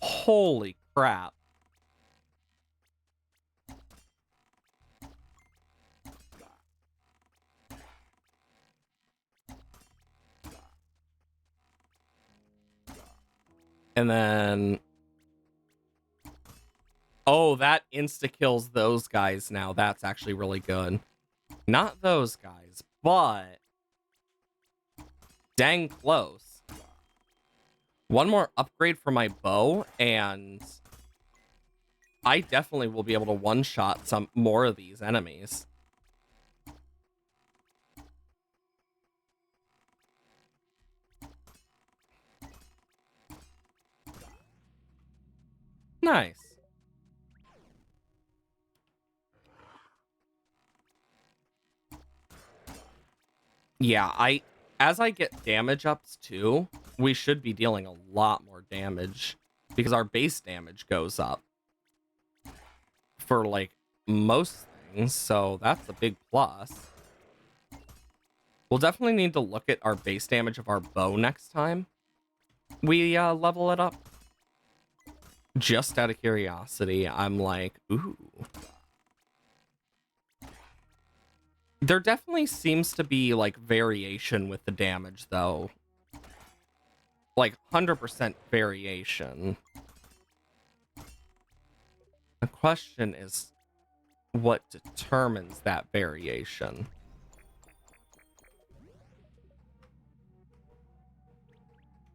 Holy crap. And then... Oh, that insta-kills those guys now. That's actually really good. Not those guys, but... Dang close. One more upgrade for my bow, and... I definitely will be able to one-shot some more of these enemies. Nice. Yeah, as I get damage ups too, we should be dealing a lot more damage because our base damage goes up for like most things, so that's a big plus. We'll definitely need to look at our base damage of our bow next time we level it up. Just out of curiosity, I'm like, ooh. There definitely seems to be like variation with the damage though. Like 100% variation. The question is what determines that variation?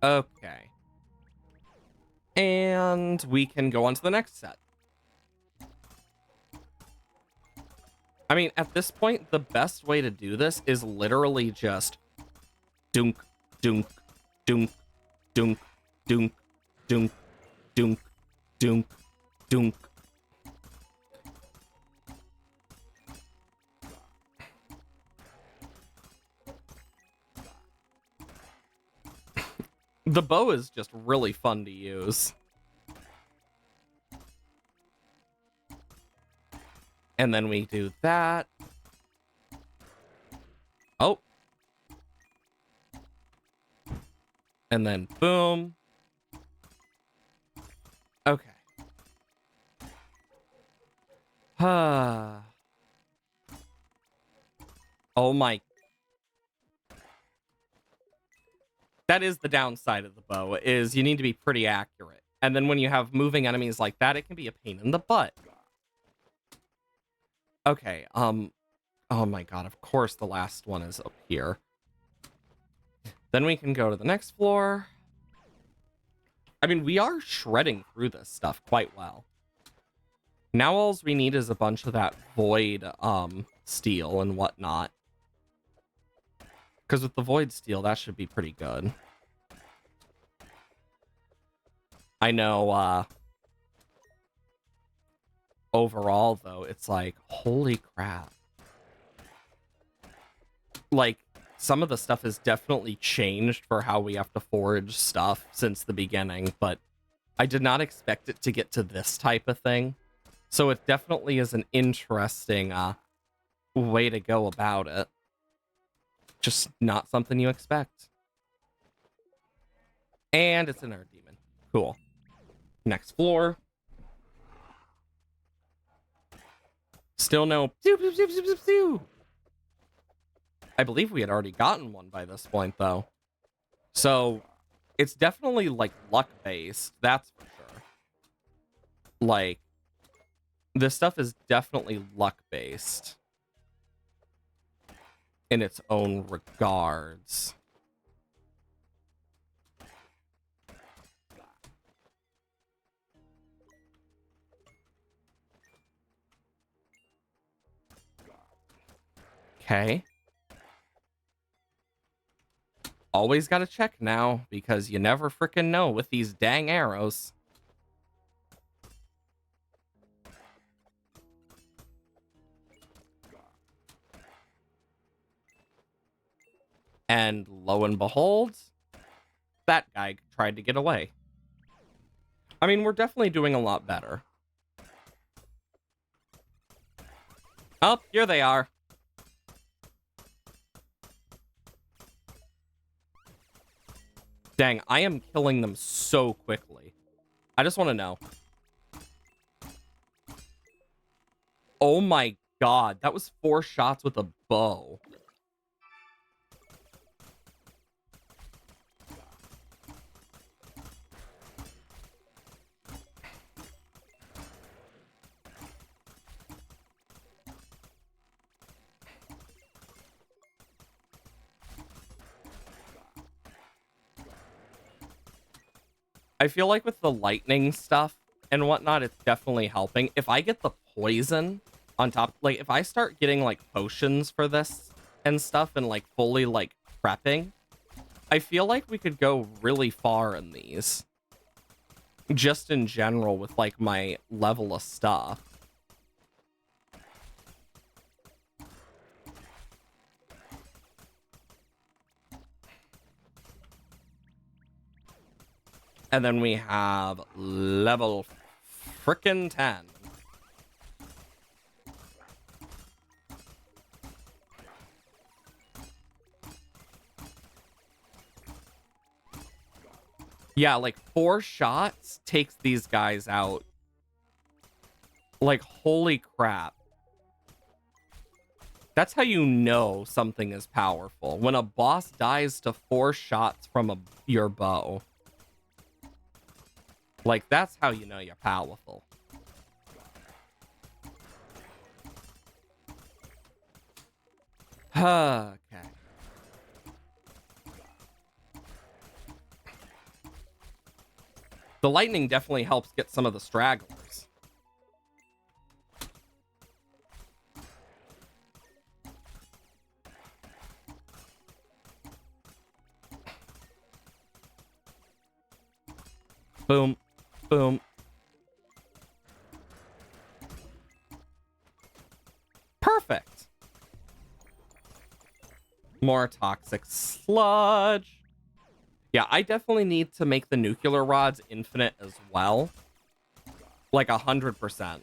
Okay. And we can go on to the next set. I mean, at this point, the best way to do this is literally just dunk, dunk, dunk, dunk, dunk, dunk, dunk, dunk, dunk. The bow is just really fun to use. And then we do that. Oh. And then boom. Okay. Oh my. That is the downside of the bow, is you need to be pretty accurate. And then when you have moving enemies like that, it can be a pain in the butt. Okay, oh my god, of course the last one is up here. Then we can go to the next floor. I mean, we are shredding through this stuff quite well. Now all we need is a bunch of that void steel and whatnot. Because with the void steel, that should be pretty good. I know, overall, though, it's like, holy crap. Like, some of the stuff has definitely changed for how we have to forage stuff since the beginning, but I did not expect it to get to this type of thing. So it definitely is an interesting way to go about it. Just not something you expect. And it's an air demon. Cool. Next floor. Still no... I believe we had already gotten one by this point, though. So, it's definitely, like, luck-based. That's for sure. Like, this stuff is definitely luck-based. In its own regards. Okay. Always gotta check now, because you never frickin' know with these dang arrows. And lo and behold, that guy tried to get away. I mean, we're definitely doing a lot better. Oh, here they are. Dang, I am killing them so quickly. I just want to know. Oh my god, that was 4 shots with a bow. I feel like with the lightning stuff and whatnot, it's definitely helping. If I get the poison on top, like, if I start getting, like, potions for this and stuff and, like, fully, like, prepping, I feel like we could go really far in these. Just in general with, like, my level of stuff. And then we have level frickin' 10. Yeah, like 4 shots takes these guys out. Like, holy crap. That's how you know something is powerful. When a boss dies to 4 shots from your bow. Like, that's how you know you're powerful. Okay. The lightning definitely helps get some of the stragglers. Boom. Boom. Perfect. More toxic sludge. Yeah, I definitely need to make the nuclear rods infinite as well. Like 100%.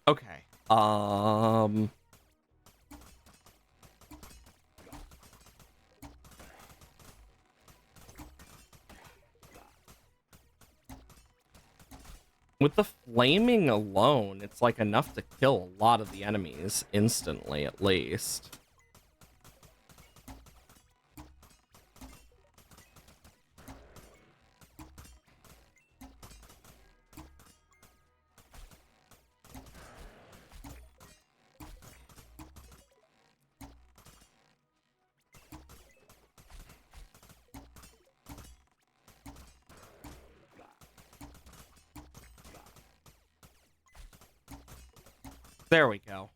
Okay. With the flaming alone, it's like enough to kill a lot of the enemies instantly, at least. There we go.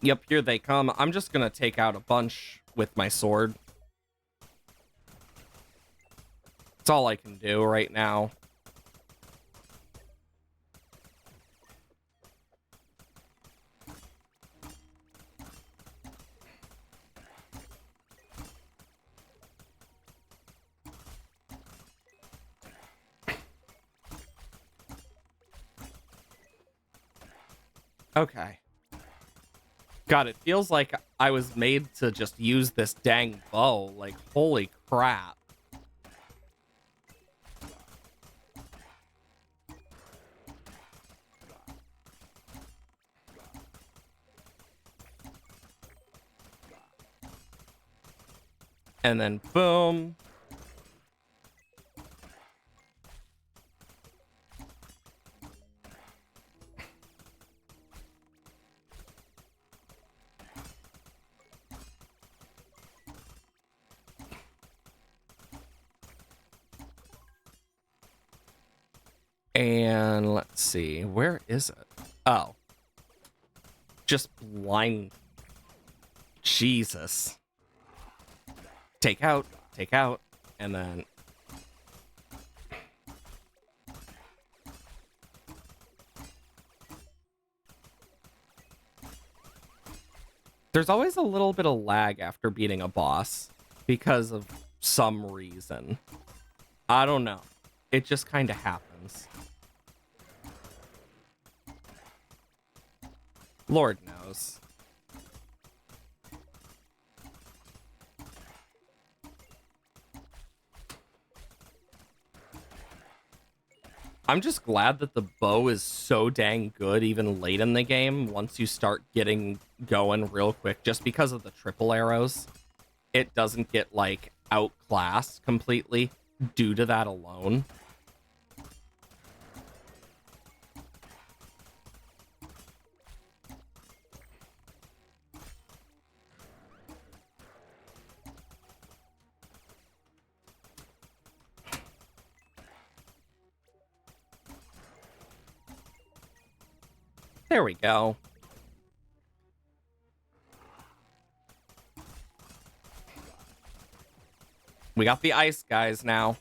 Yep, here they come. I'm just gonna take out a bunch with my sword. It's all I can do right now. Okay. God, it feels like I was made to just use this dang bow. Like, holy crap. And then boom. And let's see, where is it? Oh. Just blind. Jesus. Take out, and then... There's always a little bit of lag after beating a boss because of some reason. I don't know. It just kind of happens. Lord knows. I'm just glad that the bow is so dang good even late in the game once you start getting going real quick, just because of the triple arrows. It doesn't get, like, outclassed completely due to that alone. There we go. We got the ice guys now.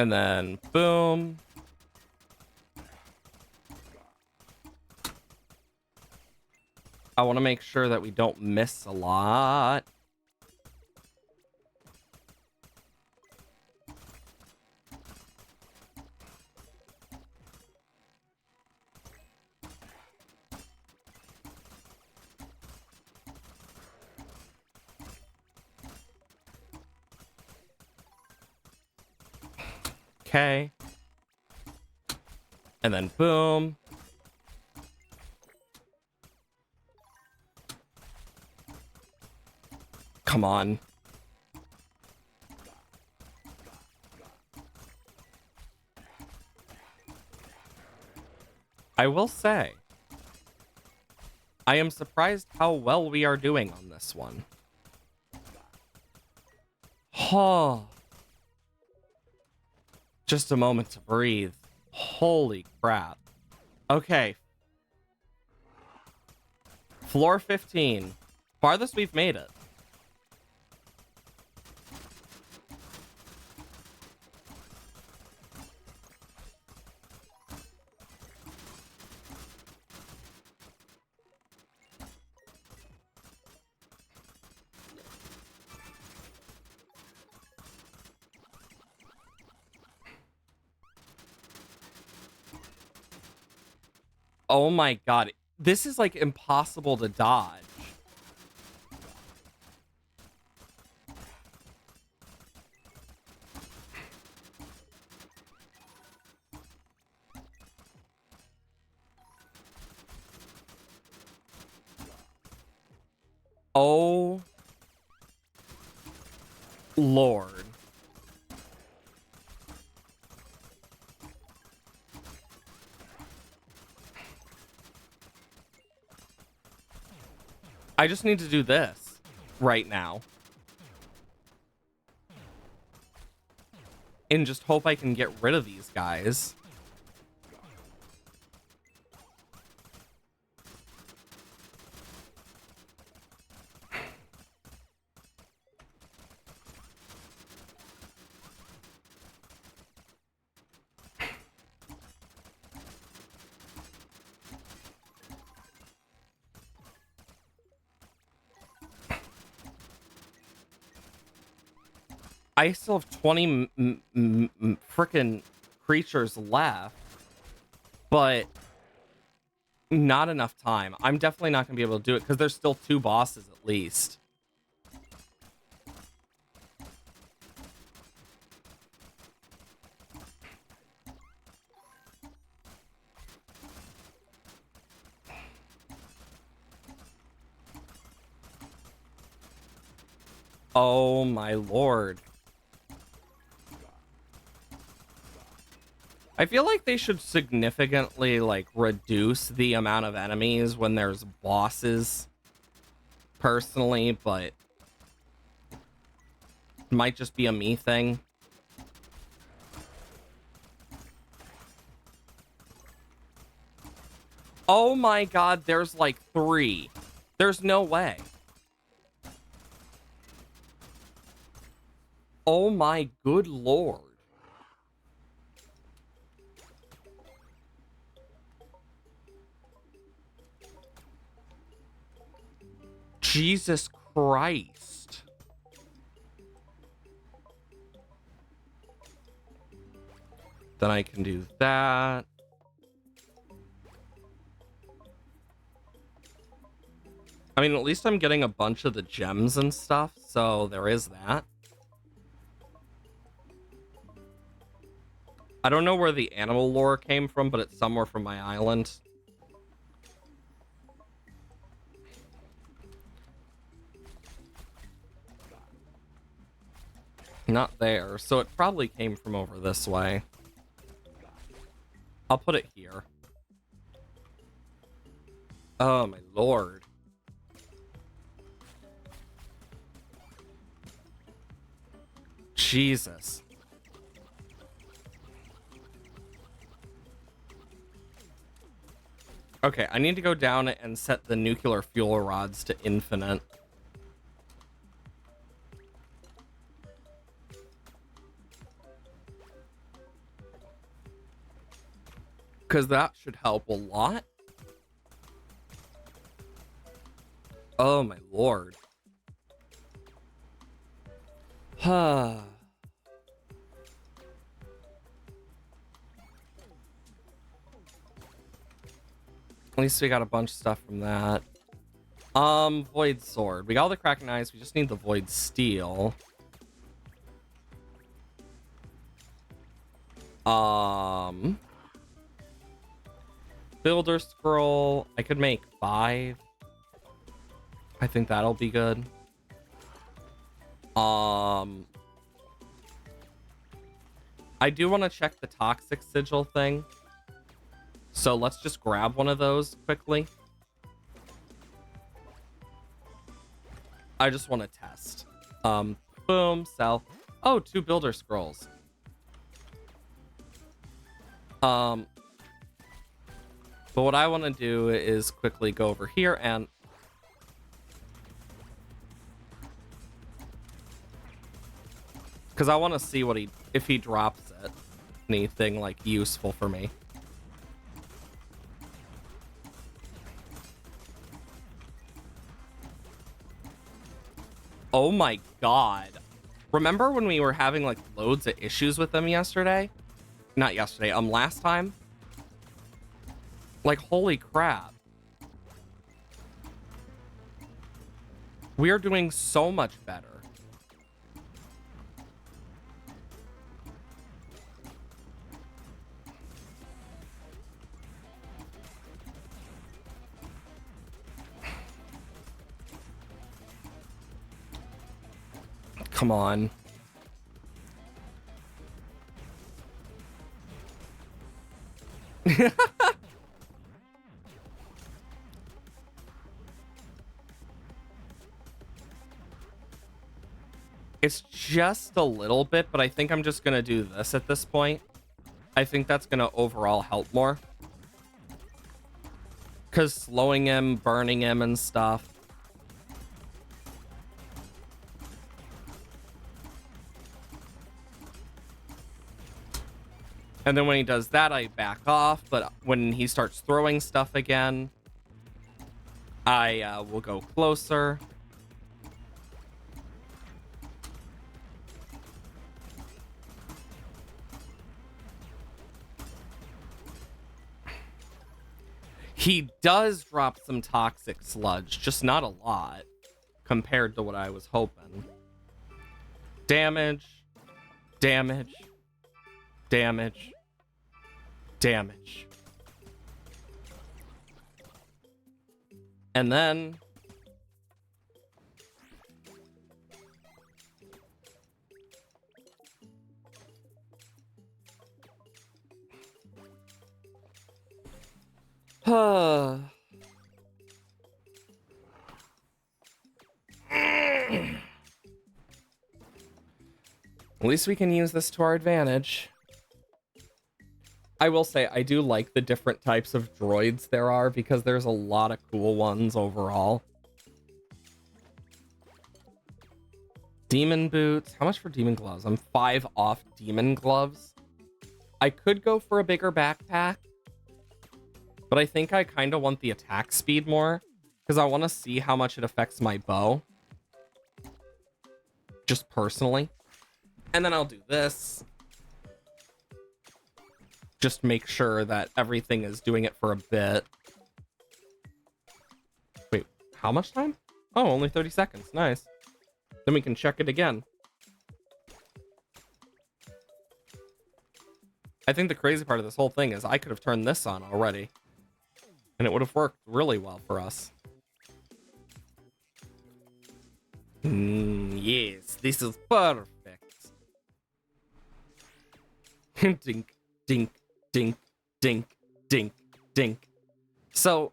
And then boom. I want to make sure that we don't miss a lot. Okay. And then boom. Come on. I will say, I am surprised how well we are doing on this one. Oh. Just a moment to breathe. Holy crap. Okay. Floor 15. Farthest we've made it. Oh my god. This is like impossible to dodge. Oh Lord. I just need to do this right now. And just hope I can get rid of these guys. I still have 20 freaking creatures left, but not enough time. I'm definitely not going to be able to do it because there's still 2 bosses at least. Oh my lord. I feel like they should significantly like reduce the amount of enemies when there's bosses personally, but it might just be a me thing. Oh my god, there's like 3. There's no way. Oh my good lord. Jesus Christ. Then I can do that. I mean, at least I'm getting a bunch of the gems and stuff, so there is that. I don't know where the animal lore came from, but it's somewhere from my island. Not there, so it probably came from over this way. I'll put it here. Oh my lord. Jesus. Okay, I need to go down and set the nuclear fuel rods to infinite. because that should help a lot. Oh my lord. At least we got a bunch of stuff from that. Void sword. We got all the Kraken eyes. We just need the void steel. Builder scroll. I could make 5. I think that'll be good. I do want to check the toxic sigil thing. So let's just grab one of those quickly. I just want to test. Boom, sell. Oh, 2 builder scrolls. But what I want to do is quickly go over here and because I want to see what if he drops it, anything like useful for me. Oh my god. Remember when we were having like loads of issues with them yesterday? Not yesterday, last time? Like, holy crap. We are doing so much better. Come on. It's just a little bit, but I think I'm just gonna do this at this point. I think that's gonna overall help more. Because slowing him, burning him and stuff. And then when he does that, I back off. But when he starts throwing stuff again, I will go closer. He does drop some toxic sludge, just not a lot compared to what I was hoping. Damage, damage, damage, damage. And then at least we can use this to our advantage. I will say, I do like the different types of droids there are because there's a lot of cool ones overall. Demon boots. How much for demon gloves? I'm 5 off demon gloves. I could go for a bigger backpack, but I think I kind of want the attack speed more because I want to see how much it affects my bow. Just personally. And then I'll do this. Just make sure that everything is doing it for a bit. Wait, how much time? Oh, only 30 seconds. Nice. Then we can check it again. I think the crazy part of this whole thing is I could have turned this on already. And it would have worked really well for us. Yes, this is perfect. Dink, dink, dink, dink, dink, dink. So,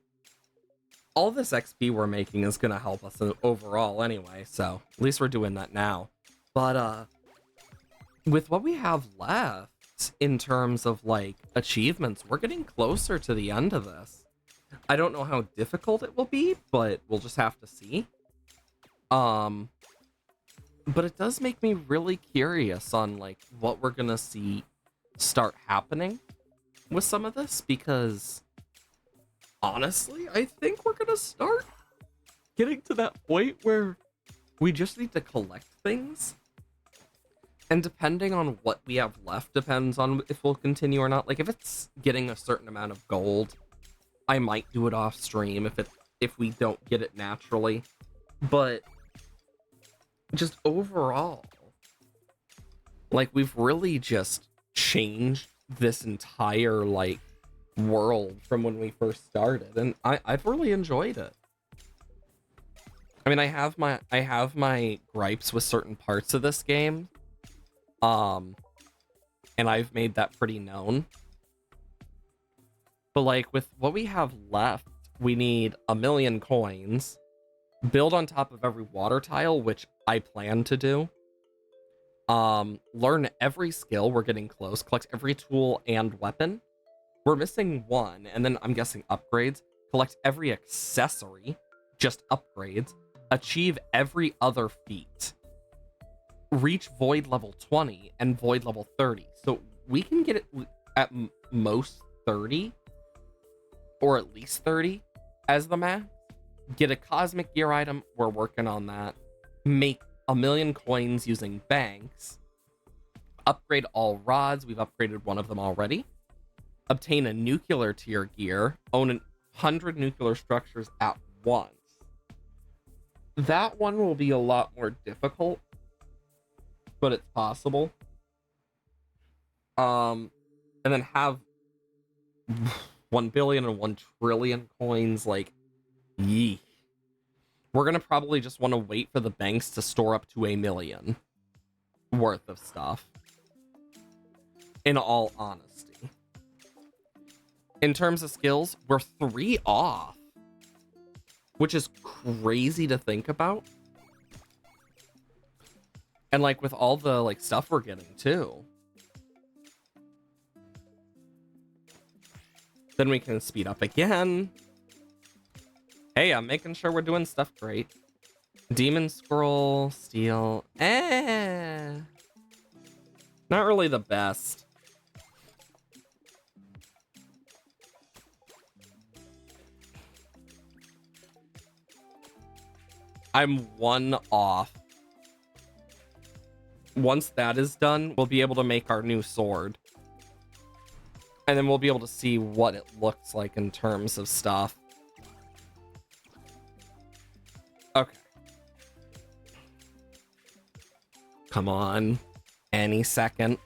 all this XP we're making is going to help us overall anyway, so at least we're doing that now. But, with what we have left in terms of, like, achievements, we're getting closer to the end of this. I don't know how difficult it will be, but we'll just have to see. But it does make me really curious on, like, what we're gonna see start happening. with some of this because honestly, I think we're gonna start getting to that point where we just need to collect things. And depending on what we have left depends on if we'll continue or not. Like if it's getting a certain amount of gold, I might do it off stream if we don't get it naturally. But just overall, like we've really just changed this entire like world from when we first started, and I've really enjoyed it. I mean, I have my gripes with certain parts of this game, and I've made that pretty known. But like with what we have left, we need 1,000,000 coins, build on top of every water tile, which I plan to do. Learn every skill, we're getting close, collect every tool and weapon. We're missing one, and then I'm guessing upgrades. Collect every accessory, just upgrades. Achieve every other feat. Reach void level 20 and void level 30. So we can get it at most 30, or at least 30 as the max. Get a cosmic gear item, we're working on that. Make 1,000,000 coins using banks. Upgrade all rods, we've upgraded one of them already. Obtain a nuclear tier gear. Own 100 nuclear structures at once. That one will be a lot more difficult, but it's possible. And then have 1,000,000,000 and 1,000,000,000,000 coins, like, yee. We're gonna probably just want to wait for the banks to store up to 1,000,000 worth of stuff. In all honesty. In terms of skills, we're 3 off, which is crazy to think about. And like with all the like stuff we're getting too. Then we can speed up again. Hey, I'm making sure we're doing stuff great. Demon Scroll, Steel. Not really the best. I'm 1 off. Once that is done, we'll be able to make our new sword. And then we'll be able to see what it looks like in terms of stuff. Okay. Come on. Any second.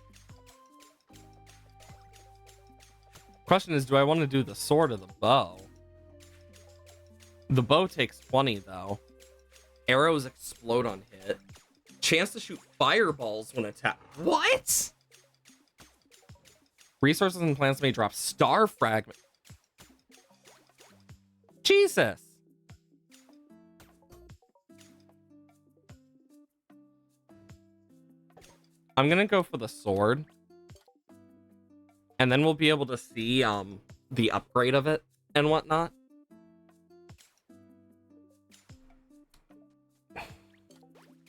Question is, do I want to do the sword or the bow? The bow takes 20, though. Arrows explode on hit. Chance to shoot fireballs when attacked. What? Resources and plants may drop star fragment. Jesus. I'm gonna go for the sword. And then we'll be able to see the upgrade of it and whatnot.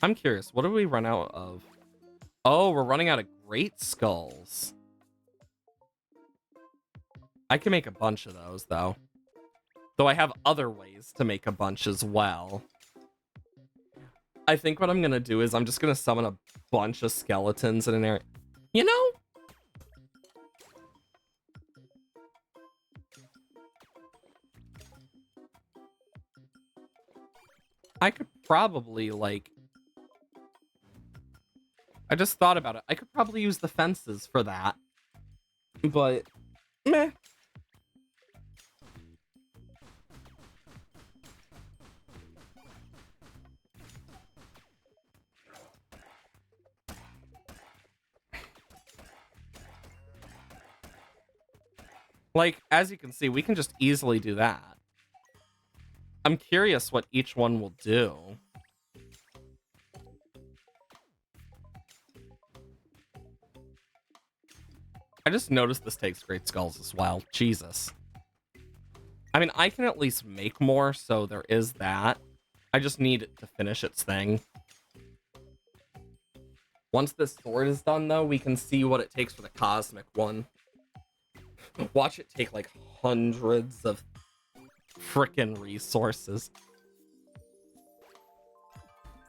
I'm curious, what do we run out of? Oh, we're running out of great skulls. I can make a bunch of those, though. Though I have other ways to make a bunch as well. I think what I'm going to do is I'm just going to summon a bunch of skeletons in an area. You know? I could probably, like... I just thought about it. I could probably use the fences for that. But, meh. Like, as you can see, we can just easily do that. I'm curious what each one will do. I just noticed this takes great skulls as well. Jesus. I mean, I can at least make more, so there is that. I just need it to finish its thing. Once this sword is done, though, we can see what it takes for the cosmic one. Watch it take like hundreds of frickin' resources.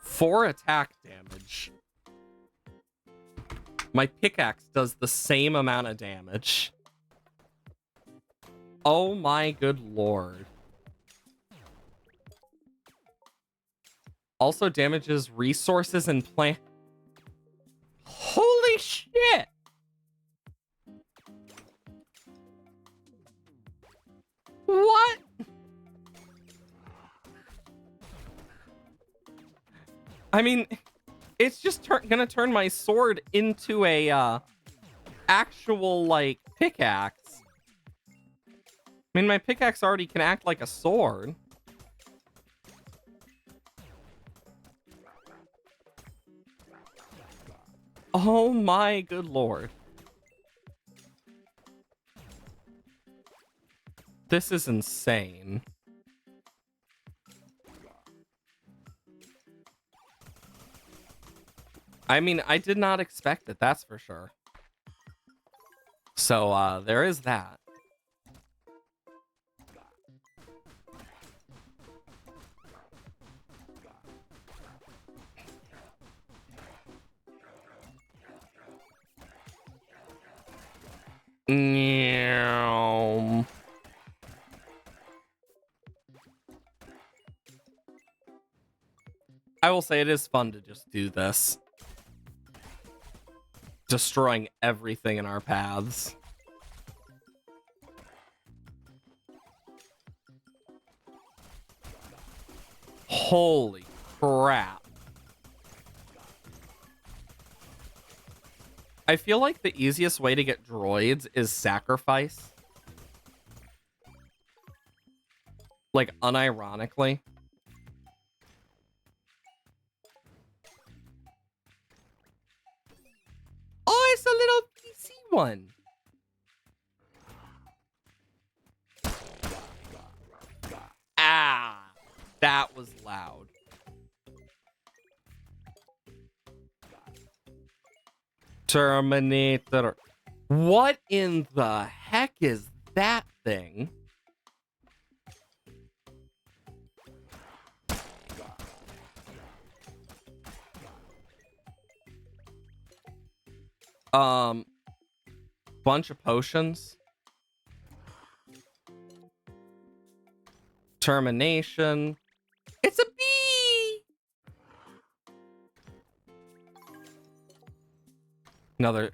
4 attack damage. My pickaxe does the same amount of damage. Oh my good lord. Also damages resources and plant. Holy shit! What? I mean, it's just gonna turn my sword into a actual like pickaxe. I mean, my pickaxe already can act like a sword. Oh my good lord. This is insane. I mean, I did not expect it, that's for sure. So, there is that. Meow. I will say it is fun to just do this. Destroying everything in our paths. Holy crap. I feel like the easiest way to get droids is sacrifice. Like, unironically. Oh, it's a little PC one. Ah, that was loud. Terminator. What in the heck is that thing? Bunch of potions. Termination. It's a bee! Another.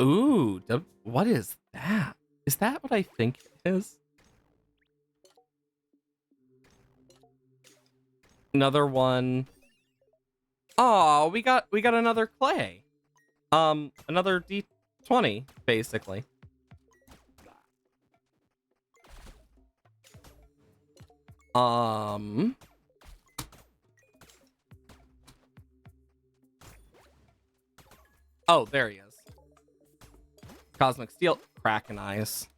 Ooh, what is that? Is that what I think it is? Another one. Oh, we got another clay. Another D20, basically. Oh, there he is. Cosmic Steel, Kraken Eyes.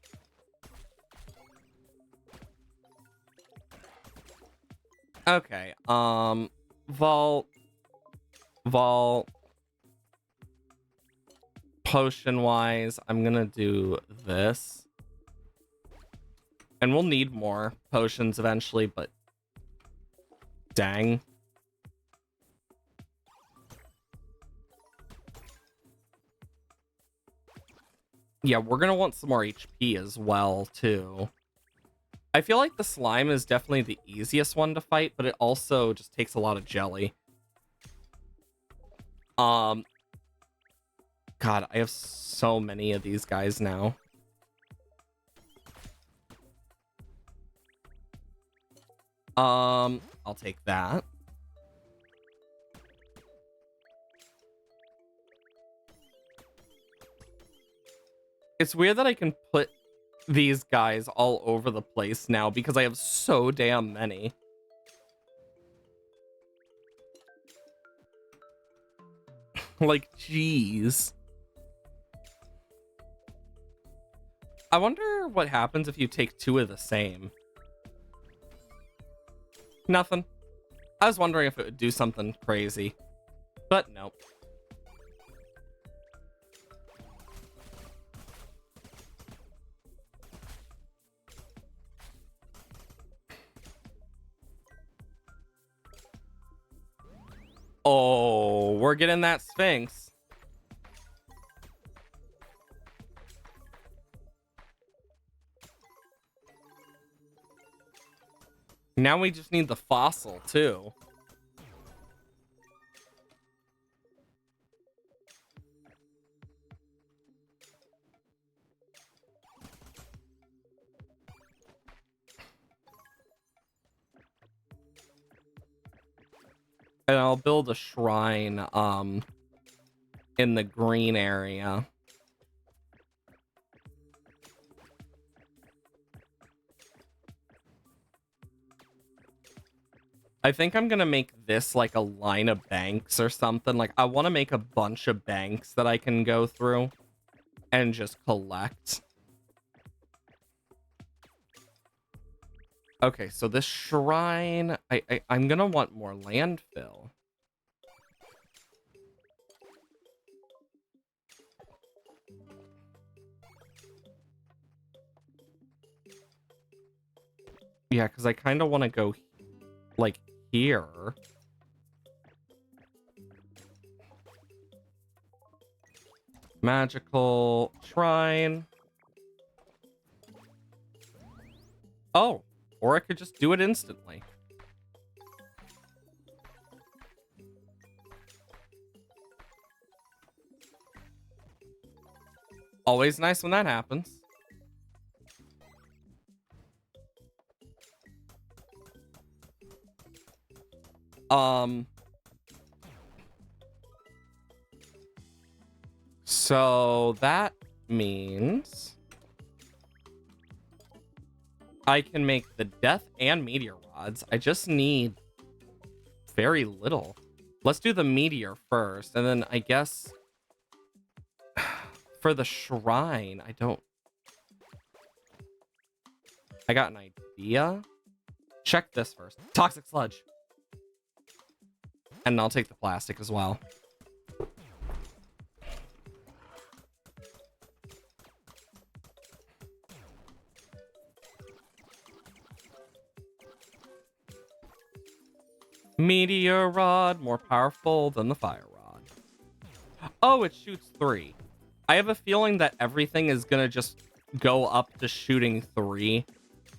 Okay, Vault. Potion-wise, I'm gonna do this. And we'll need more potions eventually, but dang. Yeah, we're gonna want some more HP as well, too. I feel like the slime is definitely the easiest one to fight, but it also just takes a lot of jelly. God, I have so many of these guys now. I'll take that. It's weird that I can put these guys all over the place now because I have so damn many. Like, jeez. I wonder what happens if you take 2 of the same. Nothing. I was wondering if it would do something crazy. But nope. Oh, we're getting that Sphinx. Now we just need the fossil, too. And I'll build a shrine, in the green area. I think I'm gonna make this like a line of banks or something. Like, I want to make a bunch of banks that I can go through and just collect. Okay, so this shrine, I'm gonna want more landfill. Yeah, because I kind of want to go like here. Magical shrine. Oh, or I could just do it instantly. Always nice when that happens. So that means I can make the death and meteor rods. I just need very little. Let's do the meteor first, and then I guess for the shrine, I got an idea. Check this first. Toxic sludge. And I'll take the plastic as well. Meteor rod, more powerful than the fire rod. Oh, it shoots 3. I have a feeling that everything is gonna just go up to shooting 3,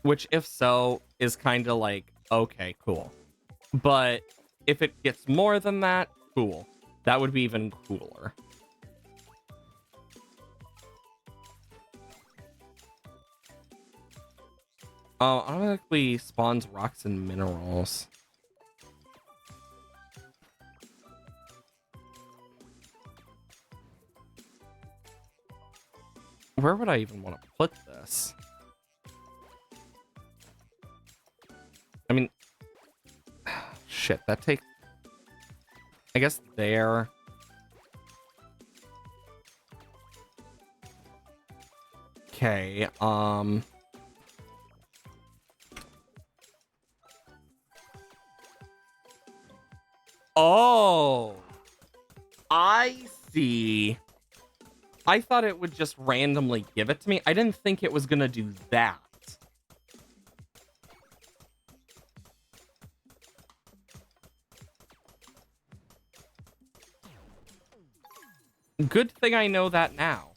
which if so is kind of like, okay, cool. But if it gets more than that, cool. That would be even cooler. Automatically spawns rocks and minerals. Where would I even want to put this? I mean, shit, that takes... I guess there. Okay, Oh! I see. I thought it would just randomly give it to me. I didn't think it was gonna do that. Good thing I know that now.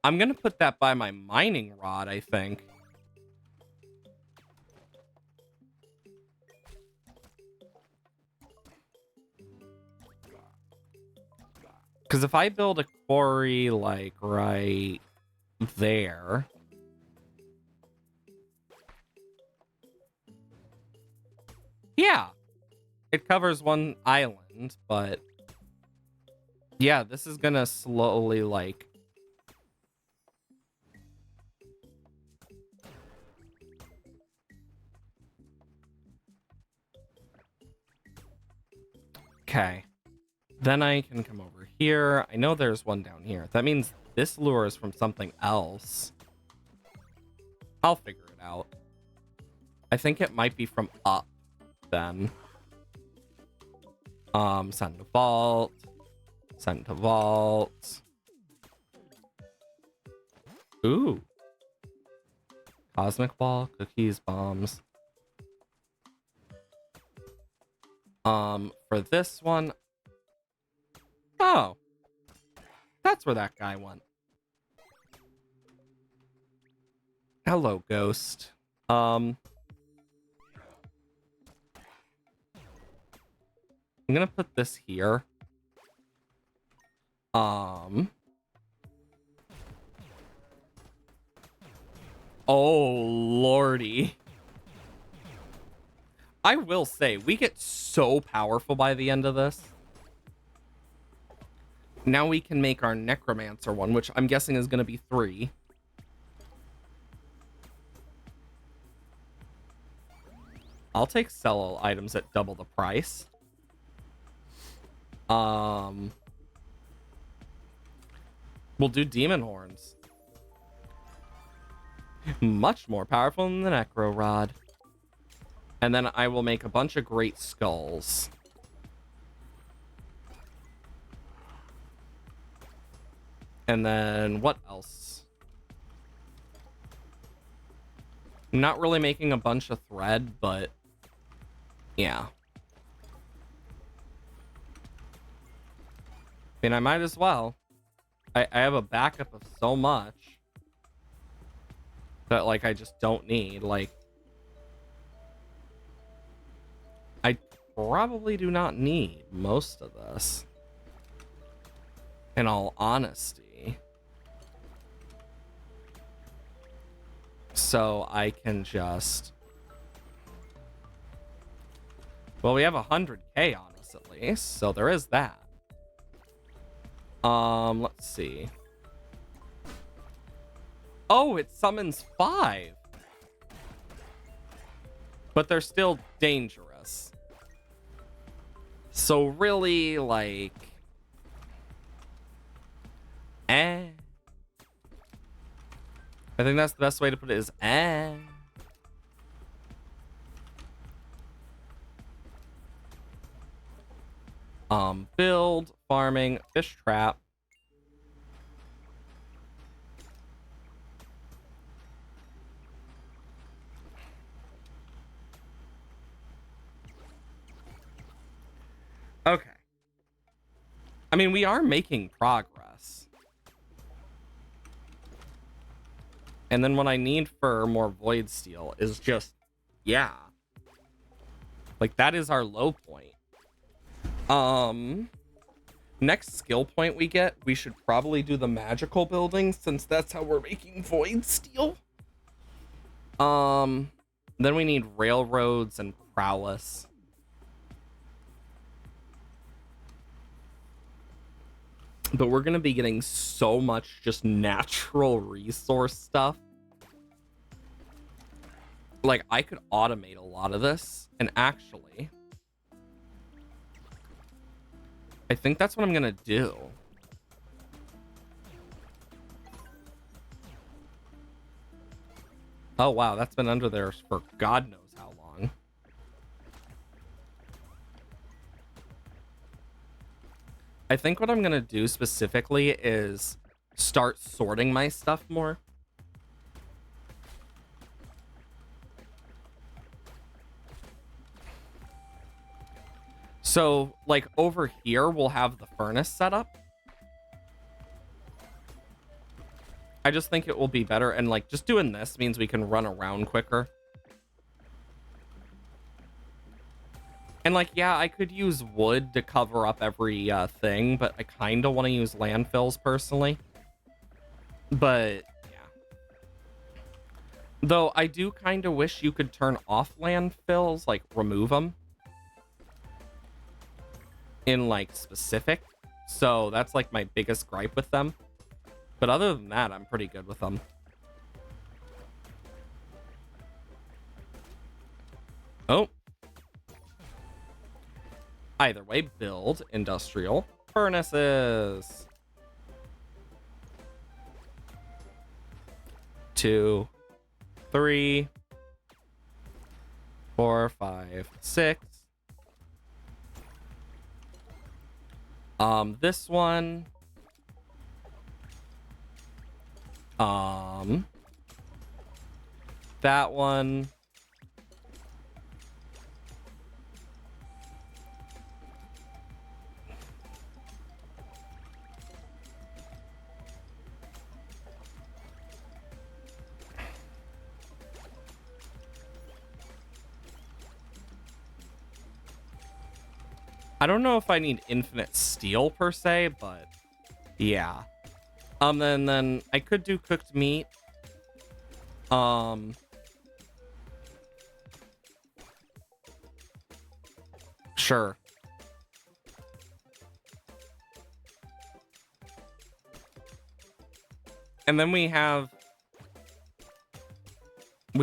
I'm gonna put that by my mining rod, I think. Because if I build a quarry, like, right there... Yeah. It covers one island, but... Yeah, this is gonna slowly, like... Okay. Then I can come over here. I know there's one down here. That means this lure is from something else. I'll figure it out. I think it might be from up, then. Send to vault. Send to vault. Ooh. Cosmic ball, cookies, bombs. For this one. Oh. That's where that guy went. Hello, ghost. I'm gonna put this here. Oh, lordy. I will say, we get so powerful by the end of this. Now we can make our necromancer one, which I'm guessing is going to be 3. I'll take sell items at double the price. We'll do demon horns. Much more powerful than the necro rod. And then I will make a bunch of great skulls. And then what else? I'm not really making a bunch of thread, but yeah. I mean, I might as well. I have a backup of so much that, like, I just don't need. Like, I probably do not need most of this, in all honesty. So I can just... Well, we have 100k on us at least, so there is that. Let's see. Oh, it summons 5. But they're still dangerous. So really, like... I think that's the best way to put it is build, farming, fish trap. Okay. I mean, we are making progress. And then what I need for more void steel is just, yeah. Like, that is our low point. Next skill point we get, we should probably do the magical building, since that's how we're making void steel. Then we need railroads and prowess. But we're gonna be getting so much just natural resource stuff. Like, I could automate a lot of this, and actually, I think that's what I'm gonna do. Oh wow, that's been under there for God knows how long. I think what I'm gonna do specifically is start sorting my stuff more. So, like, over here, we'll have the furnace set up. I just think it will be better. And, like, just doing this means we can run around quicker. And, like, yeah, I could use wood to cover up every thing, but I kind of want to use landfills, personally. But, yeah. Though, I do kind of wish you could turn off landfills, like, remove them. In, like, specific. So that's like my biggest gripe with them. But other than that, I'm pretty good with them. Oh. Either way, build industrial furnaces. 2, 3, 4, 5, 6. This one. That one. I don't know if I need infinite steel per se, but yeah. Then I could do cooked meat. Sure. And then we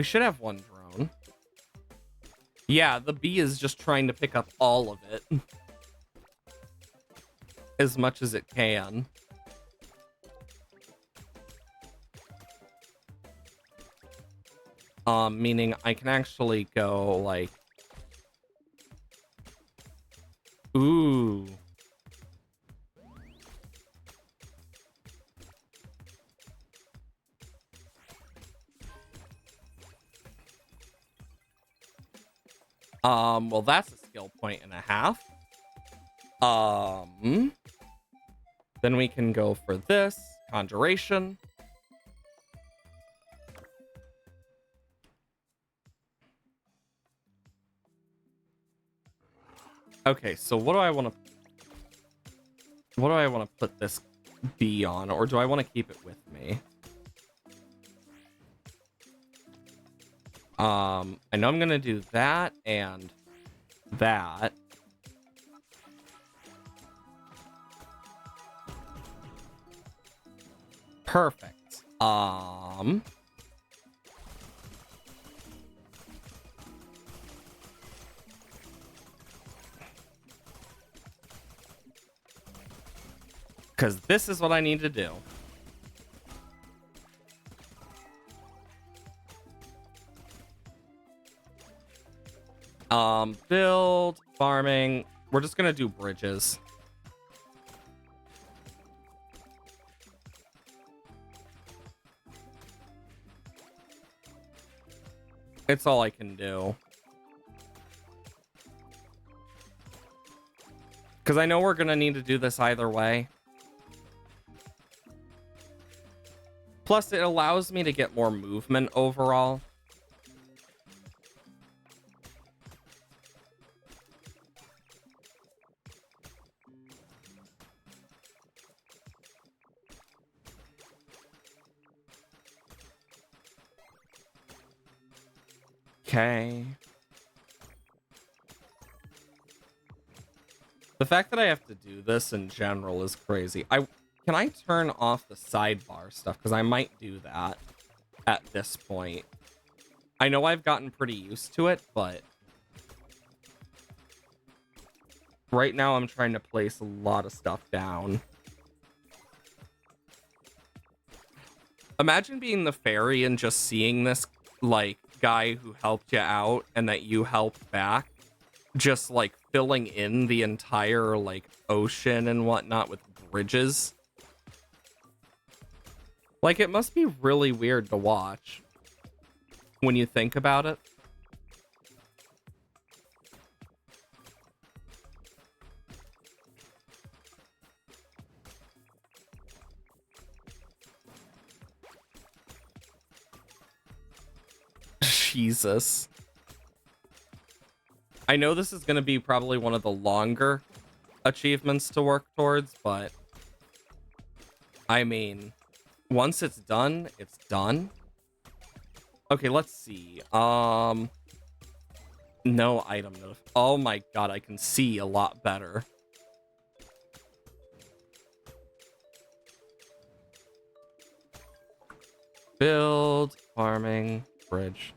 should have one drone. Yeah, the bee is just trying to pick up all of it. As much as it can. Meaning I can actually go like... Ooh. Well, that's a skill point and a half. Then we can go for this conjuration. Okay, so what do I want to put this bee on, or do I want to keep it with me? I know I'm gonna do that and that. Perfect. Because this is what I need to do. Build, farming. We're just gonna do bridges. It's all I can do. Because I know we're gonna need to do this either way. Plus, it allows me to get more movement overall. Okay. The fact that I have to do this in general is crazy. Can I turn off the sidebar stuff? Because I might do that at this point. I know I've gotten pretty used to it, but right now I'm trying to place a lot of stuff down. Imagine being the fairy and just seeing this, like, guy who helped you out and that you helped back. Just, like, filling in the entire, like, ocean and whatnot with bridges. Like, it must be really weird to watch when you think about it. Jesus. I know this is going to be probably one of the longer achievements to work towards, but I mean, once it's done, it's done. Okay, let's see. No item notif. Oh my god, I can see a lot better. Build, farming, bridge.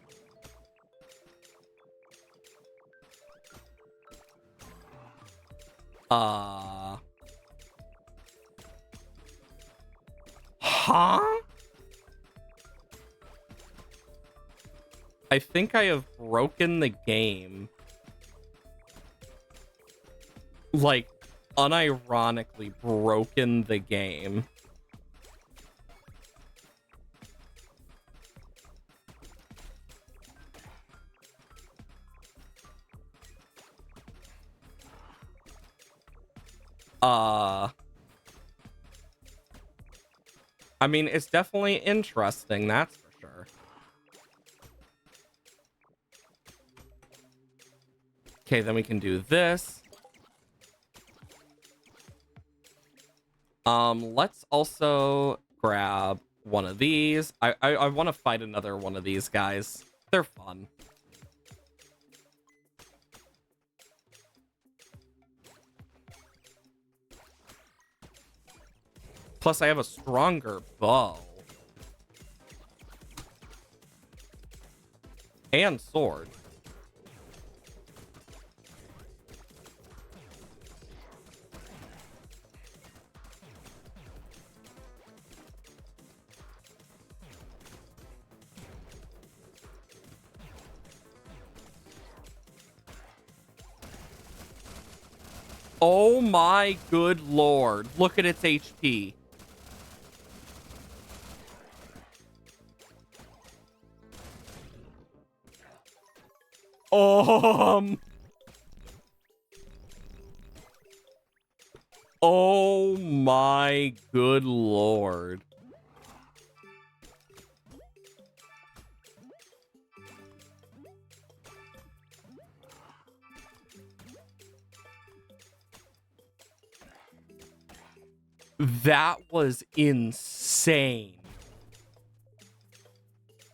Huh? I think I have broken the game. Like, unironically broken the game. I mean, it's definitely interesting, that's for sure. Okay, then we can do this. Let's also grab one of these. I want to fight another one of these guys. They're fun. Plus, I have a stronger bow. And sword. Oh my good lord. Look at its HP. Oh my good lord. That was insane.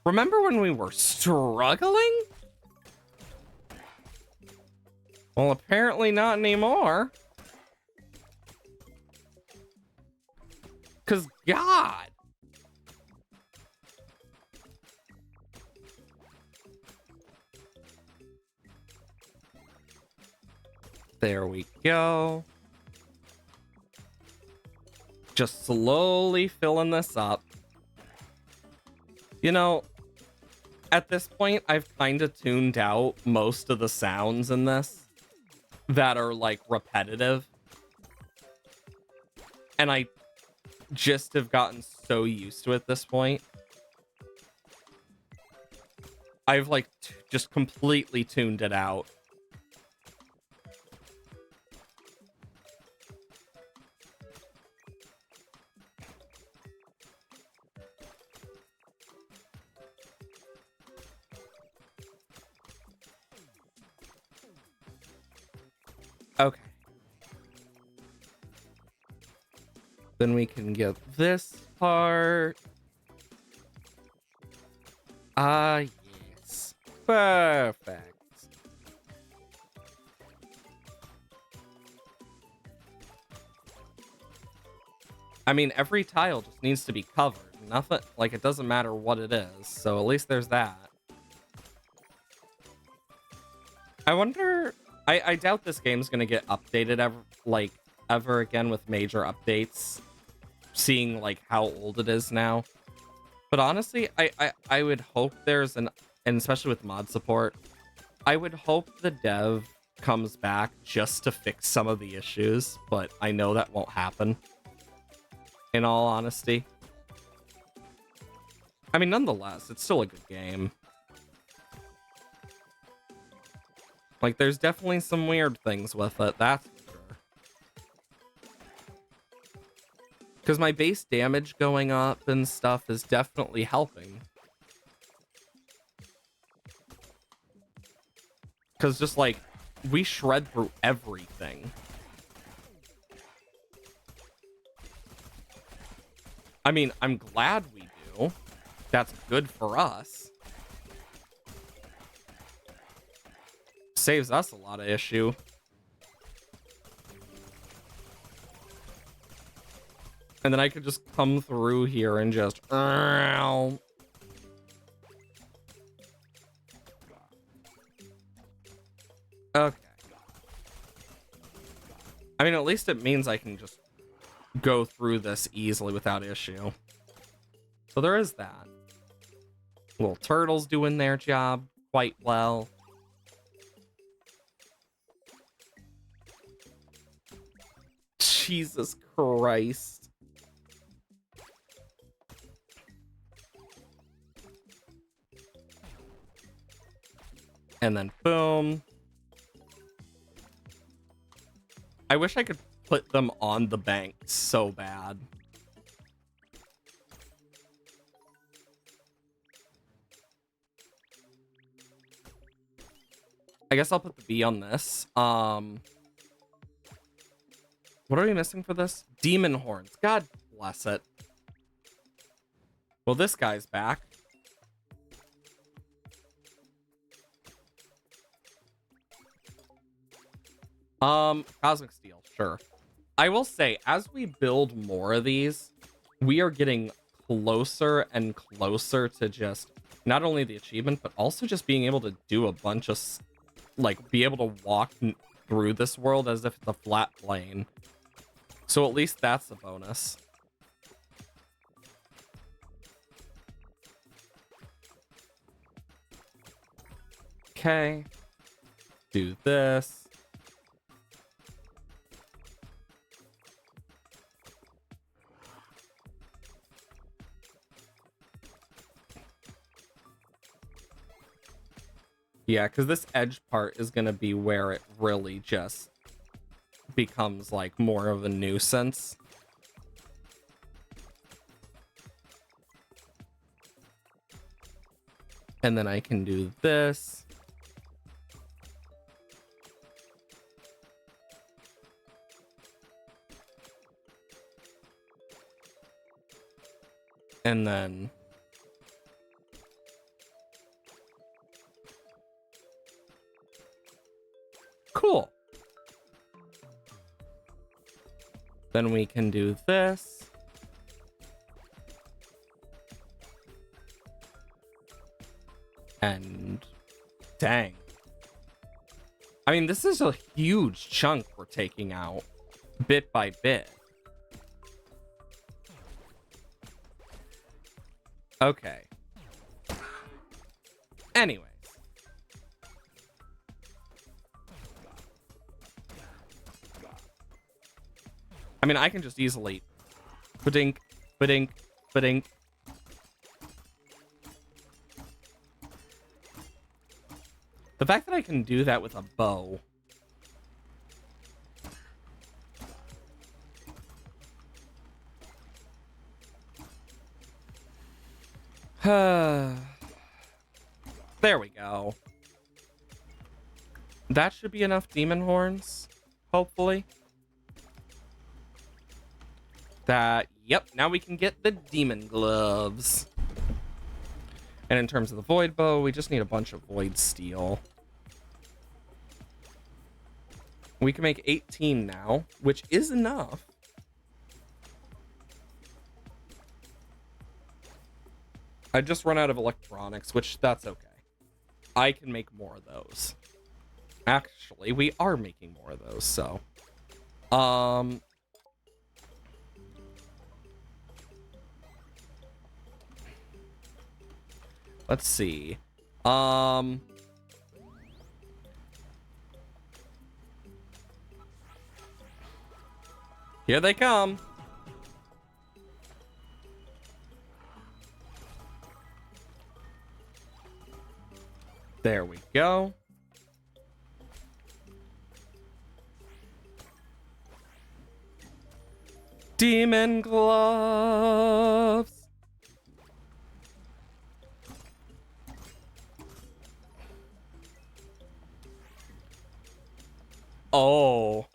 Remember when we were struggling? Well, apparently not anymore. Because, God. There we go. Just slowly filling this up. You know, at this point, I've kind of tuned out most of the sounds in this that are, like, repetitive. And I just have gotten so used to it at this point. I've, like, just completely tuned it out. Okay. Then we can get this part. Ah, yes. Perfect. I mean, every tile just needs to be covered. Nothing, like, it doesn't matter what it is. So at least there's that. I wonder... I doubt this game's gonna get updated ever again with major updates. Seeing, like, how old it is now. But honestly, I would hope there's and especially with mod support, I would hope the dev comes back just to fix some of the issues, but I know that won't happen. In all honesty. I mean, nonetheless, it's still a good game. Like, there's definitely some weird things with it, that's for sure. Because my base damage going up and stuff is definitely helping. Because just, like, we shred through everything. I mean, I'm glad we do. That's good for us. Saves us a lot of issue. And then I could just come through here and just... Okay. I mean, at least it means I can just go through this easily without issue. So there is that. Little turtles doing their job quite well. Jesus Christ. And then boom. I wish I could put them on the bank so bad. I guess I'll put the bee on this. What are we missing for this? Demon horns. God bless it. Well, this guy's back. Cosmic steel, sure. I will say, as we build more of these, we are getting closer and closer to just not only the achievement, but also just being able to do a bunch of, like, be able to walk through this world as if it's a flat plane. So at least that's a bonus. Okay. Do this. Yeah, because this edge part is going to be where it really just becomes, like, more of a nuisance. And then I can do this. And then... Cool. Then we can do this. And dang. I mean, this is a huge chunk we're taking out bit by bit. Okay. Anyways. I mean, I can just easily ba-dink, ba-dink, ba-dink. The fact that I can do that with a bow. There we go. That should be enough demon horns, hopefully. Yep, now we can get the demon gloves. And in terms of the void bow, we just need a bunch of void steel. We can make 18 now, which is enough. I just run out of electronics, which that's okay. I can make more of those. Actually, we are making more of those, so. Let's see. Here they come. There we go. Demon gloves. Oh.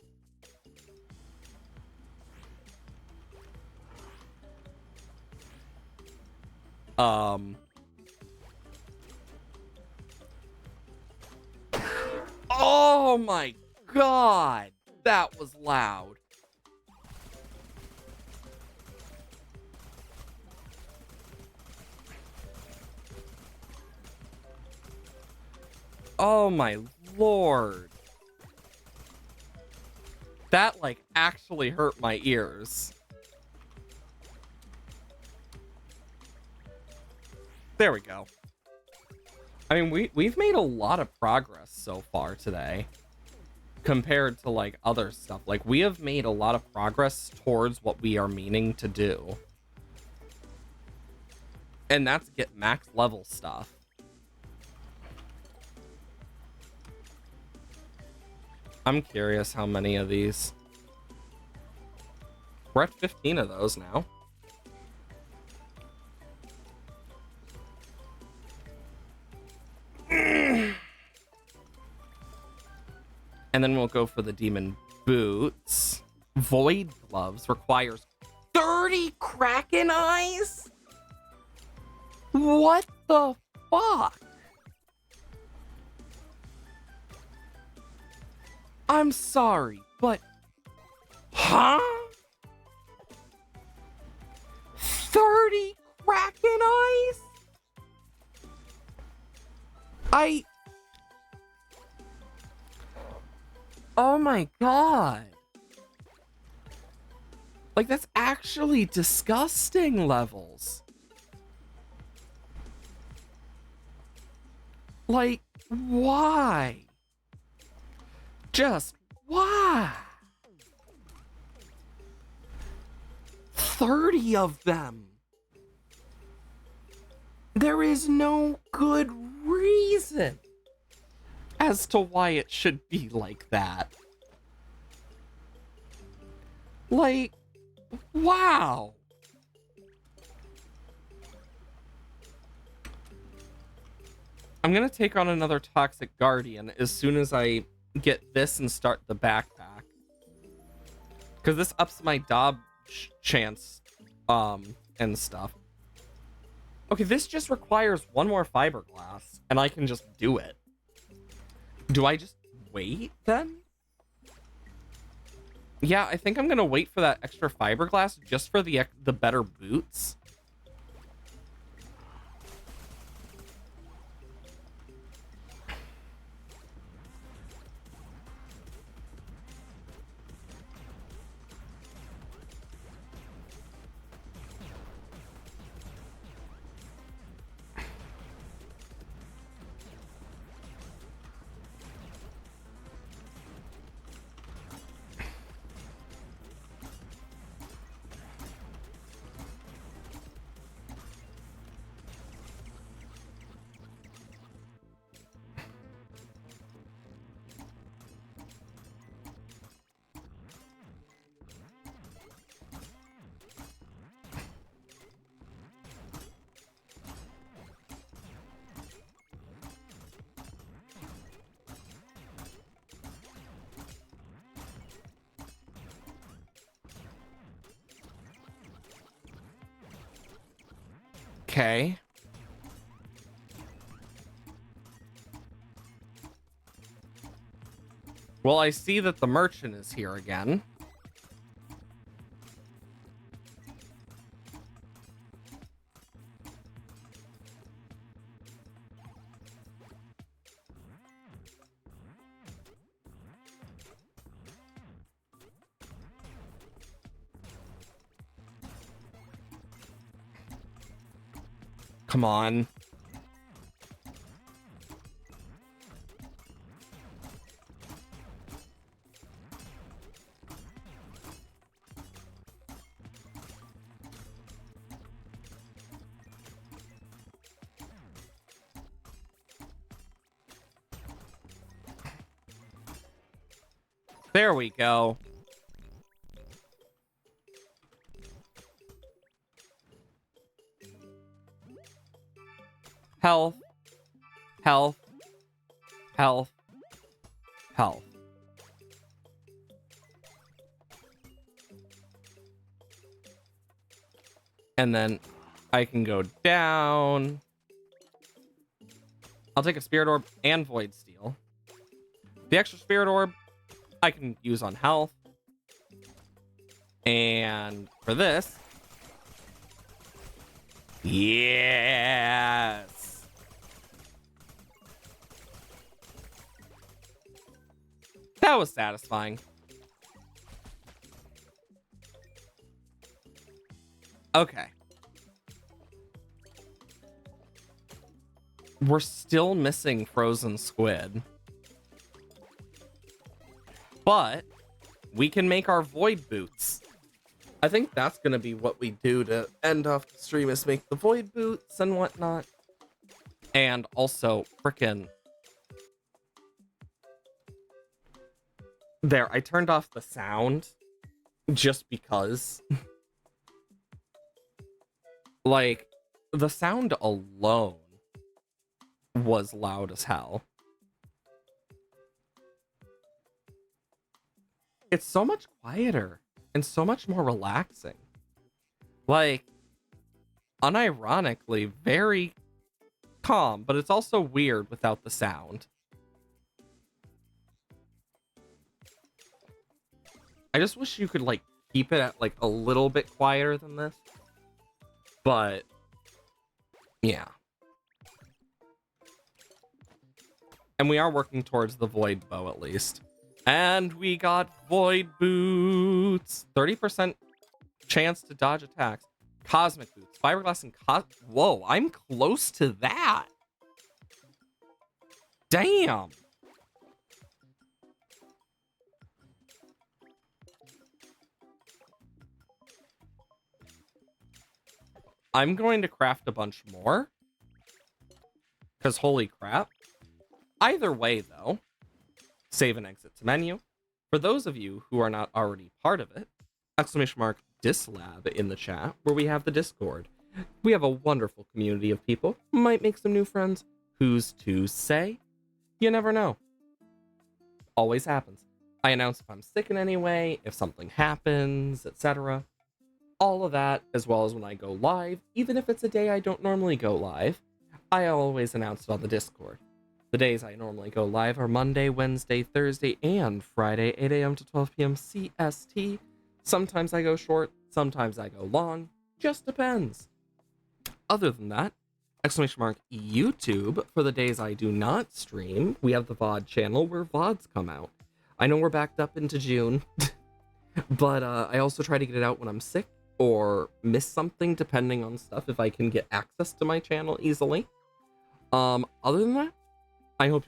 Oh my God. That was loud. Oh my Lord. That, like, actually hurt my ears. There we go. I mean, we've made a lot of progress so far today compared to, like, other stuff. Like, we have made a lot of progress towards what we are meaning to do. And that's get max level stuff. I'm curious how many of these. We're at 15 of those now. And then we'll go for the demon boots. Void gloves requires 30 Kraken eyes? What the fuck? I'm sorry, but... Huh? 30 Kraken eyes? Oh my god. Like, that's actually disgusting levels. Like, why? Just why? 30 of them. There is no good reason as to why it should be like that. Like, wow. I'm gonna take on another Toxic Guardian as soon as I get this and start the backpack. Because this ups my dodge chance, and stuff. Okay, this just requires one more fiberglass, and I can just do it. Do I just wait, then? Yeah, I think I'm gonna wait for that extra fiberglass just for the better boots. Okay. Well, I see that the merchant is here again. Come on. There we go. Health. Health. Health. Health. And then I can go down. I'll take a Spirit Orb and Void Steel. The extra Spirit Orb I can use on health. And for this... Yes! That was satisfying. Okay. We're still missing frozen squid. But we can make our void boots. I think that's going to be what we do to end off the stream, is make the void boots and whatnot. And also, frickin'... There, I turned off the sound just because. Like, the sound alone was loud as hell. It's so much quieter and so much more relaxing. Like, unironically, very calm, but it's also weird without the sound. I just wish you could, like, keep it at, like, a little bit quieter than this. But, yeah. And we are working towards the void bow, at least. And we got void boots. 30% chance to dodge attacks. Cosmic boots. Fiberglass and whoa, I'm close to that. Damn. I'm going to craft a bunch more. Because holy crap. Either way, though, save and exit to menu. For those of you who are not already part of it, !dislab in the chat, where we have the Discord. We have a wonderful community of people. Might make some new friends. Who's to say? You never know. Always happens. I announce if I'm sick in any way, if something happens, etc. All of that, as well as when I go live, even if it's a day I don't normally go live, I always announce it on the Discord. The days I normally go live are Monday, Wednesday, Thursday, and Friday, 8 a.m. to 12 p.m. CST. Sometimes I go short, sometimes I go long. Just depends. Other than that, !YouTube for the days I do not stream. We have the VOD channel where VODs come out. I know we're backed up into June, but I also try to get it out when I'm sick or miss something, depending on stuff, if I can get access to my channel easily. Other than that, I hope